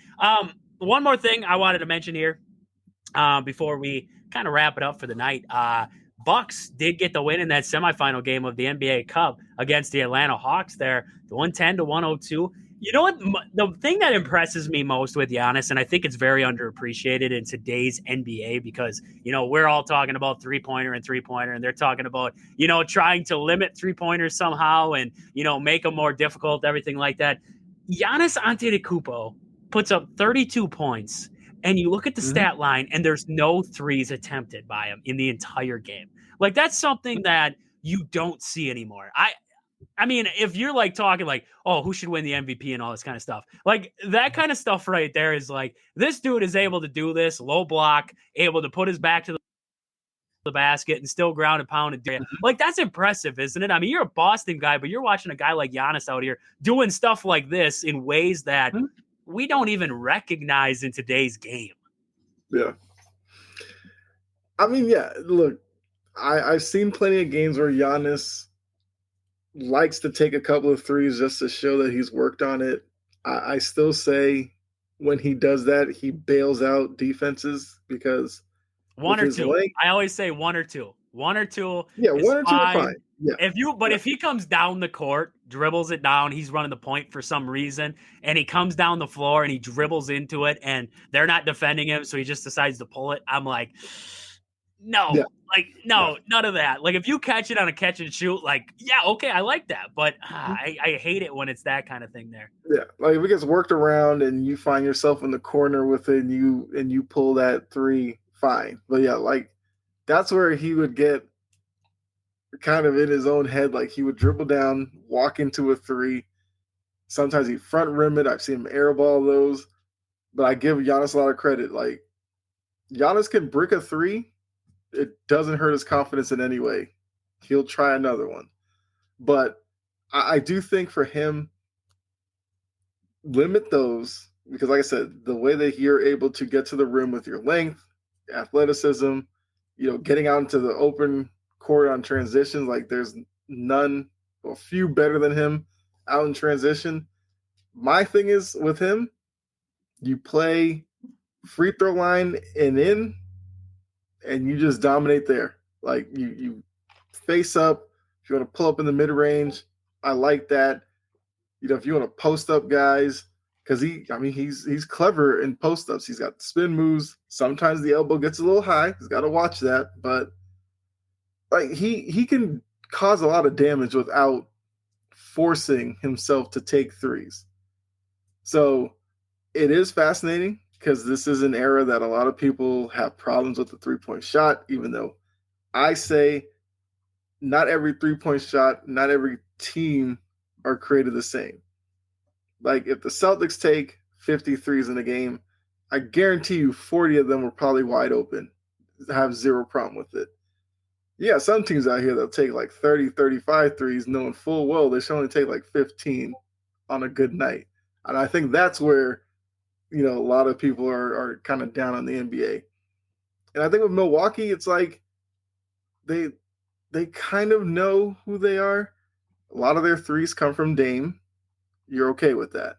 Speaker 1: One more thing I wanted to mention here before we kind of wrap it up for the night. Bucks did get the win in that semifinal game of the NBA Cup against the Atlanta Hawks there, 110-102. You know what? The thing that impresses me most with Giannis, and I think it's very underappreciated in today's NBA because, we're all talking about three-pointer, and they're talking about, trying to limit three-pointers somehow and, make them more difficult, everything like that. Giannis Antetokounmpo puts up 32 points, and you look at the stat line, and there's no threes attempted by him in the entire game. Like, that's something that you don't see anymore. I mean, if you're like talking like, oh, who should win the MVP and all this kind of stuff, like that kind of stuff right there is like, this dude is able to do this low block, able to put his back to the basket and still ground and pound and like, that's impressive, isn't it? I mean, you're a Boston guy, but you're watching a guy like Giannis out here doing stuff like this in ways that we don't even recognize in today's game.
Speaker 2: Yeah. I mean, yeah, look, I've seen plenty of games where Giannis likes to take a couple of threes just to show that he's worked on it. I still say when he does that, he bails out defenses because
Speaker 1: one or two. I always say one or two. One or two.
Speaker 2: Yeah, one or two are fine. Yeah.
Speaker 1: If he comes down the court, dribbles it down, he's running the point for some reason, and he comes down the floor and he dribbles into it, and they're not defending him, so he just decides to pull it. I'm like, no, none of that. Like, if you catch it on a catch and shoot, like, yeah, okay, I like that, but I hate it when it's that kind of thing there.
Speaker 2: Yeah, like if it gets worked around and you find yourself in the corner with it and you pull that three, fine. But yeah, like that's where he would get kind of in his own head. Like he would dribble down, walk into a three. Sometimes he front rim it. I've seen him airball those. But I give Giannis a lot of credit. Like Giannis can brick a three. It doesn't hurt his confidence in any way. He'll try another one. But I do think for him, limit those, because like I said, the way that you're able to get to the rim with your length, athleticism, getting out into the open court on transitions, like there's none, a few better than him out in transition. My thing is with him, you play free throw line and in, and you just dominate there. Like you face up. If you want to pull up in the mid range, I like that. If you want to post up guys, because he's clever in post ups. He's got spin moves. Sometimes the elbow gets a little high. He's got to watch that. But like he can cause a lot of damage without forcing himself to take threes. So it is fascinating because this is an era that a lot of people have problems with the 3-point shot, even though I say not every 3-point shot, not every team are created the same. Like if the Celtics take 53s in a game, I guarantee you 40 of them were probably wide open, have zero problem with it. Yeah, some teams out here that'll take like 30, 35 threes, knowing full well they should only take like 15 on a good night. And I think that's where, a lot of people are kind of down on the NBA. And I think with Milwaukee, it's like they kind of know who they are. A lot of their threes come from Dame. You're okay with that.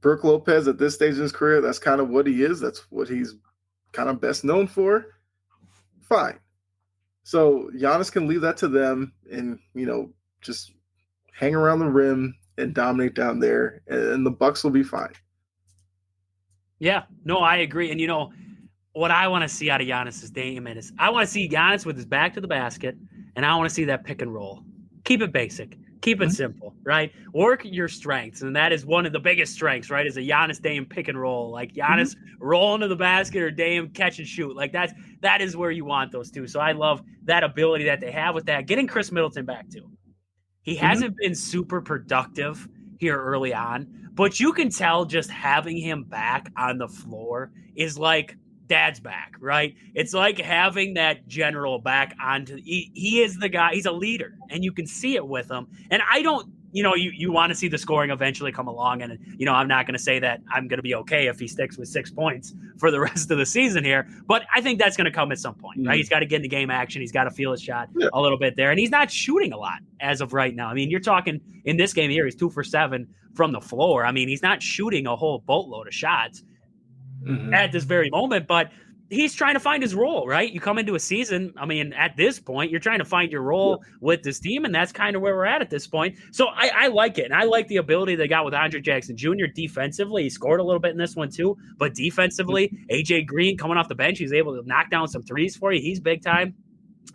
Speaker 2: Brook Lopez at this stage in his career, that's kind of what he is. That's what he's kind of best known for. Fine. So Giannis can leave that to them and, just hang around the rim and dominate down there, and the Bucks will be fine.
Speaker 1: Yeah, no, I agree. And, what I want to see out of Giannis is Dame, is I want to see Giannis with his back to the basket, and I want to see that pick and roll. Keep it basic. Keep it simple, right? Work your strengths, and that is one of the biggest strengths, right? Is a Giannis Dame pick and roll, like Giannis rolling to the basket or Dame catch and shoot. Like that is where you want those two. So I love that ability that they have with that. Getting Chris Middleton back too. He hasn't been super productive here early on, but you can tell just having him back on the floor is like dad's back, right? It's like having that general back onto he is the guy. He's a leader, and you can see it with him. And I don't, you want to see the scoring eventually come along, and I'm not going to say that I'm going to be okay if he sticks with 6 points for the rest of the season here, but I think that's going to come at some point, right? He's got to get into game action. He's got to feel his shot a little bit there, and he's not shooting a lot as of right now. I mean, you're talking in this game here, he's 2 for 7 from the floor. I mean, he's not shooting a whole boatload of shots at this very moment, but he's trying to find his role, right? You come into a season, I mean, at this point, you're trying to find your role with this team, and that's kind of where we're at this point. So I like it, and I like the ability they got with Andre Jackson Jr. defensively. He scored a little bit in this one too, but defensively, AJ Green coming off the bench, he's able to knock down some threes for you. He's big time.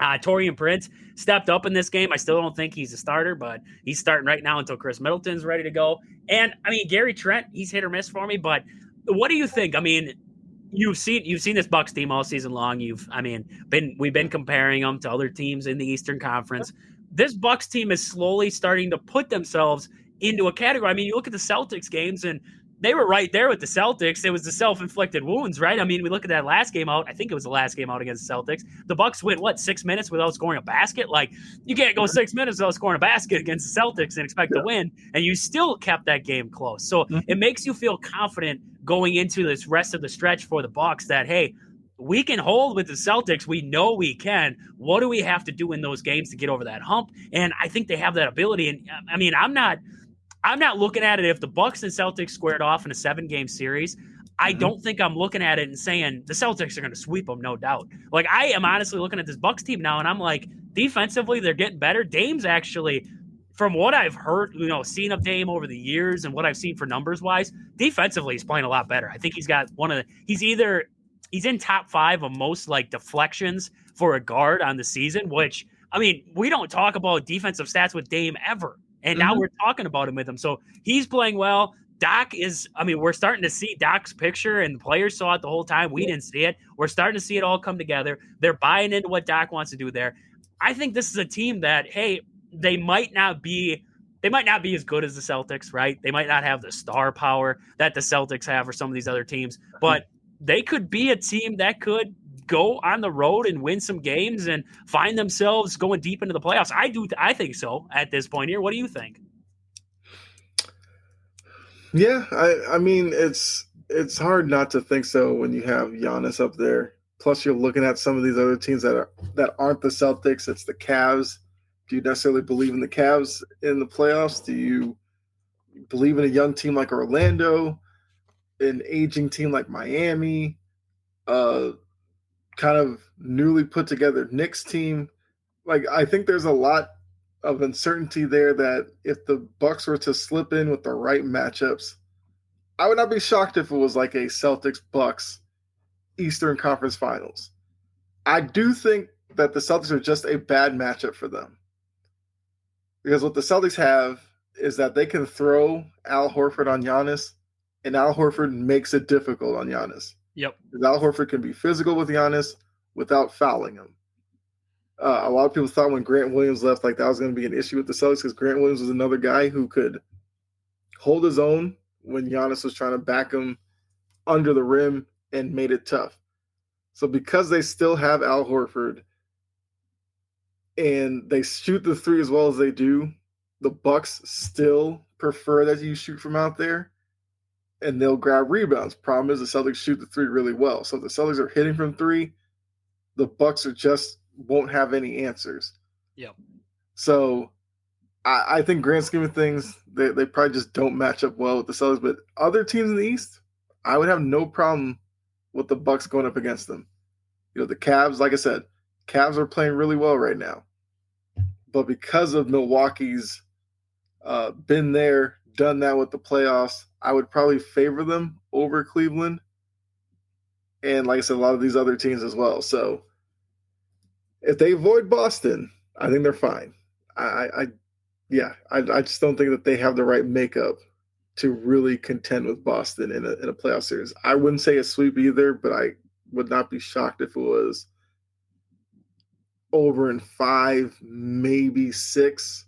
Speaker 1: Taurean Prince stepped up in this game. I still don't think he's a starter, but he's starting right now until Chris Middleton's ready to go. And, I mean, Gary Trent, he's hit or miss for me, but what do you think? I mean, you've seen this Bucks team all season long. We've been comparing them to other teams in the Eastern Conference. This Bucks team is slowly starting to put themselves into a category. I mean, you look at the Celtics games, and they were right there with the Celtics. It was the self-inflicted wounds, right? I mean, we look at that last game out. I think it was the last game out against the Celtics. The Bucks went, 6 minutes without scoring a basket? Like, you can't go 6 minutes without scoring a basket against the Celtics and expect to win, and you still kept that game close. So it makes you feel confident going into this rest of the stretch for the Bucks that, hey, we can hold with the Celtics. We know we can. What do we have to do in those games to get over that hump? And I think they have that ability. And, I mean, I'm not looking at it if the Bucks and Celtics squared off in a 7-game series. I don't think I'm looking at it and saying the Celtics are going to sweep them, no doubt. Like, I am honestly looking at this Bucks team now, and I'm like, defensively, they're getting better. Dame's actually, from what I've heard, seen of Dame over the years and what I've seen for numbers-wise, defensively, he's playing a lot better. I think he's got he's in top 5 of most, like, deflections for a guard on the season, which, I mean, we don't talk about defensive stats with Dame ever. And now we're talking about him with him. So he's playing well. Doc we're starting to see Doc's picture, and the players saw it the whole time. We didn't see it. We're starting to see it all come together. They're buying into what Doc wants to do there. I think this is a team that, hey, they might not be as good as the Celtics, right? They might not have the star power that the Celtics have or some of these other teams, but they could be a team that could go on the road and win some games and find themselves going deep into the playoffs? I think so at this point here. What do you think?
Speaker 2: Yeah, I mean it's hard not to think so when you have Giannis up there. Plus, you're looking at some of these other teams that aren't the Celtics. It's the Cavs. Do you necessarily believe in the Cavs in the playoffs? Do you believe in a young team like Orlando, an aging team like Miami, kind of newly put together Knicks team? Like, I think there's a lot of uncertainty there that if the Bucks were to slip in with the right matchups, I would not be shocked if it was like a Celtics-Bucks Eastern Conference Finals. I do think that the Celtics are just a bad matchup for them. Because what the Celtics have is that they can throw Al Horford on Giannis, and Al Horford makes it difficult on Giannis.
Speaker 1: Yep.
Speaker 2: Because Al Horford can be physical with Giannis without fouling him. A lot of people thought when Grant Williams left, like that was going to be an issue with the Celtics because Grant Williams was another guy who could hold his own when Giannis was trying to back him under the rim and made it tough. So because they still have Al Horford and they shoot the three as well as they do, the Bucks still prefer that you shoot from out there, and they'll grab rebounds. Problem is the Celtics shoot the three really well. So if the Celtics are hitting from three, the Bucks are just won't have any answers.
Speaker 1: Yep.
Speaker 2: So I think grand scheme of things, they probably just don't match up well with the Celtics. But other teams in the East, I would have no problem with the Bucks going up against them. You know, the Cavs, like I said, Cavs are playing really well right now. But because of Milwaukee's been there, done that with the playoffs, I would probably favor them over Cleveland. And like I said, a lot of these other teams as well. So if they avoid Boston, I think they're fine. I just don't think that they have the right makeup to really contend with Boston in a playoff series. I wouldn't say a sweep either, but I would not be shocked if it was over in 5, maybe 6.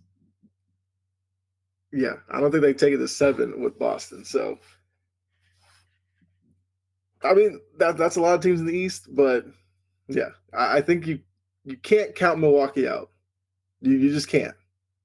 Speaker 2: Yeah, I don't think they take it to 7 with Boston. So, I mean, that's a lot of teams in the East, but yeah, I think you can't count Milwaukee out. You just can't.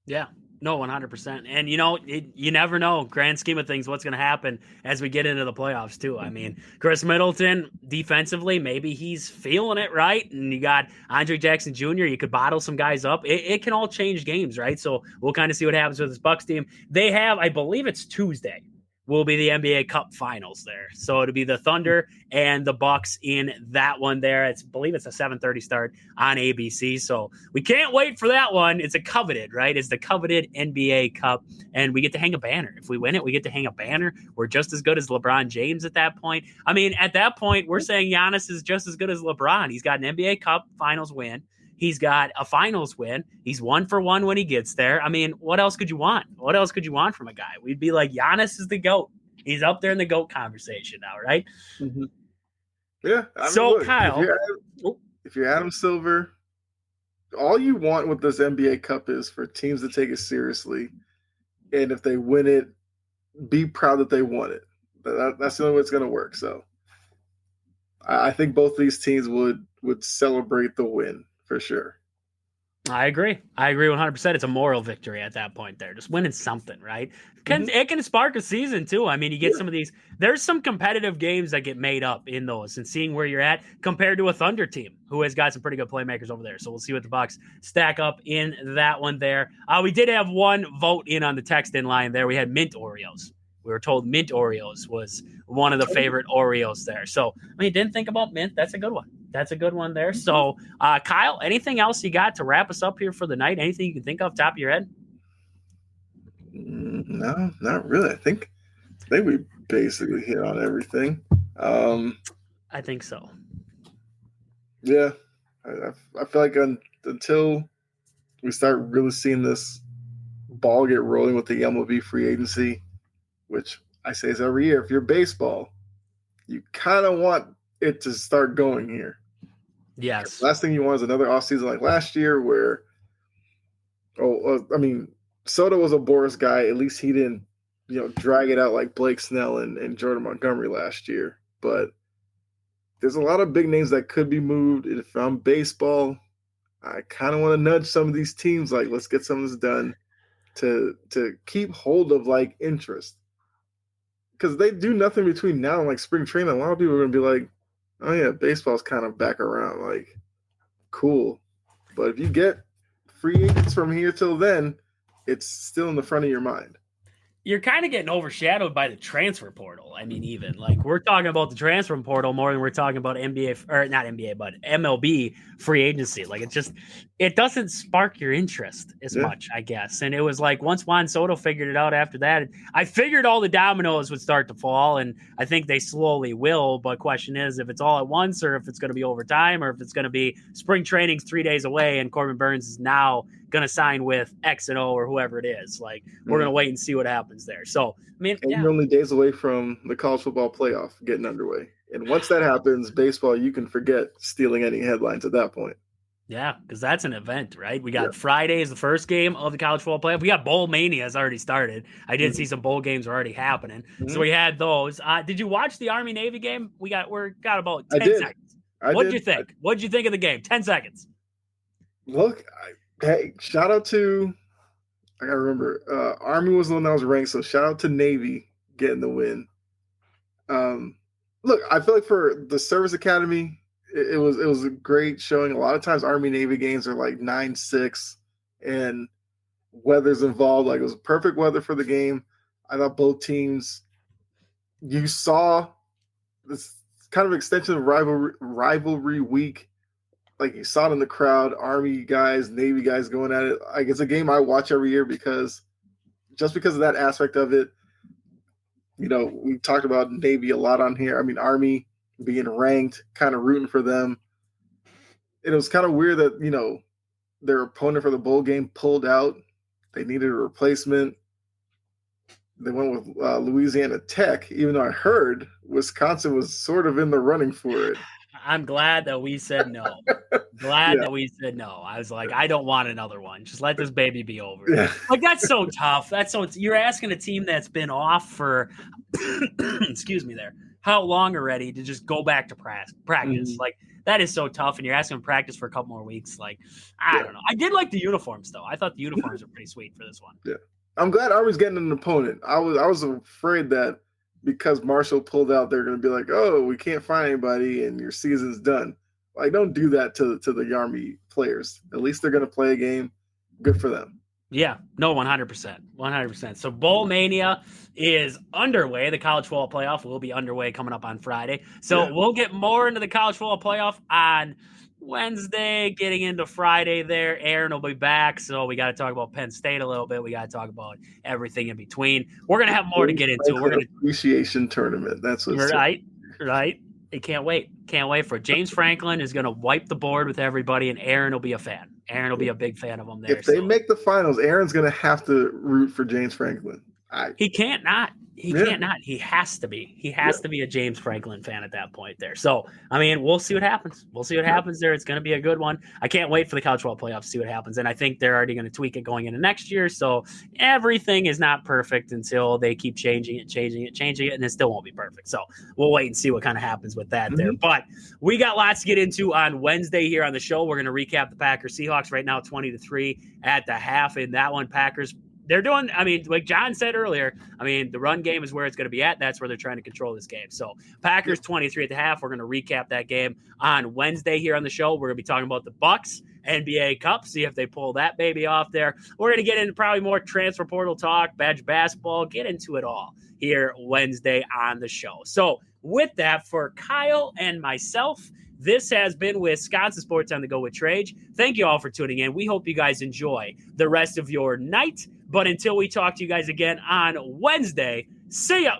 Speaker 1: Yeah. No, 100%. And, you never know, grand scheme of things, what's going to happen as we get into the playoffs, too. I mean, Chris Middleton, defensively, maybe he's feeling it, right? And you got Andre Jackson Jr., you could bottle some guys up. It can all change games, right? So we'll kind of see what happens with this Bucks team. They have, I believe it's Tuesday, will be the NBA Cup Finals there. So it'll be the Thunder and the Bucks in that one there. I believe it's a 7:30 start on ABC. So we can't wait for that one. It's a coveted, right? It's the coveted NBA Cup, and we get to hang a banner. If we win it, we get to hang a banner. We're just as good as LeBron James at that point. I mean, at that point, we're saying Giannis is just as good as LeBron. He's got an NBA Cup Finals win. He's got a finals win. He's 1 for 1 when he gets there. I mean, what else could you want? What else could you want from a guy? We'd be like, Giannis is the GOAT. He's up there in the GOAT conversation now, right?
Speaker 2: Mm-hmm. Yeah. I mean,
Speaker 1: so,
Speaker 2: look,
Speaker 1: Kyle.
Speaker 2: If you're Adam Silver, all you want with this NBA Cup is for teams to take it seriously. And if they win it, be proud that they won it. That's the only way it's going to work. So I think both these teams would celebrate the win. For sure.
Speaker 1: I agree 100%. It's a moral victory at that point there. Just winning something, right? It can spark a season too. I mean, you get some of these, there's some competitive games that get made up in those and seeing where you're at compared to a Thunder team who has got some pretty good playmakers over there. So we'll see what the Bucks stack up in that one there. We did have one vote in on the text in line there. We had mint Oreos. We were told mint Oreos was one of the favorite Oreos there. So, I mean, didn't think about mint. That's a good one. That's a good one there. So, Kyle, anything else you got to wrap us up here for the night? Anything you can think of top of your head?
Speaker 2: No, not really. I think we basically hit on everything.
Speaker 1: I think so.
Speaker 2: Yeah. I feel like until we start really seeing this ball get rolling with the MLB free agency, which I say is every year, if you're baseball, you kind of want it to start going here.
Speaker 1: Yes.
Speaker 2: Last thing you want is another offseason like last year where, Soto was a Boris guy. At least he didn't, drag it out like Blake Snell and Jordan Montgomery last year. But there's a lot of big names that could be moved. If I'm baseball, I kind of want to nudge some of these teams, like, let's get some of this done to keep hold of, like, interest. Because they do nothing between now and, like, spring training. A lot of people are going to be like, oh, yeah, baseball's kind of back around. Like, cool. But if you get free agents from here till then, it's still in the front of your mind.
Speaker 1: You're kind of getting overshadowed by the transfer portal. I mean, even like we're talking about the transfer portal more than we're talking about NBA, or not NBA, but MLB free agency. Like it doesn't spark your interest as much, I guess. And it was like once Juan Soto figured it out after that, I figured all the dominoes would start to fall, and I think they slowly will. But question is if it's all at once or if it's going to be over time or if it's going to be spring training's 3 days away and Corbin Burns is now going to sign with X and O or whoever it is. Like we're going to wait and see what happens there. So, I mean,
Speaker 2: you're only days away from the college football playoff getting underway. And once that happens, baseball, you can forget stealing any headlines at that point.
Speaker 1: Yeah, because that's an event, right? We got Friday is the first game of the college football playoff. We got Bowl Mania has already started. I did see some bowl games are already happening. So we had those. Did you watch the Army-Navy game? We got about 10 seconds. What'd you think? What'd you think of the game? 10 seconds.
Speaker 2: Look, hey, shout out to, I gotta remember, Army was the one that was ranked, so shout out to Navy getting the win. Look, I feel like for the Service Academy, it was a great showing. A lot of times Army-Navy games are like 9-6, and weather's involved. Like, it was perfect weather for the game. I thought both teams, you saw this kind of extension of rivalry week. Like, you saw it in the crowd, Army guys, Navy guys going at it. Like, it's a game I watch every year because of that aspect of it. You know, we talked about Navy a lot on here. I mean, Army being ranked, kind of rooting for them. It was kind of weird that, you know, their opponent for the bowl game pulled out. They needed a replacement. They went with Louisiana Tech, even though I heard Wisconsin was sort of in the running for it.
Speaker 1: I'm glad that we said no. That we said no. I was like, I don't want another one. Just let this baby be over. Yeah. Like, that's so tough. You're asking a team that's been off for, excuse me there, how long already to just go back to practice? Like, that is so tough. And you're asking them to practice for a couple more weeks. Like, I don't know. I did like the uniforms, though. I thought the uniforms were pretty sweet for this one.
Speaker 2: Yeah. I'm glad Army's getting an opponent. I was afraid that because Marshall pulled out, they're going to be like, oh, we can't find anybody and your season's done. Like, don't do that to the Army players. At least they're going to play a game. Good for them.
Speaker 1: Yeah, no, 100%. 100%. So Bowl Mania is underway. The college football playoff will be underway coming up on Friday. So we'll get more into the college football playoff on Wednesday, getting into Friday there. Aaron will be back, so we got to talk about Penn State a little bit. We got to talk about everything in between. We're going to have more to get into. We're going to
Speaker 2: appreciation tournament. That's what's
Speaker 1: right. I can't wait. Can't wait for it. James Franklin is going to wipe the board with everybody, and Aaron will be a fan. Aaron will be a big fan of him there.
Speaker 2: If they make the finals, Aaron's going to have to root for James Franklin.
Speaker 1: He can't not. He can't not. He has to be. He has to be a James Franklin fan at that point there. So, I mean, we'll see what happens. We'll see what happens there. It's going to be a good one. I can't wait for the college football playoffs to see what happens. And I think they're already going to tweak it going into next year. So everything is not perfect until they keep changing it, and it still won't be perfect. So we'll wait and see what kind of happens with that there. But we got lots to get into on Wednesday here on the show. We're going to recap the Packers Seahawks right now, 20-3 at the half. In that one, Packers, they're doing, I mean, like John said earlier, I mean, the run game is where it's going to be at. That's where they're trying to control this game. So Packers 23 at the half. We're going to recap that game on Wednesday here on the show. We're going to be talking about the Bucks NBA Cup, see if they pull that baby off there. We're going to get into probably more transfer portal talk, Badge basketball, get into it all here Wednesday on the show. So with that, for Kyle and myself, this has been Wisconsin Sports on the Go with Trage. Thank you all for tuning in. We hope you guys enjoy the rest of your night. But until we talk to you guys again on Wednesday, see ya.